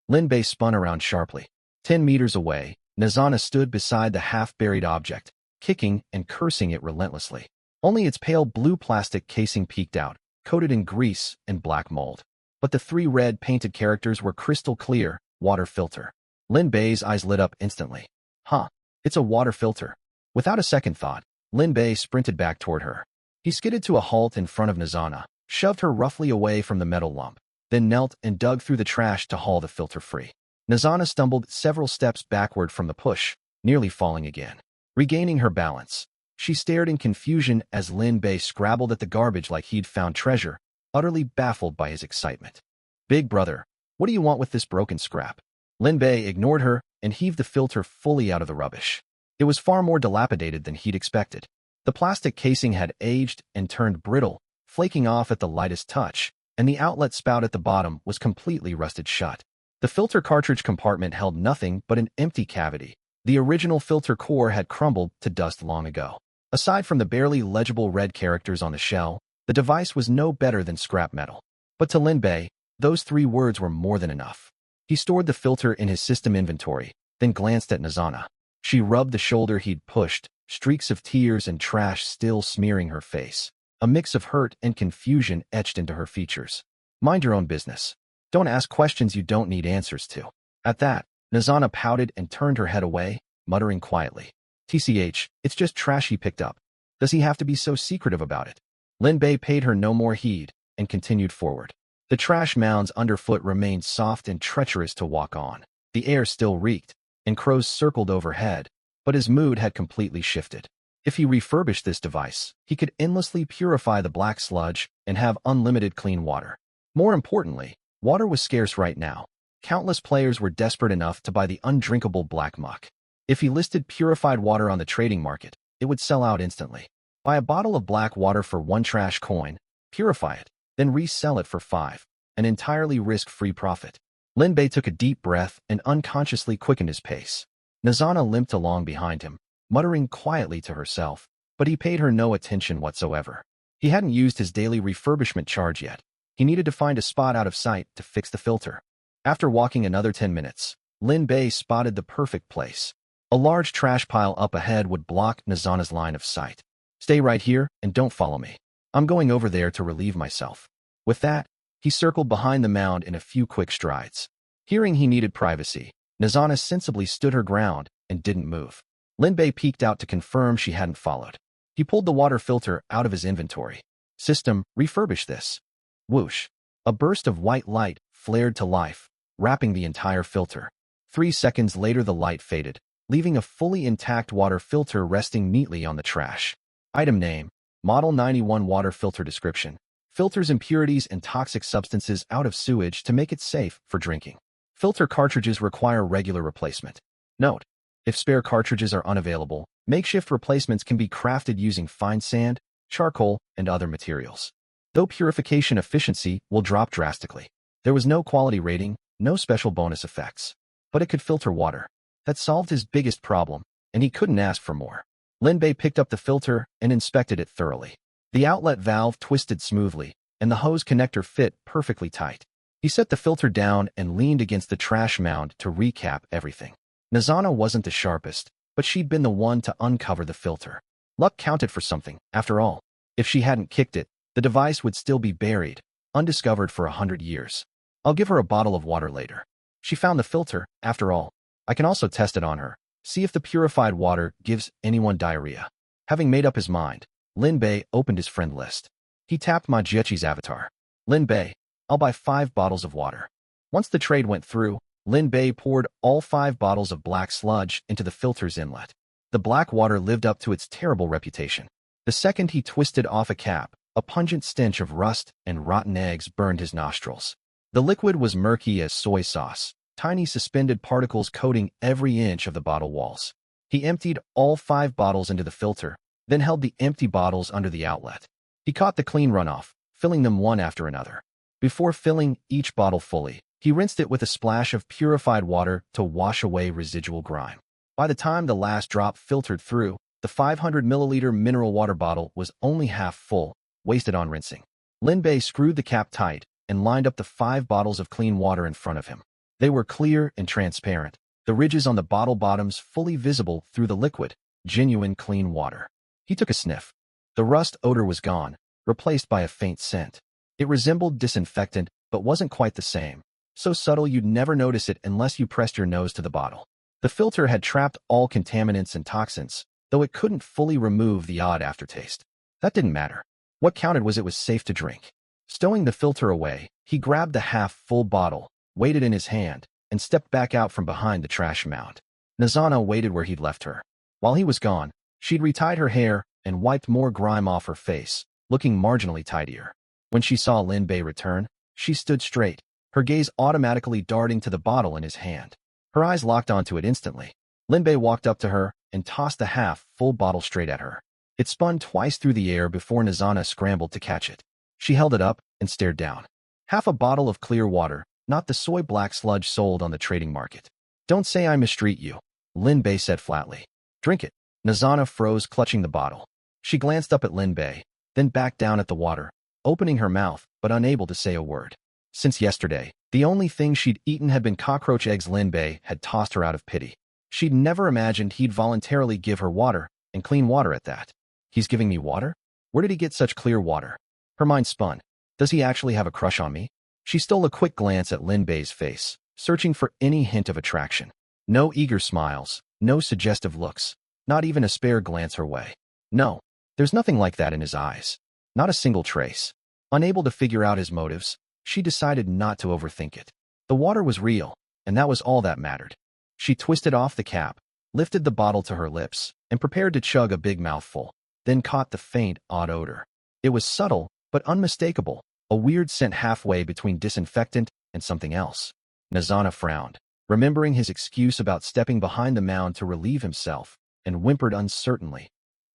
Lin Bei spun around sharply. 10 meters away, Nazana stood beside the half-buried object, kicking and cursing it relentlessly. Only its pale blue plastic casing peeked out, coated in grease and black mold. But the three red painted characters were crystal clear: water filter. Lin Bei's eyes lit up instantly. Huh, it's a water filter. Without a second thought, Lin Bei sprinted back toward her. He skidded to a halt in front of Nazana, shoved her roughly away from the metal lump, then knelt and dug through the trash to haul the filter free. Nazana stumbled several steps backward from the push, nearly falling again. Regaining her balance, she stared in confusion as Lin Bei scrabbled at the garbage like he'd found treasure, utterly baffled by his excitement. Big brother, what do you want with this broken scrap? Lin Bei ignored her and heaved the filter fully out of the rubbish. It was far more dilapidated than he'd expected. The plastic casing had aged and turned brittle, flaking off at the lightest touch, and the outlet spout at the bottom was completely rusted shut. The filter cartridge compartment held nothing but an empty cavity. The original filter core had crumbled to dust long ago. Aside from the barely legible red characters on the shell, the device was no better than scrap metal. But to Lin Bei, those 3 words were more than enough. He stored the filter in his system inventory, then glanced at Nizana. She rubbed the shoulder he'd pushed, streaks of tears and trash still smearing her face. A mix of hurt and confusion etched into her features. Mind your own business. Don't ask questions you don't need answers to. At that, Nizana pouted and turned her head away, muttering quietly. TCH, it's just trash he picked up. Does he have to be so secretive about it? Lin Bei paid her no more heed and continued forward. The trash mounds underfoot remained soft and treacherous to walk on. The air still reeked, and crows circled overhead, but his mood had completely shifted. If he refurbished this device, he could endlessly purify the black sludge and have unlimited clean water. More importantly, water was scarce right now. Countless players were desperate enough to buy the undrinkable black muck. If he listed purified water on the trading market, it would sell out instantly. Buy a bottle of black water for 1 trash coin, purify it, then resell it for 5, an entirely risk-free profit. Lin Bei took a deep breath and unconsciously quickened his pace. Nizana limped along behind him, muttering quietly to herself, but he paid her no attention whatsoever. He hadn't used his daily refurbishment charge yet. He needed to find a spot out of sight to fix the filter. After walking another 10 minutes, Lin Bei spotted the perfect place. A large trash pile up ahead would block Nizana's line of sight. Stay right here and don't follow me. I'm going over there to relieve myself. With that, he circled behind the mound in a few quick strides. Hearing he needed privacy, Nizana sensibly stood her ground and didn't move. Lin Bei peeked out to confirm she hadn't followed. He pulled the water filter out of his inventory. System, refurbish this. Whoosh. A burst of white light flared to life, wrapping the entire filter. 3 seconds later the light faded, leaving a fully intact water filter resting neatly on the trash. Item name, Model 91 Water Filter Description. Filters impurities and toxic substances out of sewage to make it safe for drinking. Filter cartridges require regular replacement. Note: if spare cartridges are unavailable, makeshift replacements can be crafted using fine sand, charcoal, and other materials. Though purification efficiency will drop drastically. There was no quality rating, no special bonus effects. But it could filter water. That solved his biggest problem, and he couldn't ask for more. Lin Bei picked up the filter and inspected it thoroughly. The outlet valve twisted smoothly, and the hose connector fit perfectly tight. He set the filter down and leaned against the trash mound to recap everything. Nizana wasn't the sharpest, but she'd been the one to uncover the filter. Luck counted for something, after all. If she hadn't kicked it, the device would still be buried, undiscovered for 100 years. I'll give her a bottle of water later. She found the filter, after all. I can also test it on her, see if the purified water gives anyone diarrhea. Having made up his mind, Lin Bei opened his friend list. He tapped Majiechi's avatar. Lin Bei, I'll buy 5 bottles of water. Once the trade went through, Lin Bei poured all 5 bottles of black sludge into the filter's inlet. The black water lived up to its terrible reputation. The second he twisted off a cap, a pungent stench of rust and rotten eggs burned his nostrils. The liquid was murky as soy sauce, tiny suspended particles coating every inch of the bottle walls. He emptied all 5 bottles into the filter, then held the empty bottles under the outlet. He caught the clean runoff, filling them one after another. Before filling each bottle fully, he rinsed it with a splash of purified water to wash away residual grime. By the time the last drop filtered through, the 500-milliliter mineral water bottle was only half full, wasted on rinsing. Lin Bei screwed the cap tight and lined up the 5 bottles of clean water in front of him. They were clear and transparent, the ridges on the bottle bottoms fully visible through the liquid, genuine clean water. He took a sniff. The rust odor was gone, replaced by a faint scent. It resembled disinfectant, but wasn't quite the same. So subtle you'd never notice it unless you pressed your nose to the bottle. The filter had trapped all contaminants and toxins, though it couldn't fully remove the odd aftertaste. That didn't matter. What counted was it was safe to drink. Stowing the filter away, he grabbed the half-full bottle, weighed it in his hand, and stepped back out from behind the trash mound. Nizana waited where he'd left her. While he was gone, she'd retied her hair and wiped more grime off her face, looking marginally tidier. When she saw Lin Bei return, she stood straight, her gaze automatically darting to the bottle in his hand. Her eyes locked onto it instantly. Lin Bei walked up to her and tossed the half-full bottle straight at her. It spun twice through the air before Nizana scrambled to catch it. She held it up and stared down. Half a bottle of clear water, not the soy black sludge sold on the trading market. Don't say I mistreat you, Lin Bei said flatly. Drink it. Nizana froze, clutching the bottle. She glanced up at Lin Bei, then back down at the water, opening her mouth but unable to say a word. Since yesterday, the only thing she'd eaten had been cockroach eggs. Lin Bei had tossed her out of pity. She'd never imagined he'd voluntarily give her water, and clean water at that. He's giving me water? Where did he get such clear water? Her mind spun. Does he actually have a crush on me? She stole a quick glance at Lin Bei's face, searching for any hint of attraction. No eager smiles, no suggestive looks, not even a spare glance her way. No, there's nothing like that in his eyes. Not a single trace. Unable to figure out his motives, she decided not to overthink it. The water was real, and that was all that mattered. She twisted off the cap, lifted the bottle to her lips, and prepared to chug a big mouthful, then caught the faint, odd odor. It was subtle, but unmistakable, a weird scent halfway between disinfectant and something else. Nizana frowned, remembering his excuse about stepping behind the mound to relieve himself, and whimpered uncertainly.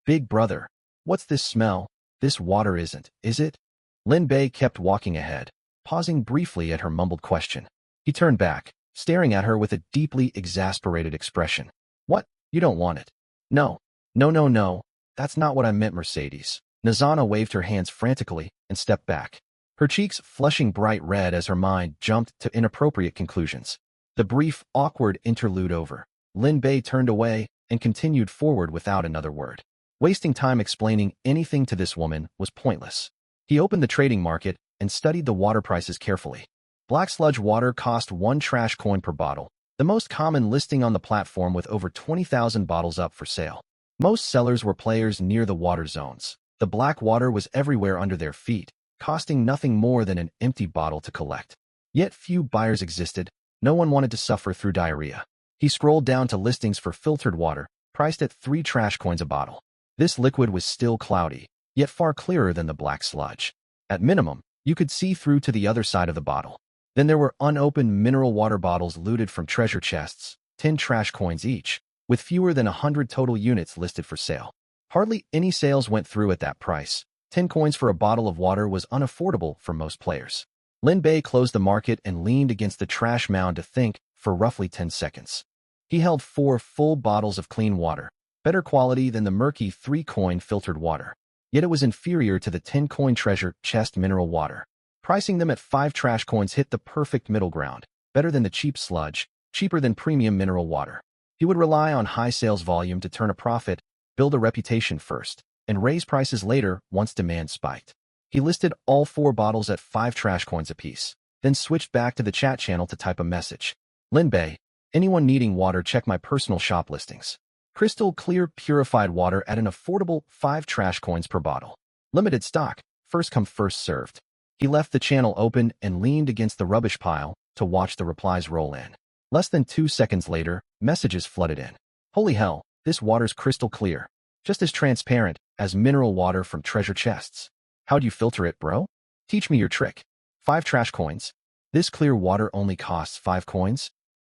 Big brother, what's this smell? This water isn't, is it? Lin Bei kept walking ahead, pausing briefly at her mumbled question. He turned back, staring at her with a deeply exasperated expression. What? You don't want it? No. No. That's not what I meant, Mercedes. Nizana waved her hands frantically and stepped back, her cheeks flushing bright red as her mind jumped to inappropriate conclusions. The brief, awkward interlude over, Lin Bei turned away and continued forward without another word. Wasting time explaining anything to this woman was pointless. He opened the trading market and studied the water prices carefully. Black sludge water cost 1 trash coin per bottle, the most common listing on the platform with over 20,000 bottles up for sale. Most sellers were players near the water zones. The black water was everywhere under their feet, costing nothing more than an empty bottle to collect. Yet few buyers existed. No one wanted to suffer through diarrhea. He scrolled down to listings for filtered water, priced at 3 trash coins a bottle. This liquid was still cloudy, yet far clearer than the black sludge. At minimum, you could see through to the other side of the bottle. Then there were unopened mineral water bottles looted from treasure chests, 10 trash coins each, with fewer than 100 total units listed for sale. Hardly any sales went through at that price. 10 coins for a bottle of water was unaffordable for most players. Lin Bei closed the market and leaned against the trash mound to think for roughly 10 seconds. He held 4 full bottles of clean water, better quality than the murky 3-coin filtered water. Yet it was inferior to the 10-coin treasure chest mineral water. Pricing them at 5 trash coins hit the perfect middle ground, better than the cheap sludge, cheaper than premium mineral water. He would rely on high sales volume to turn a profit, build a reputation first, and raise prices later once demand spiked. He listed all 4 bottles at 5 trash coins apiece, then switched back to the chat channel to type a message. Lin Bei, anyone needing water, check my personal shop listings. Crystal clear purified water at an affordable 5 trash coins per bottle. Limited stock, first come first served. He left the channel open and leaned against the rubbish pile to watch the replies roll in. Less than 2 seconds later, messages flooded in. Holy hell, this water's crystal clear. Just as transparent as mineral water from treasure chests. How'd you filter it, bro? Teach me your trick. 5 trash coins? This clear water only costs 5 coins?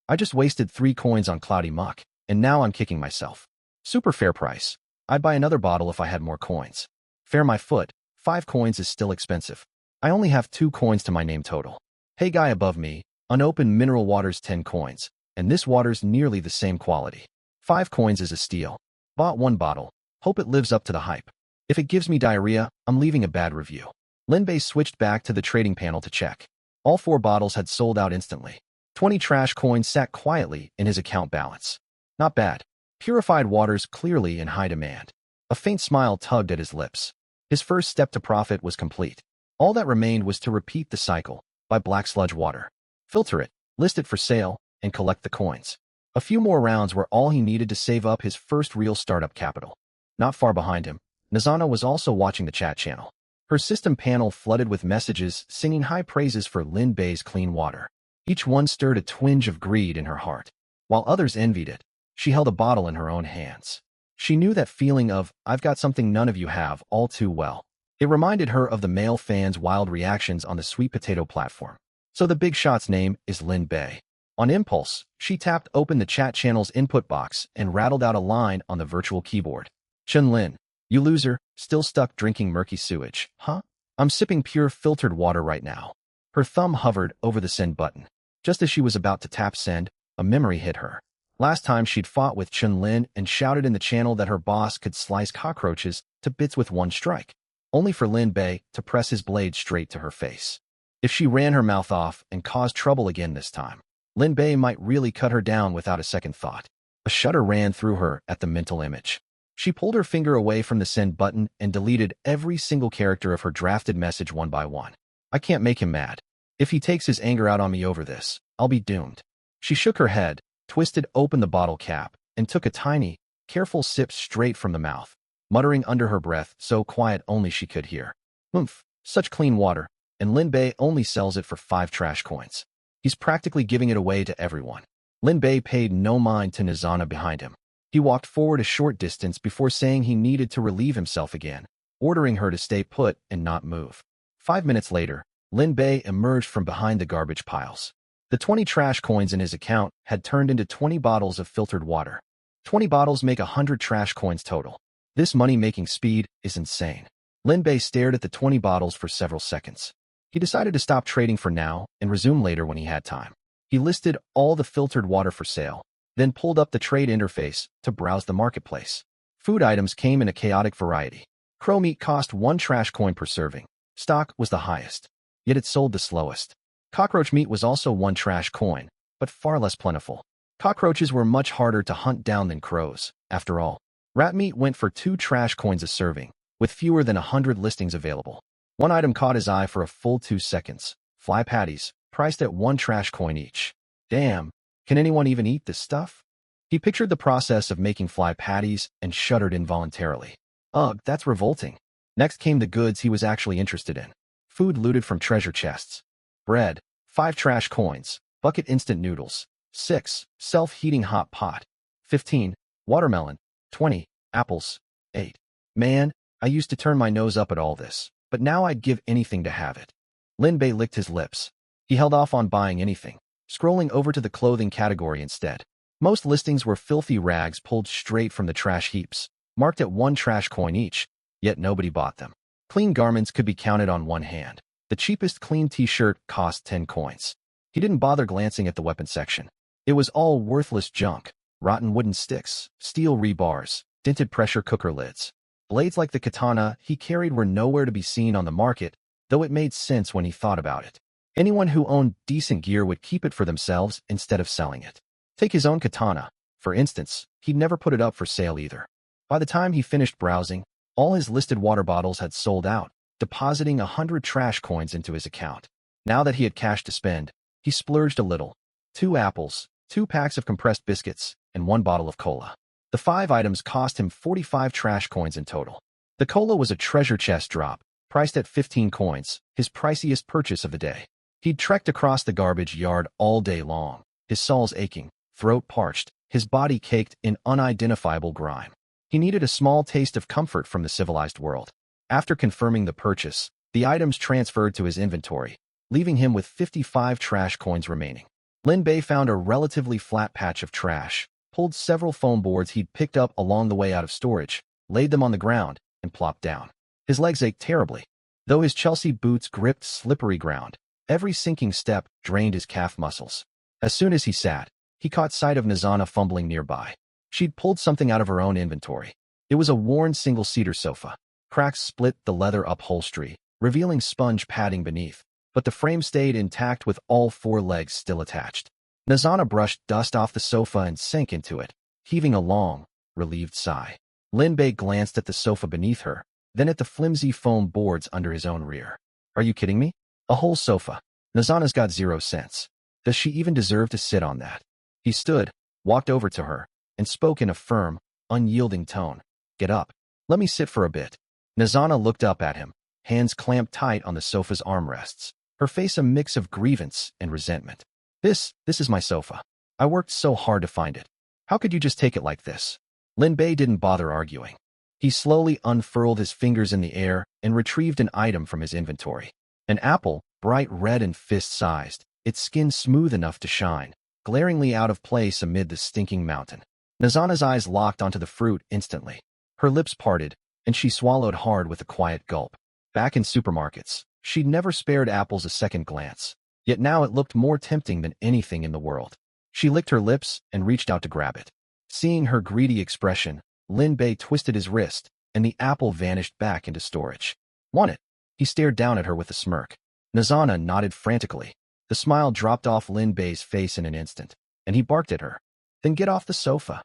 I just wasted 3 coins on cloudy muck, and now I'm kicking myself. Super fair price. I'd buy another bottle if I had more coins. Fair my foot, 5 coins is still expensive. I only have 2 coins to my name total. Hey guy above me, unopened mineral water's 10 coins, and this water's nearly the same quality. 5 coins is a steal. Bought 1 bottle. Hope it lives up to the hype. If it gives me diarrhea, I'm leaving a bad review. Lin Bei switched back to the trading panel to check. All 4 bottles had sold out instantly. 20 trash coins sat quietly in his account balance. Not bad. Purified water's clearly in high demand. A faint smile tugged at his lips. His first step to profit was complete. All that remained was to repeat the cycle, buy black sludge water, filter it, list it for sale, and collect the coins. A few more rounds were all he needed to save up his first real startup capital. Not far behind him, Nizana was also watching the chat channel. Her system panel flooded with messages singing high praises for Lin Bei's clean water. Each one stirred a twinge of greed in her heart. While others envied it, she held a bottle in her own hands. She knew that feeling of, I've got something none of you have, all too well. It reminded her of the male fans' wild reactions on the sweet potato platform. So the big shot's name is Lin Bei. On impulse, she tapped open the chat channel's input box and rattled out a line on the virtual keyboard. Chun-Lin, you loser, still stuck drinking murky sewage, huh? I'm sipping pure filtered water right now. Her thumb hovered over the send button. Just as she was about to tap send, a memory hit her. Last time she'd fought with Chun-Lin and shouted in the channel that her boss could slice cockroaches to bits with one strike, only for Lin Bei to press his blade straight to her face. If she ran her mouth off and caused trouble again this time, Lin Bei might really cut her down without a second thought. A shudder ran through her at the mental image. She pulled her finger away from the send button and deleted every single character of her drafted message one by one. I can't make him mad. If he takes his anger out on me over this, I'll be doomed. She shook her head, twisted open the bottle cap, and took a tiny, careful sip straight from the mouth, muttering under her breath so quiet only she could hear. Oomph, such clean water, and Lin Bei only sells it for 5 trash coins. He's practically giving it away to everyone. Lin Bei paid no mind to Nizana behind him. He walked forward a short distance before saying he needed to relieve himself again, ordering her to stay put and not move. 5 minutes later, Lin Bei emerged from behind the garbage piles. The 20 trash coins in his account had turned into 20 bottles of filtered water. 20 bottles make 100 trash coins total. This money-making speed is insane. Lin Bei stared at the 20 bottles for several seconds. He decided to stop trading for now and resume later when he had time. He listed all the filtered water for sale, then pulled up the trade interface to browse the marketplace. Food items came in a chaotic variety. Crow meat cost 1 trash coin per serving. Stock was the highest, yet it sold the slowest. Cockroach meat was also 1 trash coin, but far less plentiful. Cockroaches were much harder to hunt down than crows, after all. Rat meat went for 2 trash coins a serving, with fewer than 100 listings available. One item caught his eye for a full 2 seconds. Fly patties, priced at 1 trash coin each. Damn, can anyone even eat this stuff? He pictured the process of making fly patties and shuddered involuntarily. Ugh, that's revolting. Next came the goods he was actually interested in. Food looted from treasure chests. Bread, 5 trash coins. Bucket instant noodles. 6, self-heating hot pot. 15, watermelon. 20, apples. 8. Man, I used to turn my nose up at all this, but now I'd give anything to have it. Lin Bei licked his lips. He held off on buying anything, scrolling over to the clothing category instead. Most listings were filthy rags pulled straight from the trash heaps, marked at 1 trash coin each, yet nobody bought them. Clean garments could be counted on one hand. The cheapest clean t-shirt cost 10 coins. He didn't bother glancing at the weapon section. It was all worthless junk. Rotten wooden sticks, steel rebars, dented pressure cooker lids. Blades like the katana he carried were nowhere to be seen on the market, though it made sense when he thought about it. Anyone who owned decent gear would keep it for themselves instead of selling it. Take his own katana, for instance. He'd never put it up for sale either. By the time he finished browsing, all his listed water bottles had sold out, depositing 100 trash coins into his account. Now that he had cash to spend, he splurged a little. 2 apples, 2 packs of compressed biscuits, and 1 bottle of cola. The 5 items cost him 45 trash coins in total. The cola was a treasure chest drop, priced at 15 coins, his priciest purchase of the day. He'd trekked across the garbage yard all day long, his soles aching, throat parched, his body caked in unidentifiable grime. He needed a small taste of comfort from the civilized world. After confirming the purchase, the items transferred to his inventory, leaving him with 55 trash coins remaining. Lin Bei found a relatively flat patch of trash, pulled several foam boards he'd picked up along the way out of storage, laid them on the ground, and plopped down. His legs ached terribly. Though his Chelsea boots gripped slippery ground, every sinking step drained his calf muscles. As soon as he sat, he caught sight of Nizana fumbling nearby. She'd pulled something out of her own inventory. It was a worn single-seater sofa. Cracks split the leather upholstery, revealing sponge padding beneath, but the frame stayed intact with all 4 legs still attached. Nizana brushed dust off the sofa and sank into it, heaving a long, relieved sigh. Lin Bei glanced at the sofa beneath her, then at the flimsy foam boards under his own rear. Are you kidding me? A whole sofa. Nizana's got 0 cents. Does she even deserve to sit on that? He stood, walked over to her, and spoke in a firm, unyielding tone. Get up. Let me sit for a bit. Nizana looked up at him, hands clamped tight on the sofa's armrests, her face a mix of grievance and resentment. This is my sofa. I worked so hard to find it. How could you just take it like this? Lin Bei didn't bother arguing. He slowly unfurled his fingers in the air and retrieved an item from his inventory. An apple, bright red and fist-sized, its skin smooth enough to shine, glaringly out of place amid the stinking mountain. Nazana's eyes locked onto the fruit instantly. Her lips parted, and she swallowed hard with a quiet gulp. Back in supermarkets, she'd never spared apples a second glance. Yet now it looked more tempting than anything in the world. She licked her lips and reached out to grab it. Seeing her greedy expression, Lin Bei twisted his wrist, and the apple vanished back into storage. Want it? He stared down at her with a smirk. Nazana nodded frantically. The smile dropped off Lin Bei's face in an instant, and he barked at her. Then get off the sofa.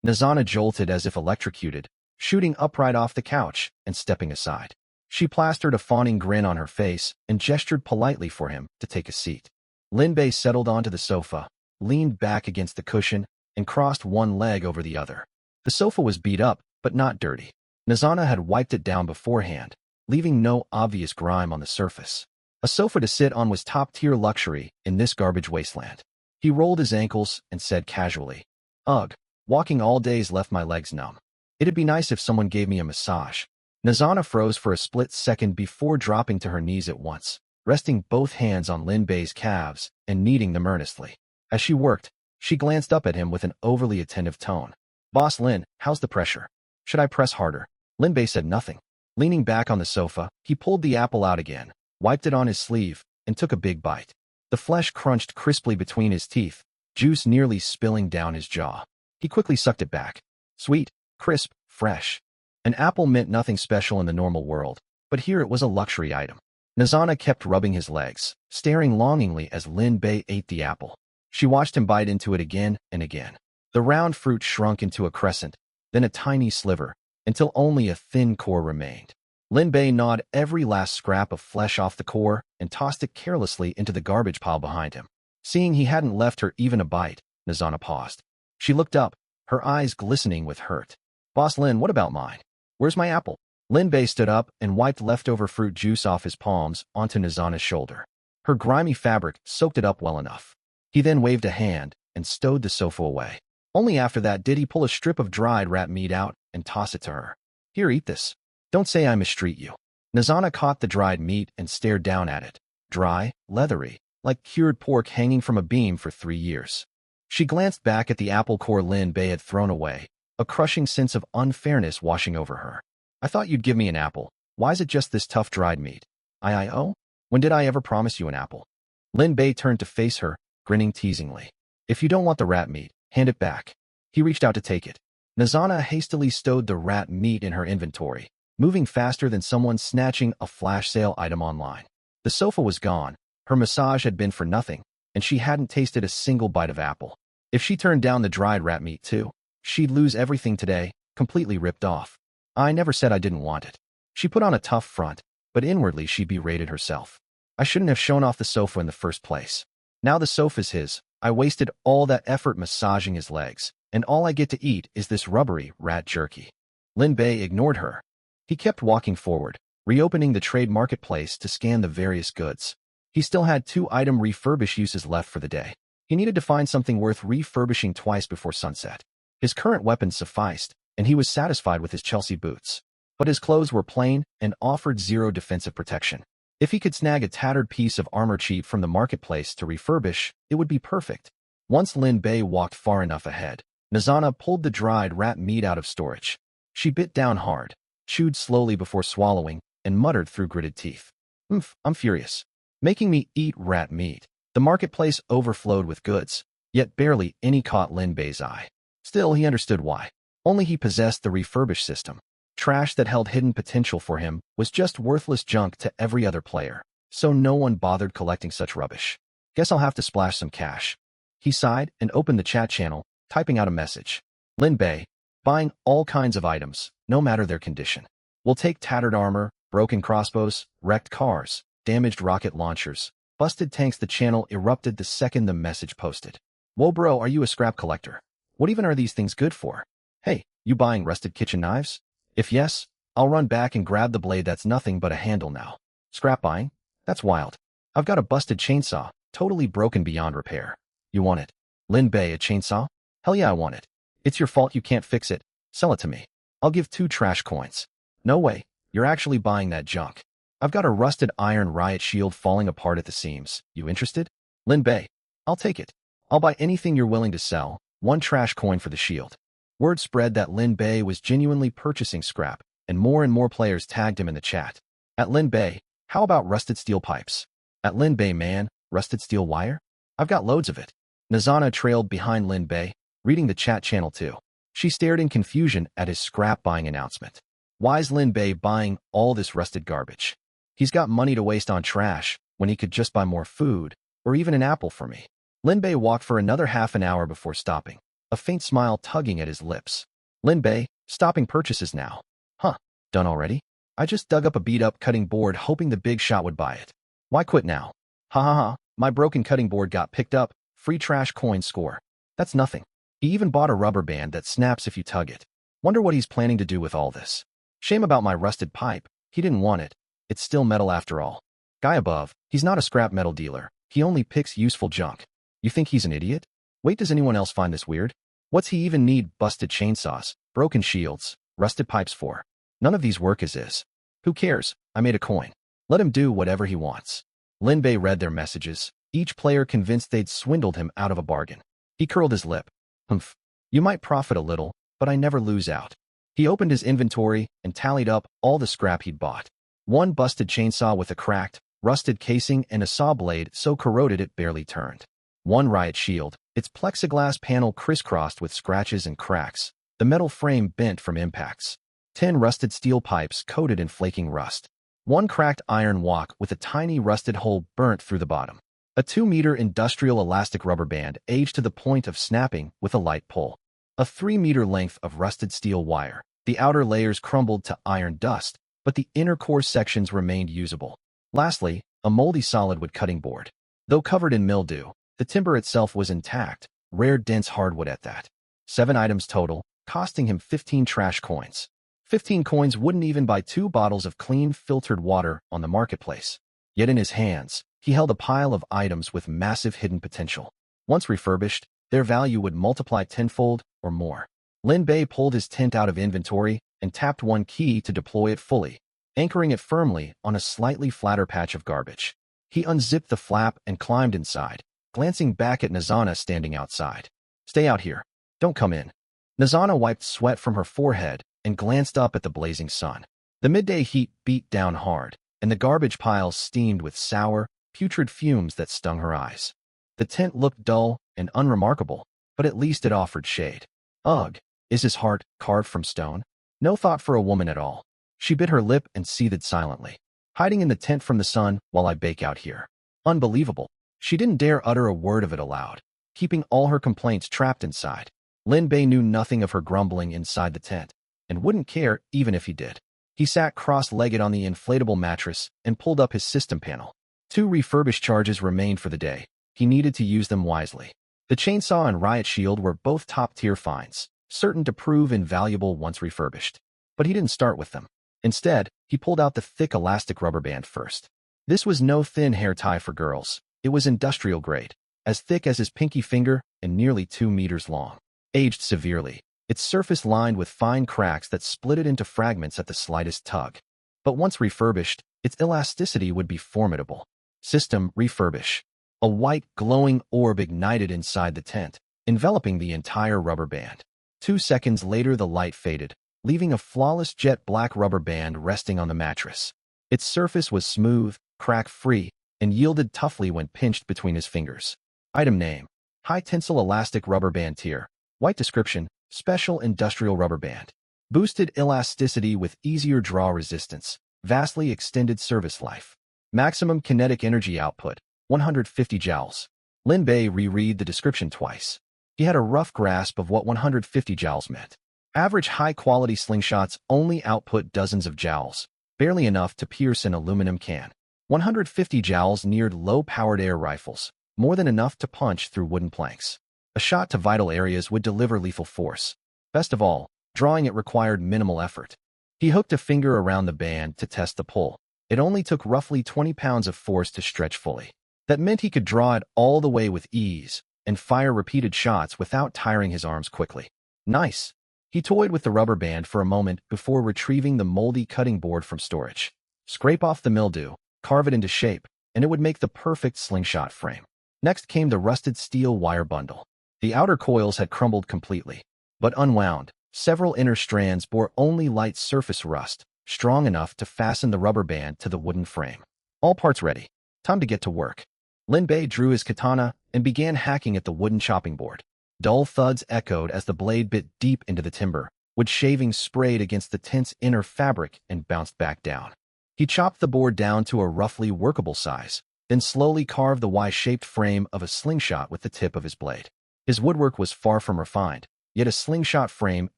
Nazana jolted as if electrocuted, shooting upright off the couch and stepping aside. She plastered a fawning grin on her face and gestured politely for him to take a seat. Lin Bei settled onto the sofa, leaned back against the cushion, and crossed one leg over the other. The sofa was beat up, but not dirty. Nazana had wiped it down beforehand, leaving no obvious grime on the surface. A sofa to sit on was top-tier luxury in this garbage wasteland. He rolled his ankles and said casually, "Ugh, walking all day's left my legs numb. It'd be nice if someone gave me a massage." Nazana froze for a split second before dropping to her knees at once, resting both hands on Lin Bei's calves and kneading them earnestly. As she worked, she glanced up at him with an overly attentive tone. "Boss Lin, how's the pressure? Should I press harder?" Lin Bei said nothing. Leaning back on the sofa, he pulled the apple out again, wiped it on his sleeve, and took a big bite. The flesh crunched crisply between his teeth, juice nearly spilling down his jaw. He quickly sucked it back. Sweet, crisp, fresh. An apple meant nothing special in the normal world, but here it was a luxury item. Nazana kept rubbing his legs, staring longingly as Lin Bei ate the apple. She watched him bite into it again and again. The round fruit shrunk into a crescent, then a tiny sliver, until only a thin core remained. Lin Bei gnawed every last scrap of flesh off the core and tossed it carelessly into the garbage pile behind him. Seeing he hadn't left her even a bite, Nazana paused. She looked up, her eyes glistening with hurt. "Boss Lin, what about mine? Where's my apple?" Lin Bei stood up and wiped leftover fruit juice off his palms onto Nazana's shoulder. Her grimy fabric soaked it up well enough. He then waved a hand and stowed the sofa away. Only after that did he pull a strip of dried rat meat out and toss it to her. "Here, eat this. Don't say I mistreat you." Nazana caught the dried meat and stared down at it. Dry, leathery, like cured pork hanging from a beam for 3 years. She glanced back at the apple core Lin Bei had thrown away, a crushing sense of unfairness washing over her. "I thought you'd give me an apple. Why is it just this tough dried meat? Oh? When did I ever promise you an apple?" Lin Bei turned to face her, grinning teasingly. "If you don't want the rat meat, hand it back." He reached out to take it. Nazana hastily stowed the rat meat in her inventory, moving faster than someone snatching a flash sale item online. The sofa was gone, her massage had been for nothing, and she hadn't tasted a single bite of apple. If she turned down the dried rat meat too, she'd lose everything today, completely ripped off. "I never said I didn't want it." She put on a tough front, but inwardly she berated herself. "I shouldn't have shown off the sofa in the first place. Now the sofa's his. I wasted all that effort massaging his legs, and all I get to eat is this rubbery rat jerky." Lin Bei ignored her. He kept walking forward, reopening the trade marketplace to scan the various goods. He still had 2 item refurbish uses left for the day. He needed to find something worth refurbishing twice before sunset. His current weapons sufficed, and he was satisfied with his Chelsea boots. But his clothes were plain and offered 0 defensive protection. If he could snag a tattered piece of armor cheap from the marketplace to refurbish, it would be perfect. Once Lin Bei walked far enough ahead, Nazana pulled the dried rat meat out of storage. She bit down hard, chewed slowly before swallowing, and muttered through gritted teeth. I'm furious. Making me eat rat meat." The marketplace overflowed with goods, yet barely any caught Lin Bei's eye. Still, he understood why. Only he possessed the refurbish system. Trash that held hidden potential for him was just worthless junk to every other player, so no one bothered collecting such rubbish. "Guess I'll have to splash some cash." He sighed and opened the chat channel, typing out a message. "Lin Bei, buying all kinds of items, no matter their condition. We'll take tattered armor, broken crossbows, wrecked cars, damaged rocket launchers, busted tanks." The channel erupted the second the message posted. "Whoa bro, are you a scrap collector? What even are these things good for? Hey, you buying rusted kitchen knives? If yes, I'll run back and grab the blade that's nothing but a handle now. Scrap buying? That's wild. I've got a busted chainsaw, totally broken beyond repair. You want it? Lin Bei, a chainsaw? Hell yeah, I want it. It's your fault you can't fix it. Sell it to me. I'll give 2 trash coins." "No way, you're actually buying that junk. I've got a rusted iron riot shield falling apart at the seams. You interested?" "Lin Bei, I'll take it. I'll buy anything you're willing to sell. 1 trash coin for the shield. Word spread that Lin Bei was genuinely purchasing scrap, and more players tagged him in the chat. At Lin Bei, how about rusted steel pipes? At Lin Bei, man, rusted steel wire? I've got loads of it. Nazana trailed behind Lin Bei, reading the chat channel too. She stared in confusion at his scrap buying announcement. Why's Lin Bei buying all this rusted garbage? He's got money to waste on trash when he could just buy more food, or even an apple for me. Lin Bei walked for another half an hour before stopping, a faint smile tugging at his lips. Lin Bei, stopping purchases now. Huh, done already? I just dug up a beat-up cutting board hoping the big shot would buy it. Why quit now? Ha ha ha, my broken cutting board got picked up, free trash coin score. That's nothing. He even bought a rubber band that snaps if you tug it. Wonder what he's planning to do with all this. Shame about my rusted pipe. He didn't want it. It's still metal after all. Guy above, he's not a scrap metal dealer. He only picks useful junk. You think he's an idiot? Wait, does anyone else find this weird? What's he even need busted chainsaws, broken shields, rusted pipes for? None of these work as is. Who cares? I made a coin. Let him do whatever he wants. Lin Bei read their messages, each player convinced they'd swindled him out of a bargain. He curled his lip. Humph. You might profit a little, but I never lose out. He opened his inventory and tallied up all the scrap he'd bought. 1 busted chainsaw with a cracked, rusted casing and a saw blade so corroded it barely turned. 1 riot shield, its plexiglass panel crisscrossed with scratches and cracks, the metal frame bent from impacts. 10 rusted steel pipes coated in flaking rust. 1 cracked iron wok with a tiny rusted hole burnt through the bottom. A 2-meter industrial elastic rubber band aged to the point of snapping with a light pull. A 3-meter length of rusted steel wire. The outer layers crumbled to iron dust, but the inner core sections remained usable. Lastly, a moldy solid wood cutting board. Though covered in mildew, the timber itself was intact, rare dense hardwood at that. 7 items total, costing him 15 trash coins. 15 coins wouldn't even buy 2 bottles of clean filtered water on the marketplace. Yet in his hands, he held a pile of items with massive hidden potential. Once refurbished, their value would multiply tenfold or more. Lin Bei pulled his tent out of inventory and tapped 1 key to deploy it fully, anchoring it firmly on a slightly flatter patch of garbage. He unzipped the flap and climbed inside, glancing back at Nazana standing outside. Stay out here. Don't come in. Nazana wiped sweat from her forehead and glanced up at the blazing sun. The midday heat beat down hard, and the garbage piles steamed with sour, putrid fumes that stung her eyes. The tent looked dull and unremarkable, but at least it offered shade. Ugh, is his heart carved from stone? No thought for a woman at all. She bit her lip and seethed silently. Hiding in the tent from the sun while I bake out here. Unbelievable. She didn't dare utter a word of it aloud, keeping all her complaints trapped inside. Lin Bei knew nothing of her grumbling inside the tent, and wouldn't care even if he did. He sat cross-legged on the inflatable mattress and pulled up his system panel. 2 refurbished charges remained for the day. He needed to use them wisely. The chainsaw and riot shield were both top-tier finds, certain to prove invaluable once refurbished. But he didn't start with them. Instead, he pulled out the thick elastic rubber band first. This was no thin hair tie for girls. It was industrial grade, as thick as his pinky finger and nearly 2 meters long. Aged severely, its surface lined with fine cracks that split it into fragments at the slightest tug. But once refurbished, its elasticity would be formidable. System refurbish. A white, glowing orb ignited inside the tent, enveloping the entire rubber band. 2 seconds later the light faded, leaving a flawless jet-black rubber band resting on the mattress. Its surface was smooth, crack-free, and yielded toughly when pinched between his fingers. Item name: High-tensile elastic rubber band tier. White description: Special industrial rubber band. Boosted elasticity with easier draw resistance. Vastly extended service life. Maximum kinetic energy output: 150 joules. Lin Bei reread the description twice. He had a rough grasp of what 150 joules meant. Average high-quality slingshots only output dozens of joules, barely enough to pierce an aluminum can. 150 joules neared low-powered air rifles, more than enough to punch through wooden planks. A shot to vital areas would deliver lethal force. Best of all, drawing it required minimal effort. He hooked a finger around the band to test the pull. It only took roughly 20 pounds of force to stretch fully. That meant he could draw it all the way with ease and fire repeated shots without tiring his arms quickly. Nice. He toyed with the rubber band for a moment before retrieving the moldy cutting board from storage. Scrape off the mildew, carve it into shape, and it would make the perfect slingshot frame. Next came the rusted steel wire bundle. The outer coils had crumbled completely, but unwound. Several inner strands bore only light surface rust, strong enough to fasten the rubber band to the wooden frame. All parts ready. Time to get to work. Lin Bei drew his katana and began hacking at the wooden chopping board. Dull thuds echoed as the blade bit deep into the timber. Wood shavings sprayed against the tent's inner fabric and bounced back down. He chopped the board down to a roughly workable size, then slowly carved the Y-shaped frame of a slingshot with the tip of his blade. His woodwork was far from refined, yet a slingshot frame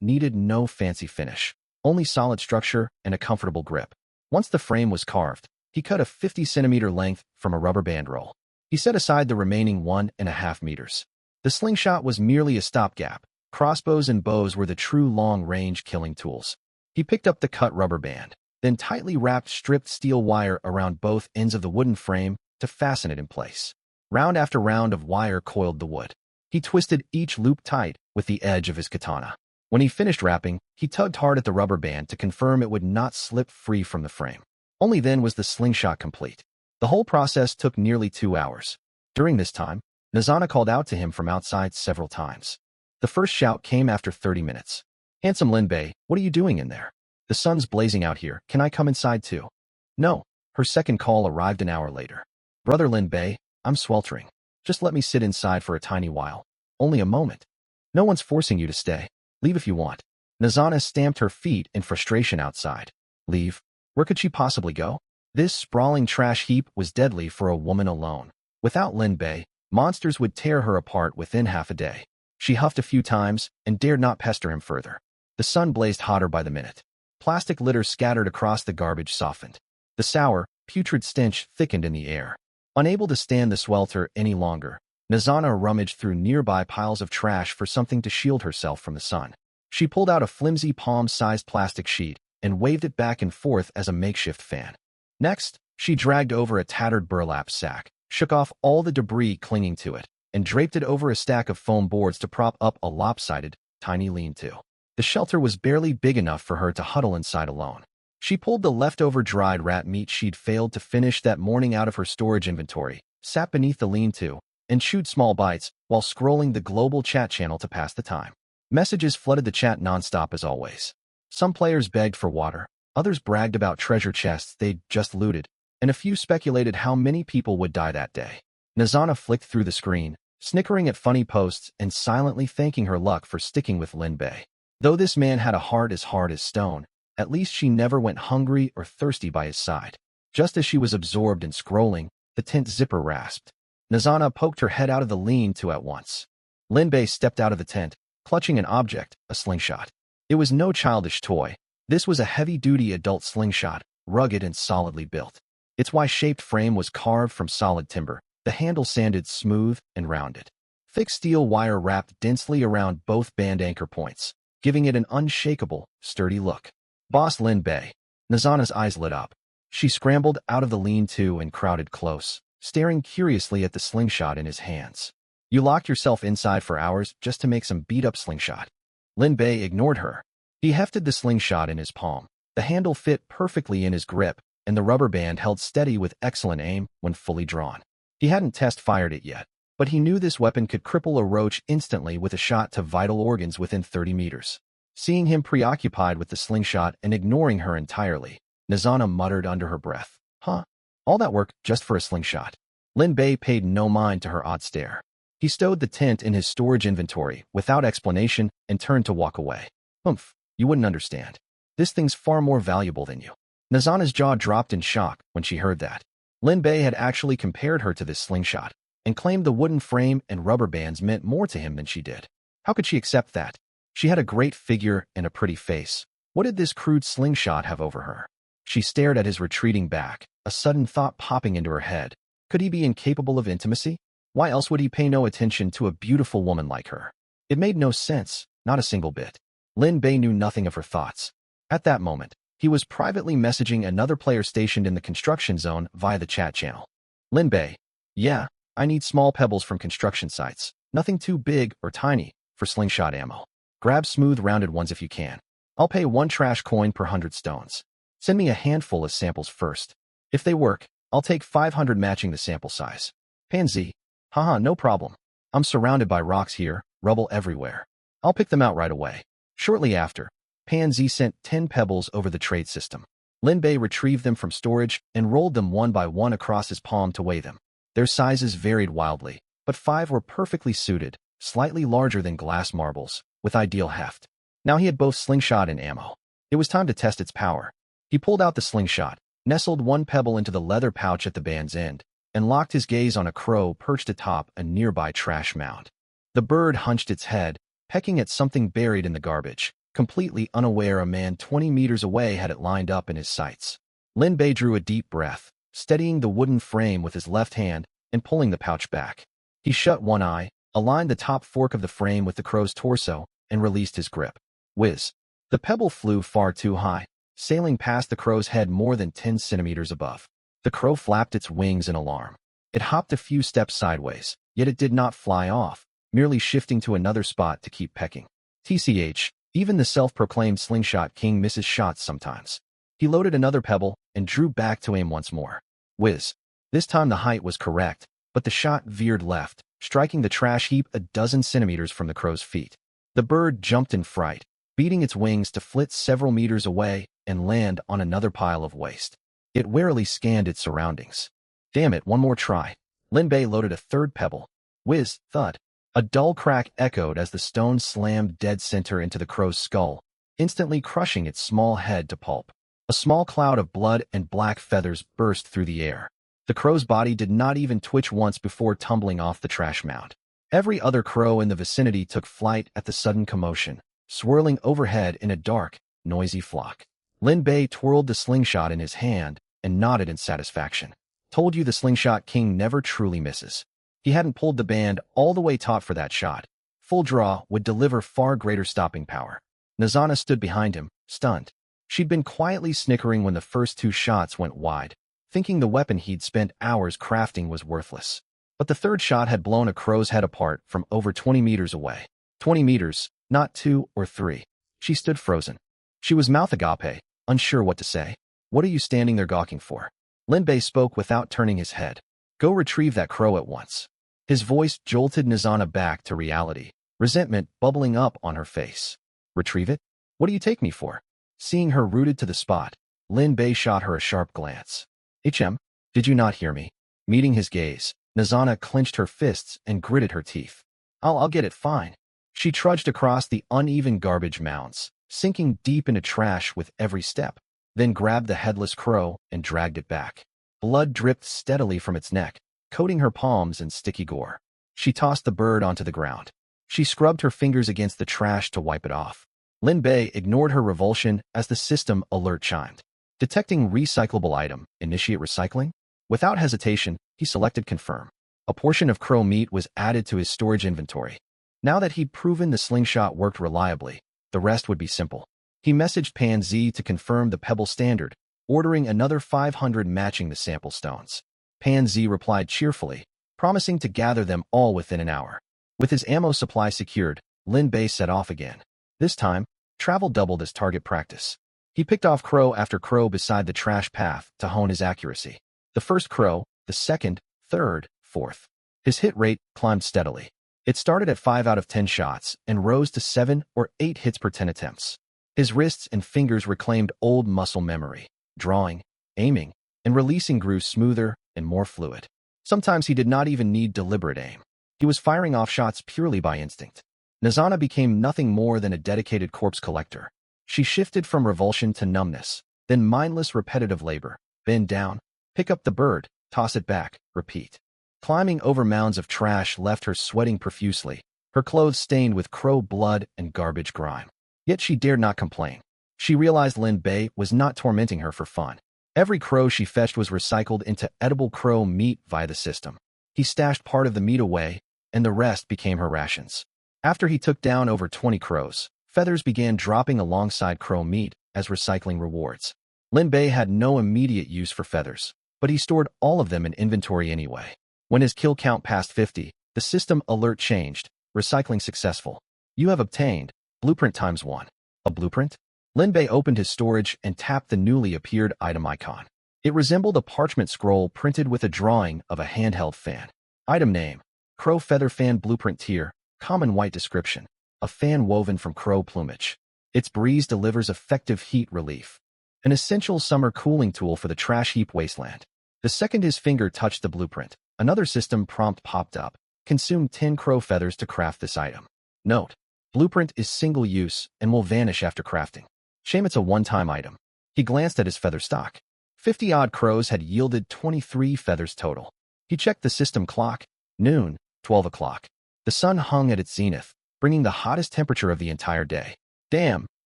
needed no fancy finish, only solid structure and a comfortable grip. Once the frame was carved, he cut a 50-centimeter length from a rubber band roll. He set aside the remaining 1.5 meters. The slingshot was merely a stopgap. Crossbows and bows were the true long-range killing tools. He picked up the cut rubber band, then tightly wrapped stripped steel wire around both ends of the wooden frame to fasten it in place. Round after round of wire coiled the wood. He twisted each loop tight with the edge of his katana. When he finished wrapping, he tugged hard at the rubber band to confirm it would not slip free from the frame. Only then was the slingshot complete. The whole process took nearly 2 hours. During this time, Nozana called out to him from outside several times. The first shout came after 30 minutes. "Handsome Lin Bei, what are you doing in there? The sun's blazing out here. Can I come inside too?" No. Her second call arrived an hour later. "Brother Lin Bei, I'm sweltering. Just let me sit inside for a tiny while. Only a moment. No one's forcing you to stay. Leave if you want." Nozana stamped her feet in frustration outside. Leave? Where could she possibly go? This sprawling trash heap was deadly for a woman alone. Without Lin Bei, monsters would tear her apart within half a day. She huffed a few times and dared not pester him further. The sun blazed hotter by the minute. Plastic litter scattered across the garbage softened. The sour, putrid stench thickened in the air. Unable to stand the swelter any longer, Nozana rummaged through nearby piles of trash for something to shield herself from the sun. She pulled out a flimsy palm-sized plastic sheet and waved it back and forth as a makeshift fan. Next, she dragged over a tattered burlap sack, shook off all the debris clinging to it, and draped it over a stack of foam boards to prop up a lopsided, tiny lean-to. The shelter was barely big enough for her to huddle inside alone. She pulled the leftover dried rat meat she'd failed to finish that morning out of her storage inventory, sat beneath the lean-to, and chewed small bites while scrolling the global chat channel to pass the time. Messages flooded the chat nonstop as always. Some players begged for water, others bragged about treasure chests they'd just looted, and a few speculated how many people would die that day. Nozana flicked through the screen, snickering at funny posts and silently thanking her luck for sticking with Lin Bei. Though this man had a heart as hard as stone, at least she never went hungry or thirsty by his side. Just as she was absorbed in scrolling, the tent zipper rasped. Nozana poked her head out of the lean-to at once. Lin Bei stepped out of the tent, clutching an object, a slingshot. It was no childish toy. This was a heavy-duty adult slingshot, rugged and solidly built. Its Y-shaped frame was carved from solid timber, the handle sanded smooth and rounded. Thick steel wire wrapped densely around both band anchor points, giving it an unshakable, sturdy look. "Boss Lin Bei." Nozana's eyes lit up. She scrambled out of the lean-to and crowded close, staring curiously at the slingshot in his hands. "You locked yourself inside for hours just to make some beat-up slingshot." Lin Bei ignored her. He hefted the slingshot in his palm. The handle fit perfectly in his grip, and the rubber band held steady with excellent aim when fully drawn. He hadn't test-fired it yet, but he knew this weapon could cripple a roach instantly with a shot to vital organs within 30 meters. Seeing him preoccupied with the slingshot and ignoring her entirely, Nozana muttered under her breath, "Huh? All that work just for a slingshot?" Lin Bei paid no mind to her odd stare. He stowed the tent in his storage inventory without explanation and turned to walk away. "Humph, you wouldn't understand. This thing's far more valuable than you." Nozana's jaw dropped in shock when she heard that. Lin Bei had actually compared her to this slingshot and claimed the wooden frame and rubber bands meant more to him than she did. How could she accept that? She had a great figure and a pretty face. What did this crude slingshot have over her? She stared at his retreating back, a sudden thought popping into her head. Could he be incapable of intimacy? Why else would he pay no attention to a beautiful woman like her? It made no sense, not a single bit. Lin Bei knew nothing of her thoughts. At that moment, he was privately messaging another player stationed in the construction zone via the chat channel. "Lin Bei, yeah, I need small pebbles from construction sites. Nothing too big or tiny for slingshot ammo. Grab smooth rounded ones if you can. I'll pay 1 trash coin per 100 stones. Send me a handful as samples first. If they work, I'll take 500 matching the sample size. Pansy." Haha, no problem. I'm surrounded by rocks here, rubble everywhere. I'll pick them out right away. Shortly after, Pansy sent 10 pebbles over the trade system. Lin Bei retrieved them from storage and rolled them one by one across his palm to weigh them. Their sizes varied wildly, but 5 were perfectly suited, slightly larger than glass marbles, with ideal heft. Now he had both slingshot and ammo. It was time to test its power. He pulled out the slingshot, nestled 1 pebble into the leather pouch at the band's end, and locked his gaze on a crow perched atop a nearby trash mound. The bird hunched its head, pecking at something buried in the garbage, completely unaware a man 20 meters away had it lined up in his sights. Lin Bei drew a deep breath, steadying the wooden frame with his left hand and pulling the pouch back. He shut one eye, aligned the top fork of the frame with the crow's torso, and released his grip. Whiz! The pebble flew far too high, sailing past the crow's head more than 10 centimeters above. The crow flapped its wings in alarm. It hopped a few steps sideways, yet it did not fly off, merely shifting to another spot to keep pecking. TCH, even the self-proclaimed slingshot king misses shots sometimes. He loaded another pebble and drew back to aim once more. Whiz! This time the height was correct, but the shot veered left, striking the trash heap a dozen centimeters from the crow's feet. The bird jumped in fright, beating its wings to flit several meters away and land on another pile of waste. It warily scanned its surroundings. Damn it, one more try. Lin Bei loaded a third pebble. Whiz, thud. A dull crack echoed as the stone slammed dead center into the crow's skull, instantly crushing its small head to pulp. A small cloud of blood and black feathers burst through the air. The crow's body did not even twitch once before tumbling off the trash mound. Every other crow in the vicinity took flight at the sudden commotion, swirling overhead in a dark, noisy flock. Lin Bei twirled the slingshot in his hand and nodded in satisfaction. Told you the slingshot king never truly misses. He hadn't pulled the band all the way taut for that shot. Full draw would deliver far greater stopping power. Nazana stood behind him, stunned. She'd been quietly snickering when the first 2 shots went wide, thinking the weapon he'd spent hours crafting was worthless. But the third shot had blown a crow's head apart from over 20 meters away. 20 meters, not 2 or 3. She stood frozen. She was mouth agape, unsure what to say. What are you standing there gawking for? Lin Bei spoke without turning his head. Go retrieve that crow at once. His voice jolted Nazana back to reality, resentment bubbling up on her face. Retrieve it? What do you take me for? Seeing her rooted to the spot, Lin Bei shot her a sharp glance. Did you not hear me? Meeting his gaze, Nazana clenched her fists and gritted her teeth. I'll get it fine. She trudged across the uneven garbage mounds, sinking deep into trash with every step, then grabbed the headless crow and dragged it back. Blood dripped steadily from its neck, coating her palms in sticky gore. She tossed the bird onto the ground. She scrubbed her fingers against the trash to wipe it off. Lin Bei ignored her revulsion as the system alert chimed. Detecting recyclable item, initiate recycling? Without hesitation, he selected confirm. A portion of crow meat was added to his storage inventory. Now that he'd proven the slingshot worked reliably, the rest would be simple. He messaged Pansy to confirm the pebble standard, ordering another 500 matching the sample stones. Pansy replied cheerfully, promising to gather them all within an hour. With his ammo supply secured, Lin Bei set off again. This time, travel doubled as target practice. He picked off crow after crow beside the trash path to hone his accuracy. The first crow, the second, third, fourth. His hit rate climbed steadily. It started at 5 out of 10 shots and rose to 7 or 8 hits per 10 attempts. His wrists and fingers reclaimed old muscle memory. Drawing, aiming, and releasing grew smoother and more fluid. Sometimes he did not even need deliberate aim. He was firing off shots purely by instinct. Nazana became nothing more than a dedicated corpse collector. She shifted from revulsion to numbness, then mindless repetitive labor. Bend down, pick up the bird, toss it back, repeat. Climbing over mounds of trash left her sweating profusely, her clothes stained with crow blood and garbage grime. Yet she dared not complain. She realized Lin Bei was not tormenting her for fun. Every crow she fetched was recycled into edible crow meat via the system. He stashed part of the meat away, and the rest became her rations. After he took down over 20 crows, feathers began dropping alongside crow meat as recycling rewards. Lin Bei had no immediate use for feathers, but he stored all of them in inventory anyway. When his kill count passed 50, the system alert changed. Recycling successful. You have obtained blueprint ×1. A blueprint? Lin Bei opened his storage and tapped the newly appeared item icon. It resembled a parchment scroll printed with a drawing of a handheld fan. Item name: Crow Feather Fan Blueprint Tier, Common White Description. A fan woven from crow plumage. Its breeze delivers effective heat relief. An essential summer cooling tool for the trash heap wasteland. The second his finger touched the blueprint, another system prompt popped up. Consume 10 crow feathers to craft this item. Note: blueprint is single-use and will vanish after crafting. Shame it's a one-time item. He glanced at his feather stock. 50-odd crows had yielded 23 feathers total. He checked the system clock. Noon, 12 o'clock. The sun hung at its zenith, bringing the hottest temperature of the entire day. Damn,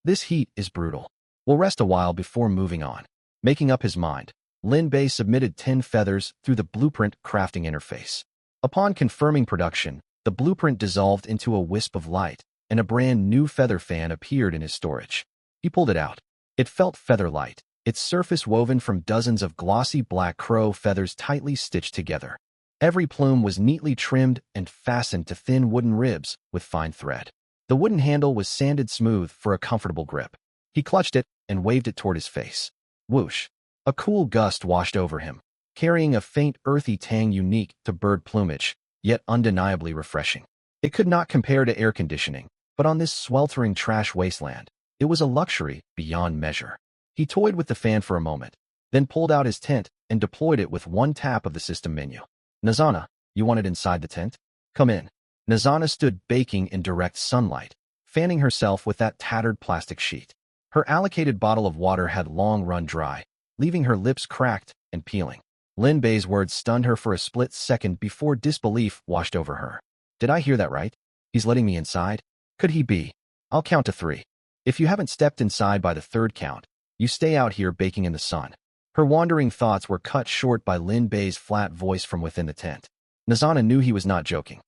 this heat is brutal. We'll rest a while before moving on. Making up his mind, Lin Bei submitted 10 feathers through the blueprint crafting interface. Upon confirming production, the blueprint dissolved into a wisp of light, and a brand new feather fan appeared in his storage. He pulled it out. It felt feather-light, its surface woven from dozens of glossy black crow feathers tightly stitched together. Every plume was neatly trimmed and fastened to thin wooden ribs with fine thread. The wooden handle was sanded smooth for a comfortable grip. He clutched it and waved it toward his face. Whoosh! A cool gust washed over him, carrying a faint earthy tang unique to bird plumage, yet undeniably refreshing. It could not compare to air conditioning, but on this sweltering trash wasteland, it was a luxury beyond measure. He toyed with the fan for a moment, then pulled out his tent and deployed it with one tap of the system menu. Nazana, you want it inside the tent? Come in. Nazana stood baking in direct sunlight, fanning herself with that tattered plastic sheet. Her allocated bottle of water had long run dry, leaving her lips cracked and peeling. Lin Bei's words stunned her for a split second before disbelief washed over her. Did I hear that right? He's letting me inside? Could he be? I'll count to 3. If you haven't stepped inside by the 3rd count, you stay out here baking in the sun. Her wandering thoughts were cut short by Lin Bei's flat voice from within the tent. Nazana knew he was not joking.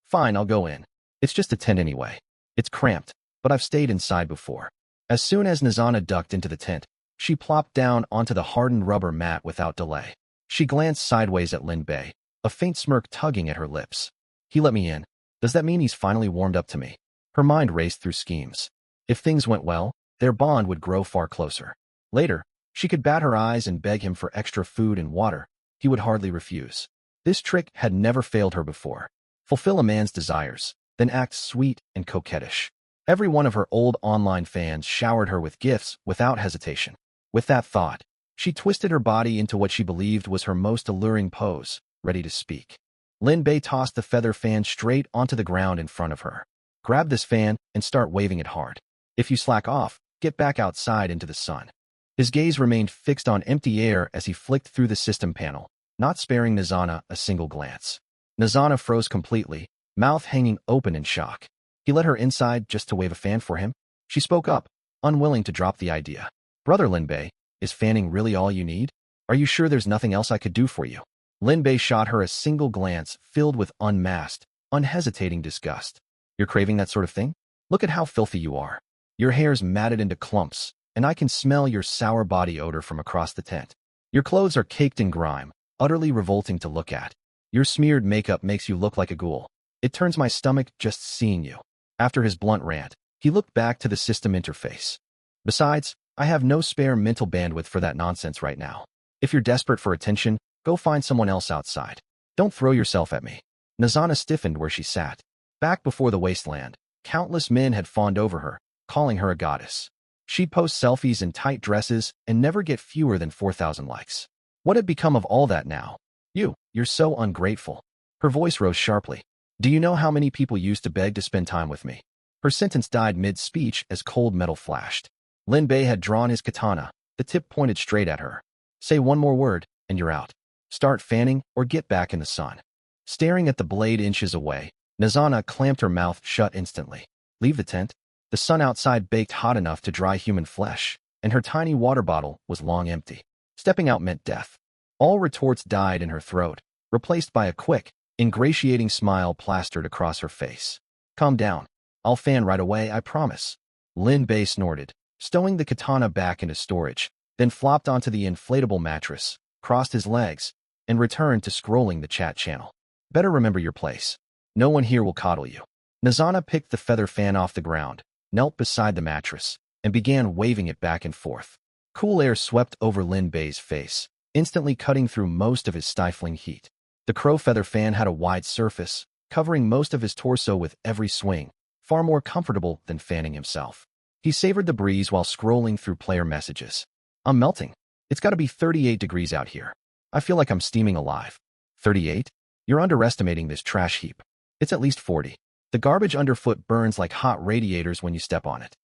Fine, I'll go in. It's just a tent anyway. It's cramped, but I've stayed inside before. As soon as Nazana ducked into the tent, she plopped down onto the hardened rubber mat without delay. She glanced sideways at Lin Bei, a faint smirk tugging at her lips. He let me in. Does that mean he's finally warmed up to me? Her mind raced through schemes. If things went well, their bond would grow far closer. Later, she could bat her eyes and beg him for extra food and water. He would hardly refuse. This trick had never failed her before. Fulfill a man's desires, then act sweet and coquettish. Every one of her old online fans showered her with gifts without hesitation. With that thought, she twisted her body into what she believed was her most alluring pose, ready to speak. Lin Bei tossed the feather fan straight onto the ground in front of her. Grab this fan and start waving it hard. If you slack off, get back outside into the sun. His gaze remained fixed on empty air as he flicked through the system panel, not sparing Nazana a single glance. Nazana froze completely, mouth hanging open in shock. He let her inside just to wave a fan for him. She spoke up, unwilling to drop the idea. Brother Lin Bei, is fanning really all you need? Are you sure there's nothing else I could do for you? Lin Bei shot her a single glance filled with unmasked, unhesitating disgust. You're craving that sort of thing? Look at how filthy you are. Your hair's matted into clumps, and I can smell your sour body odor from across the tent. Your clothes are caked in grime, utterly revolting to look at. Your smeared makeup makes you look like a ghoul. It turns my stomach just seeing you. After his blunt rant, he looked back to the system interface. Besides, I have no spare mental bandwidth for that nonsense right now. If you're desperate for attention, go find someone else outside. Don't throw yourself at me. Nazana stiffened where she sat. Back before the wasteland, countless men had fawned over her, calling her a goddess. She'd post selfies in tight dresses and never get fewer than 4,000 likes. What had become of all that now? You're so ungrateful. Her voice rose sharply. Do you know how many people used to beg to spend time with me? Her sentence died mid-speech as cold metal flashed. Lin Bei had drawn his katana, the tip pointed straight at her. Say one more word, and you're out. Start fanning or get back in the sun. Staring at the blade inches away, Nazana clamped her mouth shut instantly. Leave the tent? The sun outside baked hot enough to dry human flesh, and her tiny water bottle was long empty. Stepping out meant death. All retorts died in her throat, replaced by a quick, ingratiating smile plastered across her face. Calm down. I'll fan right away, I promise. Lin Bei snorted, stowing the katana back into storage, then flopped onto the inflatable mattress, crossed his legs, and returned to scrolling the chat channel. Better remember your place. No one here will coddle you. Nazana picked the feather fan off the ground, knelt beside the mattress, and began waving it back and forth. Cool air swept over Lin Bei's face, instantly cutting through most of his stifling heat. The crow feather fan had a wide surface, covering most of his torso with every swing, far more comfortable than fanning himself. He savored the breeze while scrolling through player messages. I'm melting. It's gotta be 38 degrees out here. I feel like I'm steaming alive. 38? You're underestimating this trash heap. It's at least 40. The garbage underfoot burns like hot radiators when you step on it.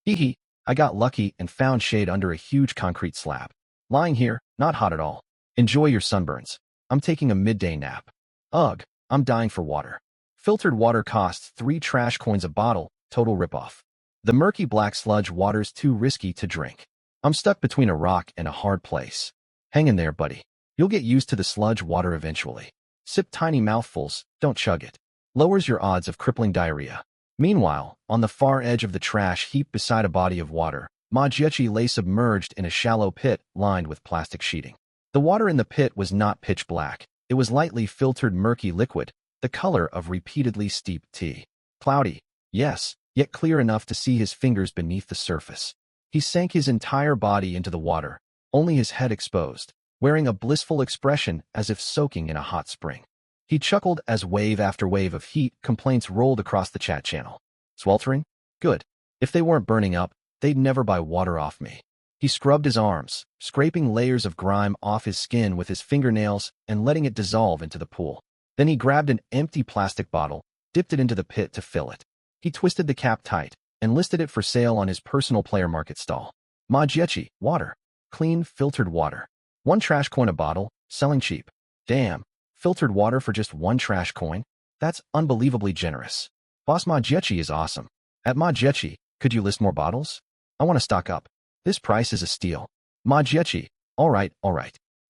Hee hee, I got lucky and found shade under a huge concrete slab. Lying here, not hot at all. Enjoy your sunburns. I'm taking a midday nap. Ugh, I'm dying for water. Filtered water costs 3 trash coins a bottle, total ripoff. The murky black sludge water's too risky to drink. I'm stuck between a rock and a hard place. Hang in there, buddy. You'll get used to the sludge water eventually. Sip tiny mouthfuls, don't chug it. Lowers your odds of crippling diarrhea. Meanwhile, on the far edge of the trash heap beside a body of water, Majiechi lay submerged in a shallow pit lined with plastic sheeting. The water in the pit was not pitch black. It was lightly filtered murky liquid, the color of repeatedly steeped tea. Cloudy, yes, yet clear enough to see his fingers beneath the surface. He sank his entire body into the water, only his head exposed, wearing a blissful expression as if soaking in a hot spring. He chuckled as wave after wave of heat complaints rolled across the chat channel. Sweltering? Good. If they weren't burning up, they'd never buy water off me. He scrubbed his arms, scraping layers of grime off his skin with his fingernails and letting it dissolve into the pool. Then he grabbed an empty plastic bottle, dipped it into the pit to fill it. He twisted the cap tight and listed it for sale on his personal player market stall. Majiechi, water. Clean, filtered water. 1 trash coin a bottle, selling cheap. Damn. Filtered water for just 1 trash coin? That's unbelievably generous. Boss Majiechi is awesome. At Majiechi, could you list more bottles? I want to stock up. This price is a steal. Majiechi, all right.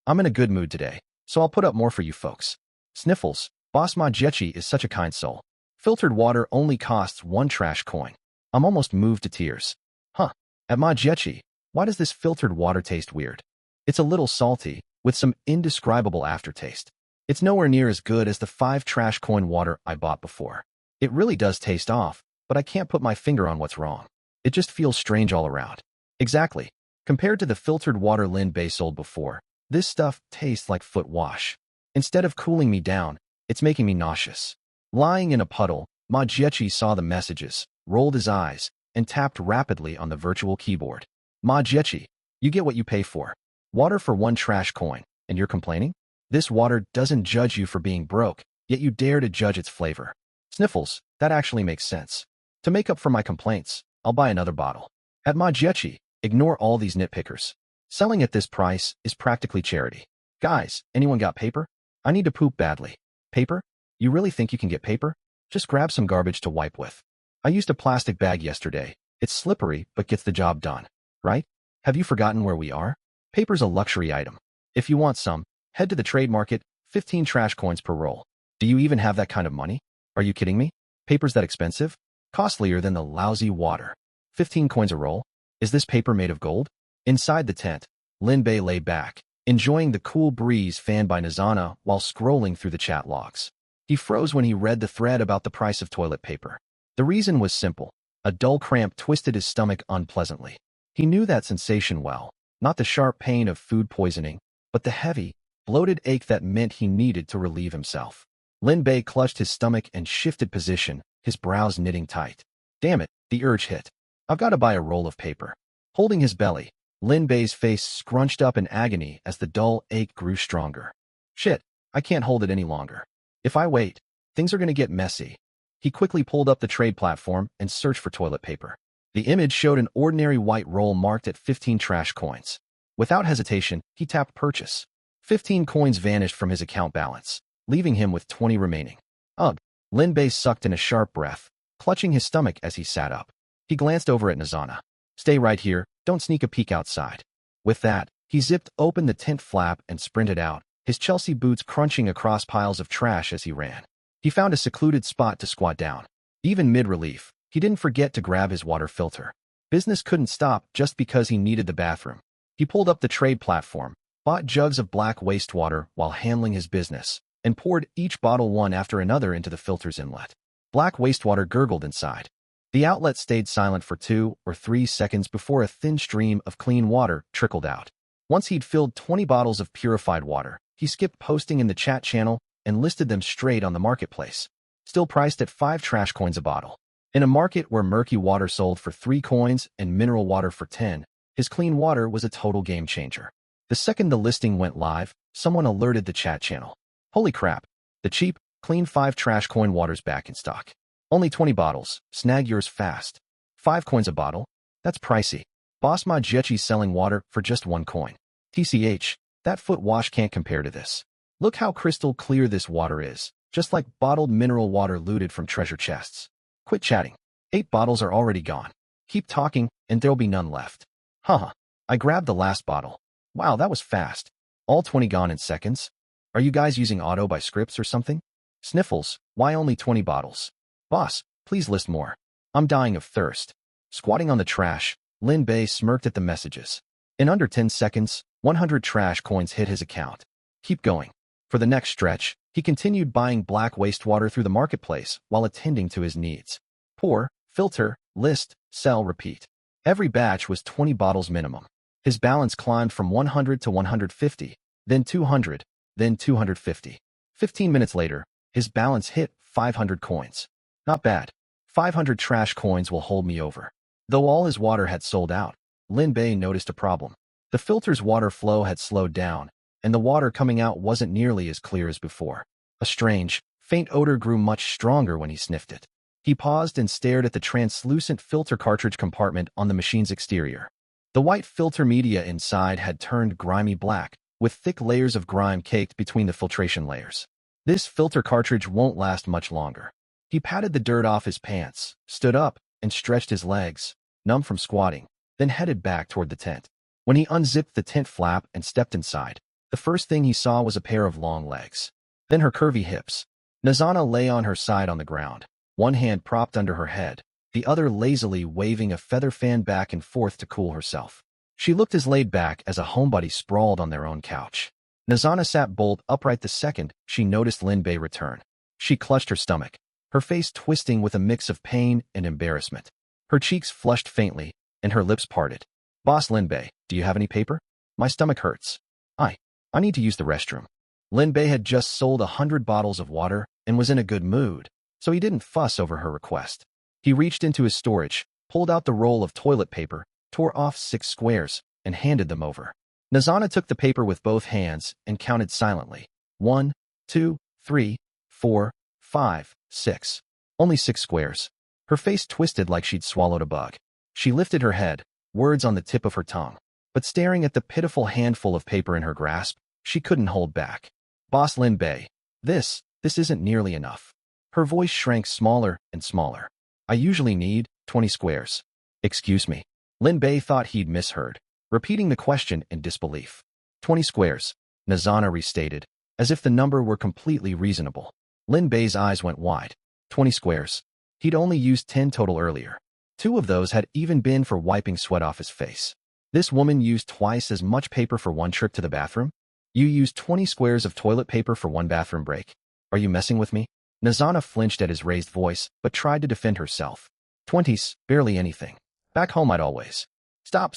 I'm in a good mood today, so I'll put up more for you folks. Sniffles, Boss Majiechi is such a kind soul. Filtered water only costs 1 trash coin. I'm almost moved to tears. Huh. At Majiechi, why does this filtered water taste weird? It's a little salty, with some indescribable aftertaste. It's nowhere near as good as the 5 trash coin water I bought before. It really does taste off, but I can't put my finger on what's wrong. It just feels strange all around. Exactly. Compared to the filtered water Lin Bei sold before, this stuff tastes like foot wash. Instead of cooling me down, it's making me nauseous. Lying in a puddle, Majiechi saw the messages, rolled his eyes, and tapped rapidly on the virtual keyboard. Majiechi, you get what you pay for. Water for 1 trash coin, and you're complaining? This water doesn't judge you for being broke, yet you dare to judge its flavor. Sniffles, that actually makes sense. To make up for my complaints, I'll buy another bottle. At Majiechi, ignore all these nitpickers. Selling at this price is practically charity. Guys, anyone got paper? I need to poop badly. Paper? You really think you can get paper? Just grab some garbage to wipe with. I used a plastic bag yesterday. It's slippery, but gets the job done. Right? Have you forgotten where we are? Paper's a luxury item. If you want some, head to the trade market, 15 trash coins per roll. Do you even have that kind of money? Are you kidding me? Paper's that expensive? Costlier than the lousy water. 15 coins a roll? Is this paper made of gold? Inside the tent, Lin Bei lay back, enjoying the cool breeze fanned by Nizana while scrolling through the chat logs. He froze when he read the thread about the price of toilet paper. The reason was simple. A dull cramp twisted his stomach unpleasantly. He knew that sensation well, not the sharp pain of food poisoning, but the heavy, bloated ache that meant he needed to relieve himself. Lin Bei clutched his stomach and shifted position, his brows knitting tight. Damn it, the urge hit. I've got to buy a roll of paper. Holding his belly, Lin Bei's face scrunched up in agony as the dull ache grew stronger. Shit, I can't hold it any longer. If I wait, things are going to get messy. He quickly pulled up the trade platform and searched for toilet paper. The image showed an ordinary white roll marked at 15 trash coins. Without hesitation, he tapped purchase. 15 coins vanished from his account balance, leaving him with 20 remaining. Ugh, Lin Bei sucked in a sharp breath, clutching his stomach as he sat up. He glanced over at Nizana. Stay right here, don't sneak a peek outside. With that, he zipped open the tent flap and sprinted out, his Chelsea boots crunching across piles of trash as he ran. He found a secluded spot to squat down. Even mid-relief, he didn't forget to grab his water filter. Business couldn't stop just because he needed the bathroom. He pulled up the trade platform, bought jugs of black wastewater while handling his business, and poured each bottle one after another into the filter's inlet. Black wastewater gurgled inside. The outlet stayed silent for 2 or 3 seconds before a thin stream of clean water trickled out. Once he'd filled 20 bottles of purified water, he skipped posting in the chat channel and listed them straight on the marketplace. still priced at 5 trash coins a bottle. In a market where murky water sold for 3 coins and mineral water for 10, his clean water was a total game changer. The second the listing went live, someone alerted the chat channel. Holy crap, the cheap, clean 5 trash coin water's back in stock. Only 20 bottles, snag yours fast. 5 coins a bottle? That's pricey. Boss Majechi's selling water for just 1 coin. TCH, that foot wash can't compare to this. Look how crystal clear this water is, just like bottled mineral water looted from treasure chests. Quit chatting. 8 bottles are already gone. Keep talking, and there'll be none left. Haha. I grabbed the last bottle. Wow, that was fast. All 20 gone in seconds? Are you guys using auto by scripts or something? Sniffles, why only 20 bottles? Boss, please list more. I'm dying of thirst. Squatting on the trash, Lin Bei smirked at the messages. In under 10 seconds, 100 trash coins hit his account. Keep going. For the next stretch, he continued buying black wastewater through the marketplace while attending to his needs. Pour, filter, list, sell, repeat. Every batch was 20 bottles minimum. His balance climbed from 100 to 150, then 200, then 250. 15 minutes later, his balance hit 500 coins. Not bad. 500 trash coins will hold me over. Though all his water had sold out, Lin Bei noticed a problem. The filter's water flow had slowed down, and the water coming out wasn't nearly as clear as before. A strange, faint odor grew much stronger when he sniffed it. He paused and stared at the translucent filter cartridge compartment on the machine's exterior. The white filter media inside had turned grimy black, with thick layers of grime caked between the filtration layers. This filter cartridge won't last much longer. He patted the dirt off his pants, stood up, and stretched his legs, numb from squatting, then headed back toward the tent. When he unzipped the tent flap and stepped inside, the first thing he saw was a pair of long legs. Then her curvy hips. Nazana lay on her side on the ground, one hand propped under her head, the other lazily waving a feather fan back and forth to cool herself. She looked as laid back as a homebody sprawled on their own couch. Nazana sat bolt upright the second she noticed Lin Bei return. She clutched her stomach, her face twisting with a mix of pain and embarrassment. Her cheeks flushed faintly, and her lips parted. Boss Lin Bei, do you have any paper? My stomach hurts. I need to use the restroom. Lin Bei had just sold 100 bottles of water and was in a good mood, so he didn't fuss over her request. He reached into his storage, pulled out the roll of toilet paper, tore off 6 squares, and handed them over. Nazana took the paper with both hands and counted silently. 1, 2, 3, 4, 5, 6. Only 6 squares. Her face twisted like she'd swallowed a bug. She lifted her head, words on the tip of her tongue. But staring at the pitiful handful of paper in her grasp, she couldn't hold back. Boss Lin Bei, this isn't nearly enough. Her voice shrank smaller and smaller. I usually need 20 squares. Excuse me. Lin Bei thought he'd misheard, repeating the question in disbelief. 20 squares, Nazana restated, as if the number were completely reasonable. Lin Bei's eyes went wide. 20 squares. He'd only used 10 total earlier. 2 of those had even been for wiping sweat off his face. This woman used twice as much paper for one trip to the bathroom? You used 20 squares of toilet paper for one bathroom break? Are you messing with me? Nazana flinched at his raised voice, but tried to defend herself. 20's, barely anything. Back home I'd always. Stop.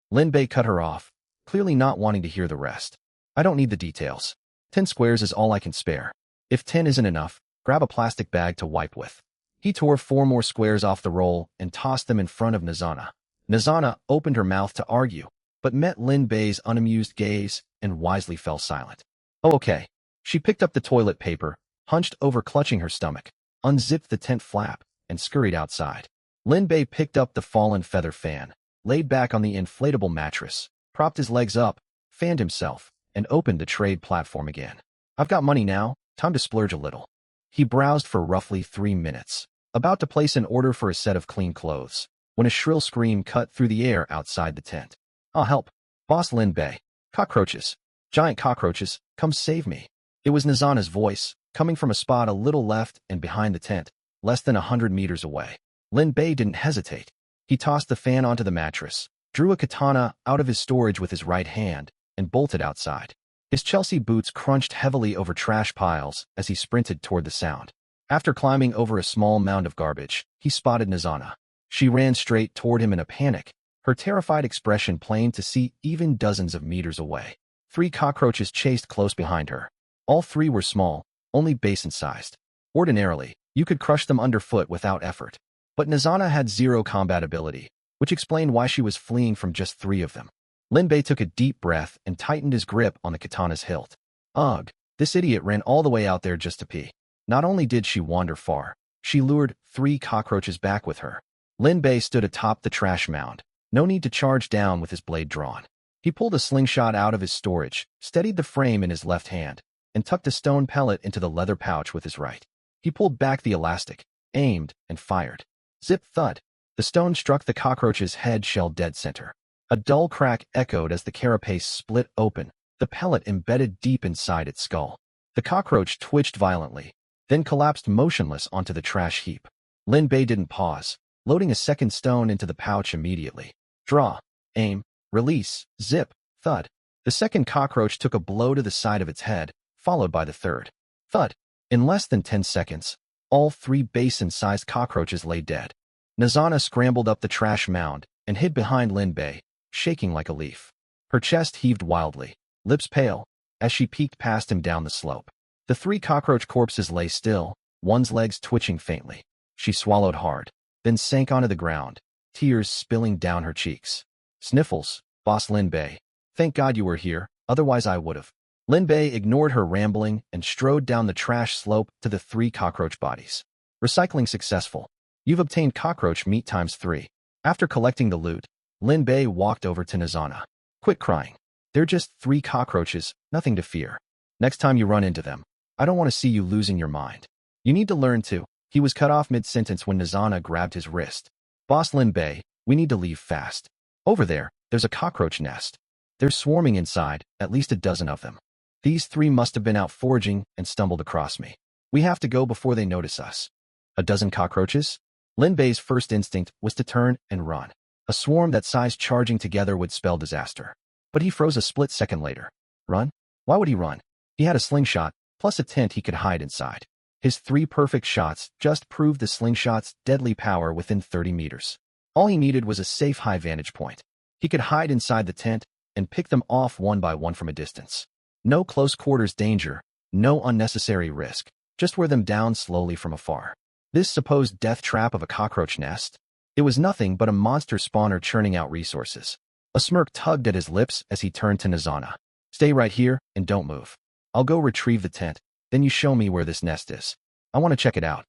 Lin Bei cut her off, clearly not wanting to hear the rest. I don't need the details. 10 squares is all I can spare. If 10 isn't enough, grab a plastic bag to wipe with. He tore 4 more squares off the roll and tossed them in front of Nazana. Nazana opened her mouth to argue, but met Lin Bei's unamused gaze and wisely fell silent. Oh, okay. She picked up the toilet paper, hunched over clutching her stomach, unzipped the tent flap, and scurried outside. Lin Bei picked up the fallen feather fan, laid back on the inflatable mattress, propped his legs up, fanned himself, and opened the trade platform again. I've got money now, time to splurge a little. He browsed for roughly 3 minutes, about to place an order for a set of clean clothes, when a shrill scream cut through the air outside the tent. I'll help. Boss Lin Bei. Cockroaches. Giant cockroaches, come save me. It was Nazana's voice, coming from a spot a little left and behind the tent, less than 100 meters away. Lin Bei didn't hesitate. He tossed the fan onto the mattress, drew a katana out of his storage with his right hand, and bolted outside. His Chelsea boots crunched heavily over trash piles as he sprinted toward the sound. After climbing over a small mound of garbage, he spotted Nazana. She ran straight toward him in a panic, her terrified expression plain to see even dozens of meters away. 3 cockroaches chased close behind her. All 3 were small, only basin-sized. Ordinarily, you could crush them underfoot without effort. But Nizana had zero combat ability, which explained why she was fleeing from just 3 of them. Lin Bei took a deep breath and tightened his grip on the katana's hilt. Ugh, this idiot ran all the way out there just to pee. Not only did she wander far, she lured 3 cockroaches back with her. Lin Bei stood atop the trash mound. No need to charge down with his blade drawn. He pulled a slingshot out of his storage, steadied the frame in his left hand, and tucked a stone pellet into the leather pouch with his right. He pulled back the elastic, aimed, and fired. Zip thud. The stone struck the cockroach's head shell dead center. A dull crack echoed as the carapace split open, the pellet embedded deep inside its skull. The cockroach twitched violently, then collapsed motionless onto the trash heap. Lin Bei didn't pause, loading a second stone into the pouch immediately. Draw, aim, release, zip, thud. The second cockroach took a blow to the side of its head, followed by the third. Thud. In less than 10 seconds, all 3 basin-sized cockroaches lay dead. Nizana scrambled up the trash mound and hid behind Lin Bei, shaking like a leaf. Her chest heaved wildly, lips pale, as she peeked past him down the slope. The 3 cockroach corpses lay still, one's legs twitching faintly. She swallowed hard, then sank onto the ground, tears spilling down her cheeks. Sniffles, Boss Lin Bei. Thank God you were here, otherwise I would've. Lin Bei ignored her rambling and strode down the trash slope to the 3 cockroach bodies. Recycling successful. You've obtained cockroach meat ×3. After collecting the loot, Lin Bei walked over to Nizana. Quit crying. They're just 3 cockroaches, nothing to fear. Next time you run into them, I don't want to see you losing your mind. You need to learn to. He was cut off mid-sentence when Nizana grabbed his wrist. Boss Lin Bei, we need to leave fast. Over there, there's a cockroach nest. They're swarming inside, at least a dozen of them. These 3 must have been out foraging and stumbled across me. We have to go before they notice us. A dozen cockroaches? Lin Bei's first instinct was to turn and run. A swarm that size charging together would spell disaster. But he froze a split second later. Run? Why would he run? He had a slingshot, plus a tent he could hide inside. His 3 perfect shots just proved the slingshot's deadly power within 30 meters. All he needed was a safe high vantage point. He could hide inside the tent and pick them off one by one from a distance. No close quarters danger, no unnecessary risk. Just wear them down slowly from afar. This supposed death trap of a cockroach nest? It was nothing but a monster spawner churning out resources. A smirk tugged at his lips as he turned to Nizana. Stay right here and don't move. I'll go retrieve the tent, then you show me where this nest is. I want to check it out.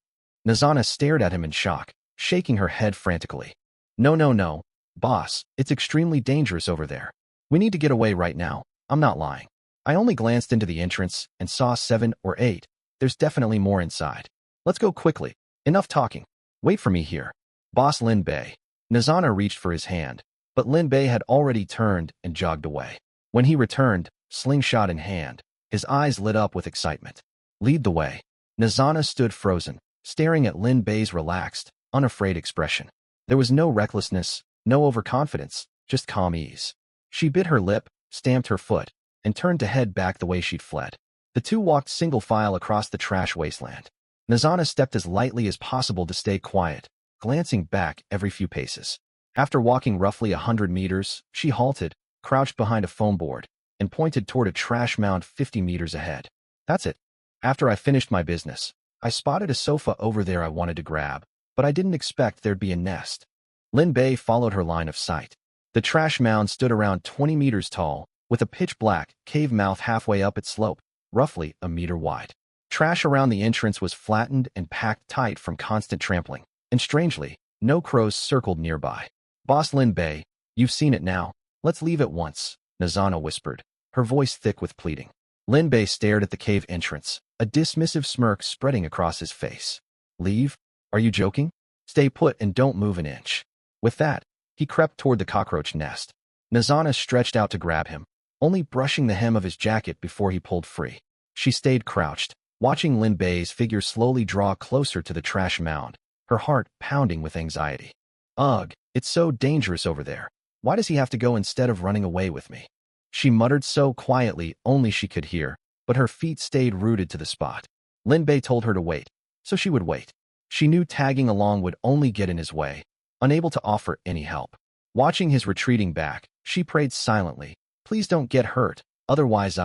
Nizana stared at him in shock, shaking her head frantically. No, boss, it's extremely dangerous over there. We need to get away right now. I'm not lying. I only glanced into the entrance and saw 7 or 8. There's definitely more inside. Let's go quickly. Enough talking. Wait for me here. Boss Lin Bei. Nizana reached for his hand, but Lin Bei had already turned and jogged away. When he returned, slingshot in hand, his eyes lit up with excitement. Lead the way. Nizana stood frozen, staring at Lin Bei's relaxed, unafraid expression. There was no recklessness, no overconfidence, just calm ease. She bit her lip, stamped her foot, and turned to head back the way she'd fled. The 2 walked single file across the trash wasteland. Nizana stepped as lightly as possible to stay quiet, glancing back every few paces. After walking roughly 100 meters, she halted, crouched behind a foam board, and pointed toward a trash mound 50 meters ahead. That's it. After I finished my business, I spotted a sofa over there I wanted to grab, but I didn't expect there'd be a nest. Lin Bei followed her line of sight. The trash mound stood around 20 meters tall, with a pitch-black cave mouth halfway up its slope, roughly a meter wide. Trash around the entrance was flattened and packed tight from constant trampling, and strangely, no crows circled nearby. Boss Lin Bei, you've seen it now. Let's leave at once, Nizana whispered, her voice thick with pleading. Lin Bei stared at the cave entrance, a dismissive smirk spreading across his face. Leave? Are you joking? Stay put and don't move an inch. With that, he crept toward the cockroach nest. Nizana stretched out to grab him, only brushing the hem of his jacket before he pulled free. She stayed crouched, watching Lin Bei's figure slowly draw closer to the trash mound, her heart pounding with anxiety. Ugh, it's so dangerous over there. Why does he have to go instead of running away with me? She muttered so quietly only she could hear, but her feet stayed rooted to the spot. Lin Bei told her to wait, so she would wait. She knew tagging along would only get in his way, unable to offer any help. Watching his retreating back, she prayed silently, please don't get hurt, otherwise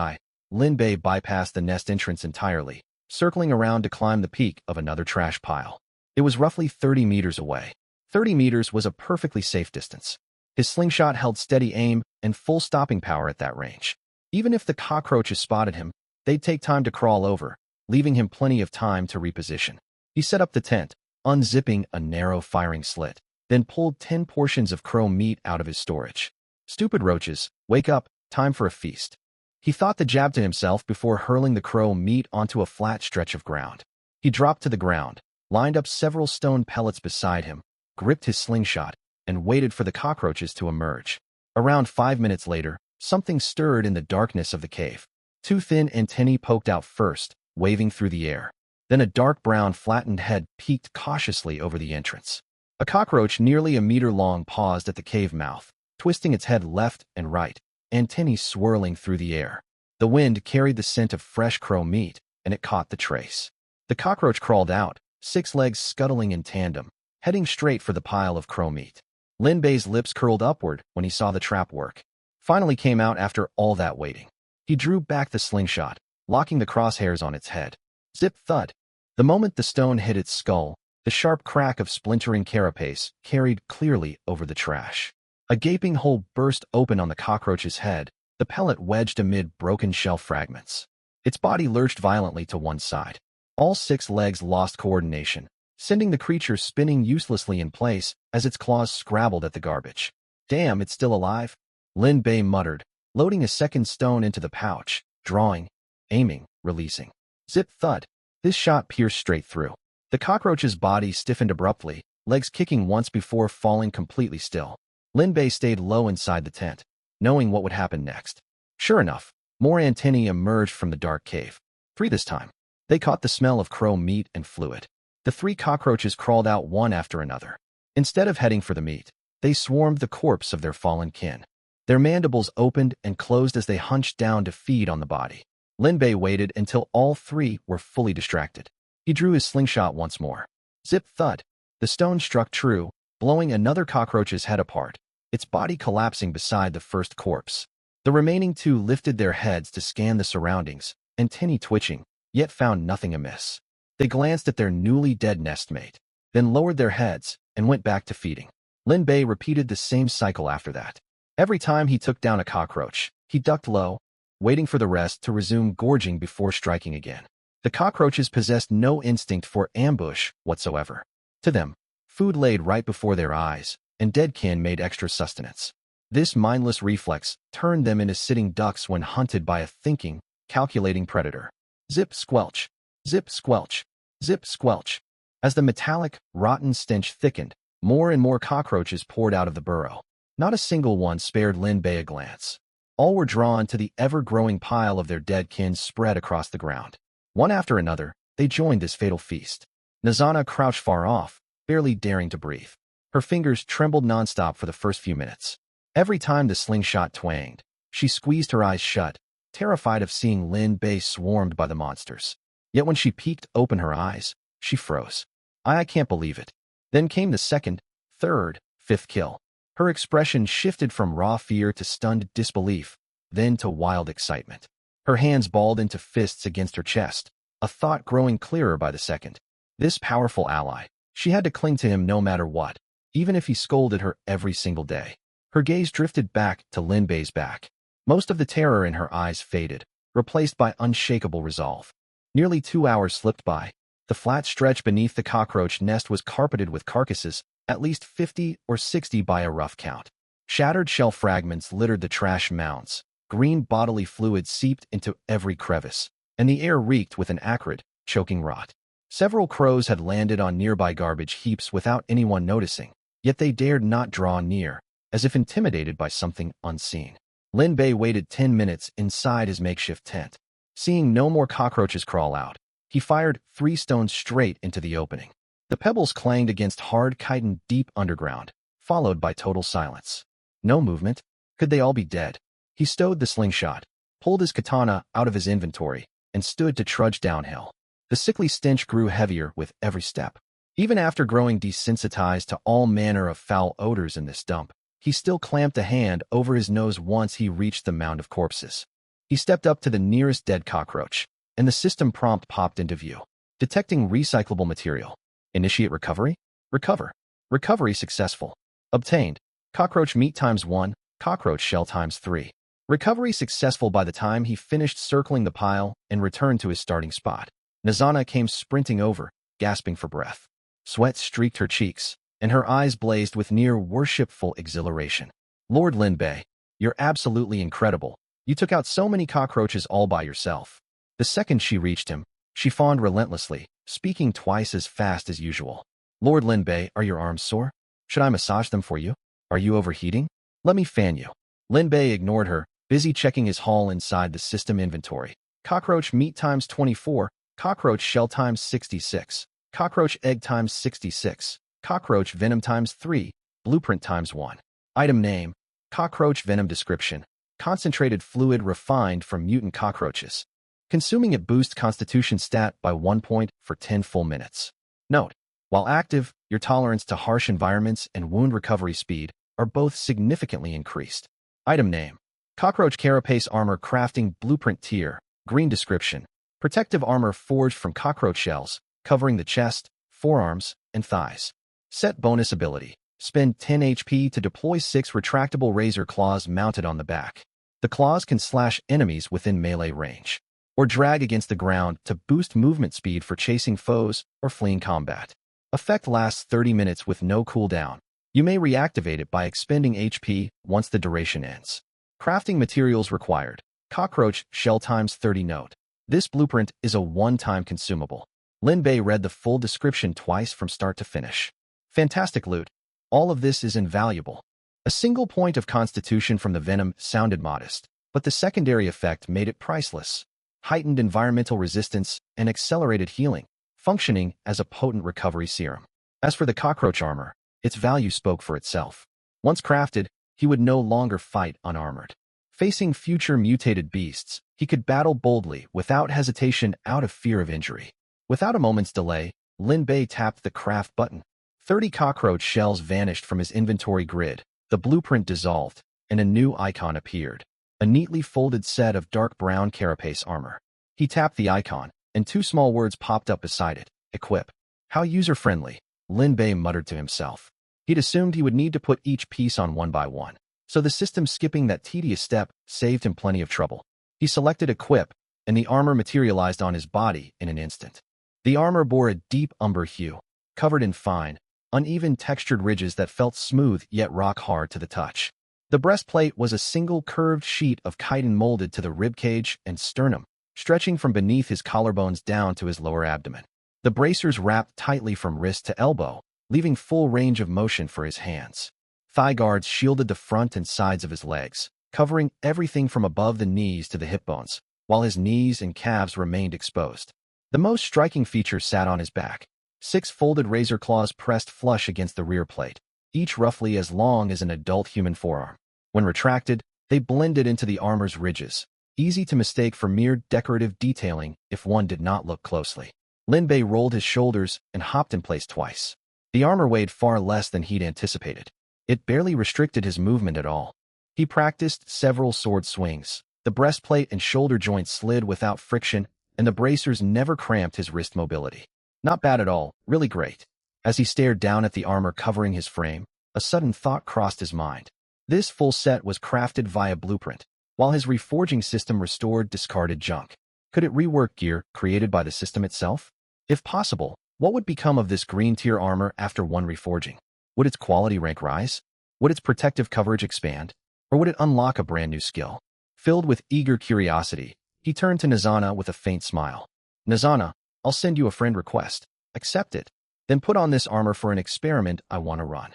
Lin Bei bypassed the nest entrance entirely, circling around to climb the peak of another trash pile. It was roughly 30 meters away. 30 meters was a perfectly safe distance. His slingshot held steady aim and full stopping power at that range. Even if the cockroaches spotted him, they'd take time to crawl over, leaving him plenty of time to reposition. He set up the tent, unzipping a narrow firing slit, then pulled 10 portions of crow meat out of his storage. Stupid roaches, wake up, time for a feast. He thought the jab to himself before hurling the crow meat onto a flat stretch of ground. He dropped to the ground, lined up several stone pellets beside him, gripped his slingshot, and waited for the cockroaches to emerge. Around 5 minutes later, something stirred in the darkness of the cave. 2 thin antennae poked out first, waving through the air. Then a dark brown flattened head peeked cautiously over the entrance. A cockroach nearly a meter long paused at the cave mouth, twisting its head left and right, antennae swirling through the air. The wind carried the scent of fresh crow meat, and it caught the trace. The cockroach crawled out, 6 legs scuttling in tandem, heading straight for the pile of crow meat. Lin Bei's lips curled upward when he saw the trap work. Finally came out after all that waiting. He drew back the slingshot, locking the crosshairs on its head. Zip thud. The moment the stone hit its skull, the sharp crack of splintering carapace carried clearly over the trash. A gaping hole burst open on the cockroach's head, the pellet wedged amid broken shell fragments. Its body lurched violently to one side. All 6 legs lost coordination, sending the creature spinning uselessly in place as its claws scrabbled at the garbage. Damn, it's still alive? Lin Bei muttered, loading a second stone into the pouch, drawing, aiming, releasing. Zip thud. This shot pierced straight through. The cockroach's body stiffened abruptly, legs kicking once before falling completely still. Lin Bei stayed low inside the tent, knowing what would happen next. Sure enough, more antennae emerged from the dark cave. 3 this time. They caught the smell of crow meat and fluid. The 3 cockroaches crawled out one after another. Instead of heading for the meat, they swarmed the corpse of their fallen kin. Their mandibles opened and closed as they hunched down to feed on the body. Lin Bei waited until all 3 were fully distracted. He drew his slingshot once more. Zip thud. The stone struck true, blowing another cockroach's head apart, its body collapsing beside the first corpse. The remaining 2 lifted their heads to scan the surroundings, antennae twitching, yet found nothing amiss. They glanced at their newly dead nestmate, then lowered their heads and went back to feeding. Lin Bei repeated the same cycle after that. Every time he took down a cockroach, he ducked low, waiting for the rest to resume gorging before striking again. The cockroaches possessed no instinct for ambush whatsoever. To them, food laid right before their eyes, and dead kin made extra sustenance. This mindless reflex turned them into sitting ducks when hunted by a thinking, calculating predator. Zip squelch, zip squelch, zip squelch. As the metallic, rotten stench thickened, more and more cockroaches poured out of the burrow. Not a single one spared Lin Bei a glance. All were drawn to the ever-growing pile of their dead kin spread across the ground. One after another, they joined this fatal feast. Nazana crouched far off, barely daring to breathe. Her fingers trembled nonstop for the first few minutes. Every time the slingshot twanged, she squeezed her eyes shut, terrified of seeing Lin Bei swarmed by the monsters. Yet when she peeked open her eyes, she froze. I can't believe it. Then came the second, third, 5th kill. Her expression shifted from raw fear to stunned disbelief, then to wild excitement. Her hands balled into fists against her chest, a thought growing clearer by the second. This powerful ally, she had to cling to him no matter what, even if he scolded her every single day. Her gaze drifted back to Lin Bei's back. Most of the terror in her eyes faded, replaced by unshakable resolve. Nearly 2 hours slipped by. The flat stretch beneath the cockroach nest was carpeted with carcasses, at least 50 or 60 by a rough count. Shattered shell fragments littered the trash mounds. Green bodily fluid seeped into every crevice, and the air reeked with an acrid, choking rot. Several crows had landed on nearby garbage heaps without anyone noticing, yet they dared not draw near, as if intimidated by something unseen. Lin Bei waited 10 minutes inside his makeshift tent. Seeing no more cockroaches crawl out, he fired 3 stones straight into the opening. The pebbles clanged against hard chitin deep underground, followed by total silence. No movement. Could they all be dead? He stowed the slingshot, pulled his katana out of his inventory, and stood to trudge downhill. The sickly stench grew heavier with every step. Even after growing desensitized to all manner of foul odors in this dump, he still clamped a hand over his nose once he reached the mound of corpses. He stepped up to the nearest dead cockroach, and the system prompt popped into view. Detecting recyclable material. Initiate recovery? Recover. Recovery successful. Obtained. Cockroach meat times 1, cockroach shell times 3. Recovery successful by the time he finished circling the pile and returned to his starting spot. Nizana came sprinting over, gasping for breath. Sweat streaked her cheeks, and her eyes blazed with near-worshipful exhilaration. Lord Linbei, you're absolutely incredible. You took out so many cockroaches all by yourself. The second she reached him, she fawned relentlessly, speaking twice as fast as usual. Lord Linbei, are your arms sore? Should I massage them for you? Are you overheating? Let me fan you. Linbei ignored her, busy checking his haul inside the system inventory. Cockroach meat times 24, cockroach shell times 66, cockroach egg times 66, cockroach venom times 3, blueprint times 1. Item name, cockroach venom description, concentrated fluid refined from mutant cockroaches. Consuming it boosts constitution stat by 1 point for 10 full minutes. Note, while active, your tolerance to harsh environments and wound recovery speed are both significantly increased. Item name, cockroach carapace armor crafting blueprint tier, green description, protective armor forged from cockroach shells, covering the chest, forearms, and thighs. Set bonus ability, spend 10 HP to deploy 6 retractable razor claws mounted on the back. The claws can slash enemies within melee range, or drag against the ground to boost movement speed for chasing foes or fleeing combat. Effect lasts 30 minutes with no cooldown. You may reactivate it by expending HP once the duration ends. Crafting materials required. Cockroach shell times 30 note. This blueprint is a one-time consumable. Linbei read the full description twice from start to finish. Fantastic loot. All of this is invaluable. A single point of constitution from the venom sounded modest, but the secondary effect made it priceless. Heightened environmental resistance and accelerated healing, functioning as a potent recovery serum. As for the cockroach armor, its value spoke for itself. Once crafted, he would no longer fight unarmored. Facing future mutated beasts, he could battle boldly without hesitation out of fear of injury. Without a moment's delay, Linbei tapped the craft button. 30 cockroach shells vanished from his inventory grid, the blueprint dissolved, and a new icon appeared. A neatly folded set of dark brown carapace armor. He tapped the icon, and 2 small words popped up beside it. Equip. How user-friendly, Linbei muttered to himself. He'd assumed he would need to put each piece on one by one, so the system skipping that tedious step saved him plenty of trouble. He selected Equip, and the armor materialized on his body in an instant. The armor bore a deep umber hue, covered in fine, uneven textured ridges that felt smooth yet rock-hard to the touch. The breastplate was a single curved sheet of chitin molded to the ribcage and sternum, stretching from beneath his collarbones down to his lower abdomen. The bracers wrapped tightly from wrist to elbow, leaving full range of motion for his hands. Thigh guards shielded the front and sides of his legs, covering everything from above the knees to the hip bones, while his knees and calves remained exposed. The most striking feature sat on his back. 6 folded razor claws pressed flush against the rear plate, each roughly as long as an adult human forearm. When retracted, they blended into the armor's ridges, easy to mistake for mere decorative detailing if one did not look closely. Linbei rolled his shoulders and hopped in place twice. The armor weighed far less than he'd anticipated. It barely restricted his movement at all. He practiced several sword swings. The breastplate and shoulder joints slid without friction, and the bracers never cramped his wrist mobility. Not bad at all, really great. As he stared down at the armor covering his frame, a sudden thought crossed his mind. This full set was crafted via blueprint, while his reforging system restored discarded junk. Could it rework gear created by the system itself? If possible, what would become of this green tier armor after one reforging? Would its quality rank rise? Would its protective coverage expand? Or would it unlock a brand new skill? Filled with eager curiosity, he turned to Nizana with a faint smile. Nizana, I'll send you a friend request. Accept it. Then put on this armor for an experiment I want to run.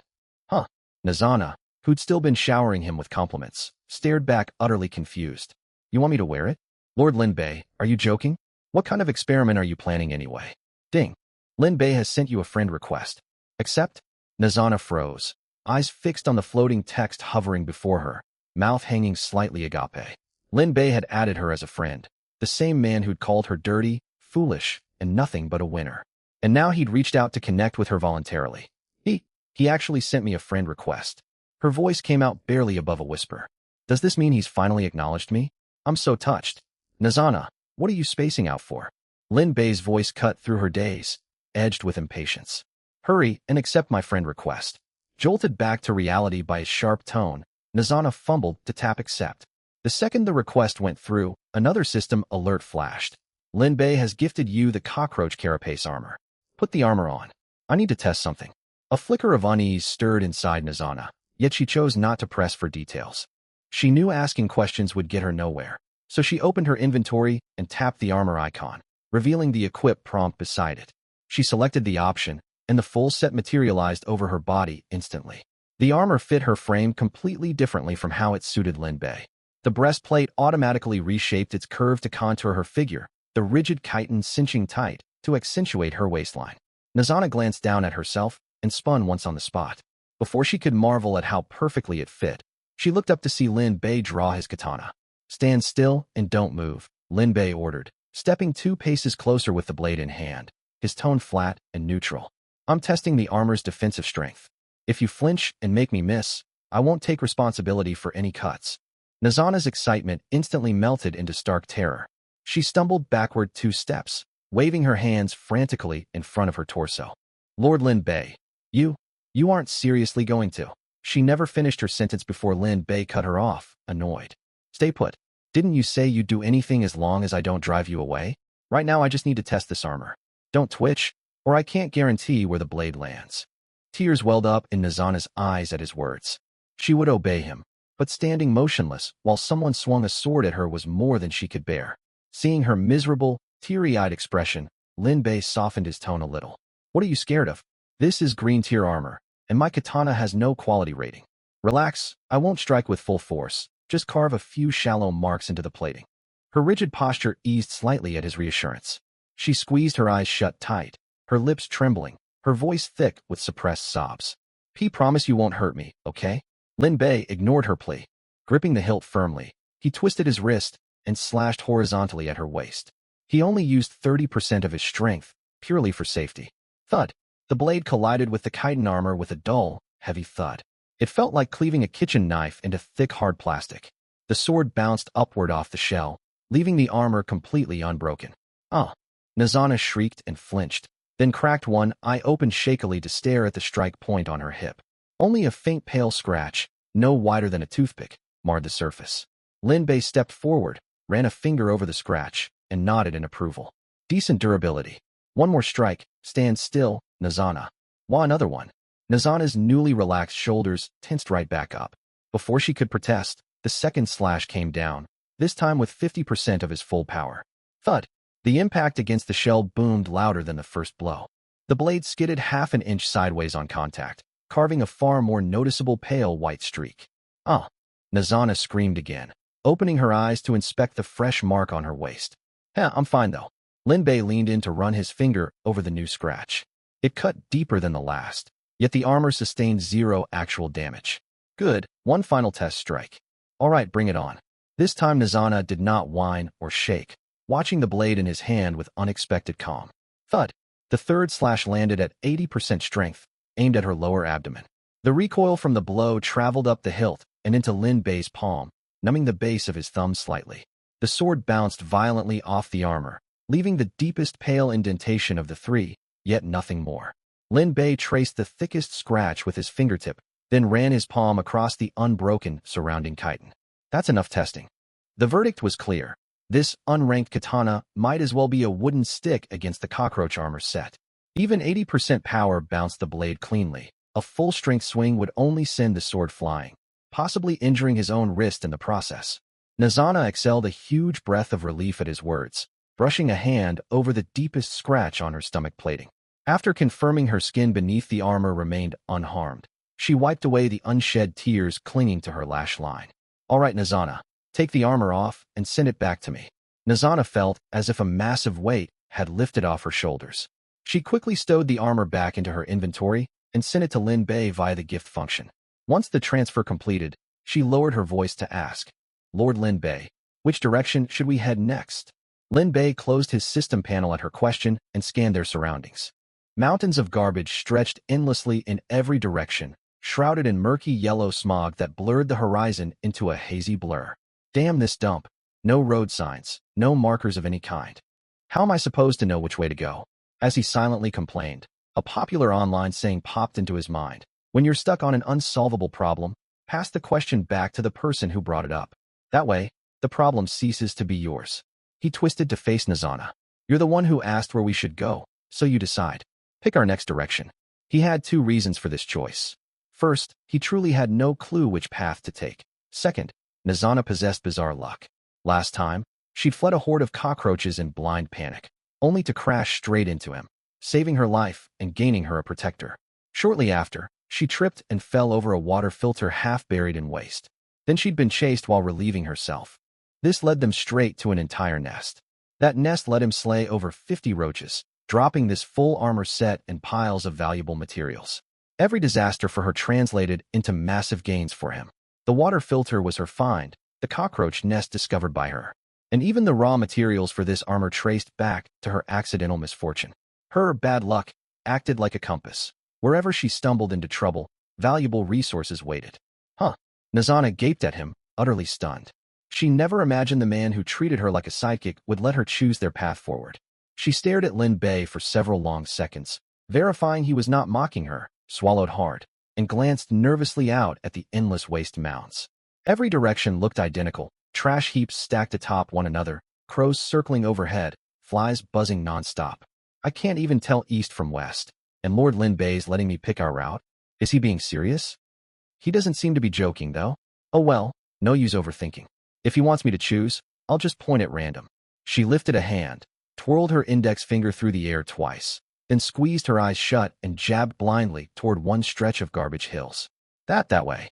Huh. Nizana, who'd still been showering him with compliments, stared back utterly confused. You want me to wear it? Lord Linbei, are you joking? What kind of experiment are you planning anyway? Ding. Linbei has sent you a friend request. Accept? Nizana froze, eyes fixed on the floating text hovering before her, mouth hanging slightly agape. Linbei had added her as a friend, the same man who'd called her dirty, foolish, and nothing but a winner. And now he'd reached out to connect with her voluntarily. He actually sent me a friend request. Her voice came out barely above a whisper. Does this mean he's finally acknowledged me? I'm so touched. Nizana, What are you spacing out for? Lin Bei's voice cut through her daze, edged with impatience. Hurry and accept my friend request. Jolted back to reality by his sharp tone, Nizana fumbled to tap accept. The second the request went through, another system alert flashed. Lin Bei has gifted you the cockroach carapace armor. Put the armor on. I need to test something. A flicker of unease stirred inside Nizana, yet she chose not to press for details. She knew asking questions would get her nowhere, so she opened her inventory and tapped the armor icon, revealing the equip prompt beside it. She selected the option, and the full set materialized over her body instantly. The armor fit her frame completely differently from how it suited Lin Bei. The breastplate automatically reshaped its curve to contour her figure, the rigid chitin cinching tight to accentuate her waistline. Nizana glanced down at herself and spun once on the spot. Before she could marvel at how perfectly it fit, she looked up to see Lin Bei draw his katana. Stand still and don't move, Lin Bei ordered, stepping 2 paces closer with the blade in hand, his tone flat and neutral. I'm testing the armor's defensive strength. If you flinch and make me miss, I won't take responsibility for any cuts. Nizana's excitement instantly melted into stark terror. She stumbled backward 2 steps, waving her hands frantically in front of her torso. Lord Lin Bei, you aren't seriously going to. She never finished her sentence before Lin Bei cut her off, annoyed. Stay put. Didn't you say you'd do anything as long as I don't drive you away? Right now I just need to test this armor. Don't twitch, or I can't guarantee where the blade lands. Tears welled up in Nizana's eyes at his words. She would obey him, but standing motionless while someone swung a sword at her was more than she could bear. Seeing her miserable, teary-eyed expression, Lin Bei softened his tone a little. What are you scared of? This is green tier armor, and my katana has no quality rating. Relax, I won't strike with full force, just carve a few shallow marks into the plating. Her rigid posture eased slightly at his reassurance. She squeezed her eyes shut tight, her lips trembling, her voice thick with suppressed sobs. Promise you won't hurt me, okay? Lin Bei ignored her plea. Gripping the hilt firmly, he twisted his wrist and slashed horizontally at her waist. He only used 30% of his strength, purely for safety. Thud. The blade collided with the chitin armor with a dull, heavy thud. It felt like cleaving a kitchen knife into thick, hard plastic. The sword bounced upward off the shell, leaving the armor completely unbroken. Ah! Nizana shrieked and flinched, then cracked one eye open shakily to stare at the strike point on her hip. Only a faint pale scratch, no wider than a toothpick, marred the surface. Lin Bei stepped forward, ran a finger over the scratch, and nodded in approval. Decent durability. One more strike. Stand still, Nizana. Why another one? Nizana's newly relaxed shoulders tensed right back up. Before she could protest, the second slash came down, this time with 50% of his full power. Thud. The impact against the shell boomed louder than the first blow. The blade skidded half an inch sideways on contact, carving a far more noticeable pale white streak. Ah! Nizana screamed again, opening her eyes to inspect the fresh mark on her waist. I'm fine though. Lin Bei leaned in to run his finger over the new scratch. It cut deeper than the last, yet the armor sustained 0 actual damage. Good, one final test strike. All right, bring it on. This time Nizana did not whine or shake, watching the blade in his hand with unexpected calm. Thud. The third slash landed at 80% strength, aimed at her lower abdomen. The recoil from the blow traveled up the hilt and into Lin Bei's palm, numbing the base of his thumb slightly. The sword bounced violently off the armor, leaving the deepest pale indentation of the 3, yet nothing more. Lin Bei traced the thickest scratch with his fingertip, then ran his palm across the unbroken surrounding chitin. That's enough testing. The verdict was clear. This unranked katana might as well be a wooden stick against the cockroach armor set. Even 80% power bounced the blade cleanly. A full-strength swing would only send the sword flying, possibly injuring his own wrist in the process. Nizana exhaled a huge breath of relief at his words, brushing a hand over the deepest scratch on her stomach plating. After confirming her skin beneath the armor remained unharmed, she wiped away the unshed tears clinging to her lash line. All right, Nizana, take the armor off and send it back to me. Nizana felt as if a massive weight had lifted off her shoulders. She quickly stowed the armor back into her inventory and sent it to Lin Bei via the gift function. Once the transfer completed, she lowered her voice to ask, Lord Lin Bei, which direction should we head next? Lin Bei closed his system panel at her question and scanned their surroundings. Mountains of garbage stretched endlessly in every direction, shrouded in murky yellow smog that blurred the horizon into a hazy blur. Damn this dump. No road signs, no markers of any kind. How am I supposed to know which way to go? As he silently complained, a popular online saying popped into his mind. When you're stuck on an unsolvable problem, pass the question back to the person who brought it up. That way, the problem ceases to be yours. He twisted to face Nizana. You're the one who asked where we should go, so you decide. Pick our next direction. He had two reasons for this choice. First, he truly had no clue which path to take. Second, Nizana possessed bizarre luck. Last time, she'd fled a horde of cockroaches in blind panic, only to crash straight into him, saving her life and gaining her a protector. Shortly after, she tripped and fell over a water filter half buried in waste. Then she'd been chased while relieving herself. This led them straight to an entire nest. That nest let him slay over 50 roaches, dropping this full armor set and piles of valuable materials. Every disaster for her translated into massive gains for him. The water filter was her find, the cockroach nest discovered by her, and even the raw materials for this armor traced back to her accidental misfortune. Her bad luck acted like a compass. Wherever she stumbled into trouble, valuable resources waited. Huh? Nizana gaped at him, utterly stunned. She never imagined the man who treated her like a sidekick would let her choose their path forward. She stared at Lin Bei for several long seconds, verifying he was not mocking her, swallowed hard, and glanced nervously out at the endless waste mounds. Every direction looked identical, trash heaps stacked atop one another, crows circling overhead, flies buzzing nonstop. I can't even tell east from west, and Lord Lin Bei's letting me pick our route? Is he being serious? He doesn't seem to be joking, though. Oh well, no use overthinking. If he wants me to choose, I'll just point at random. She lifted a hand, twirled her index finger through the air twice, then squeezed her eyes shut and jabbed blindly toward one stretch of garbage hills. That way.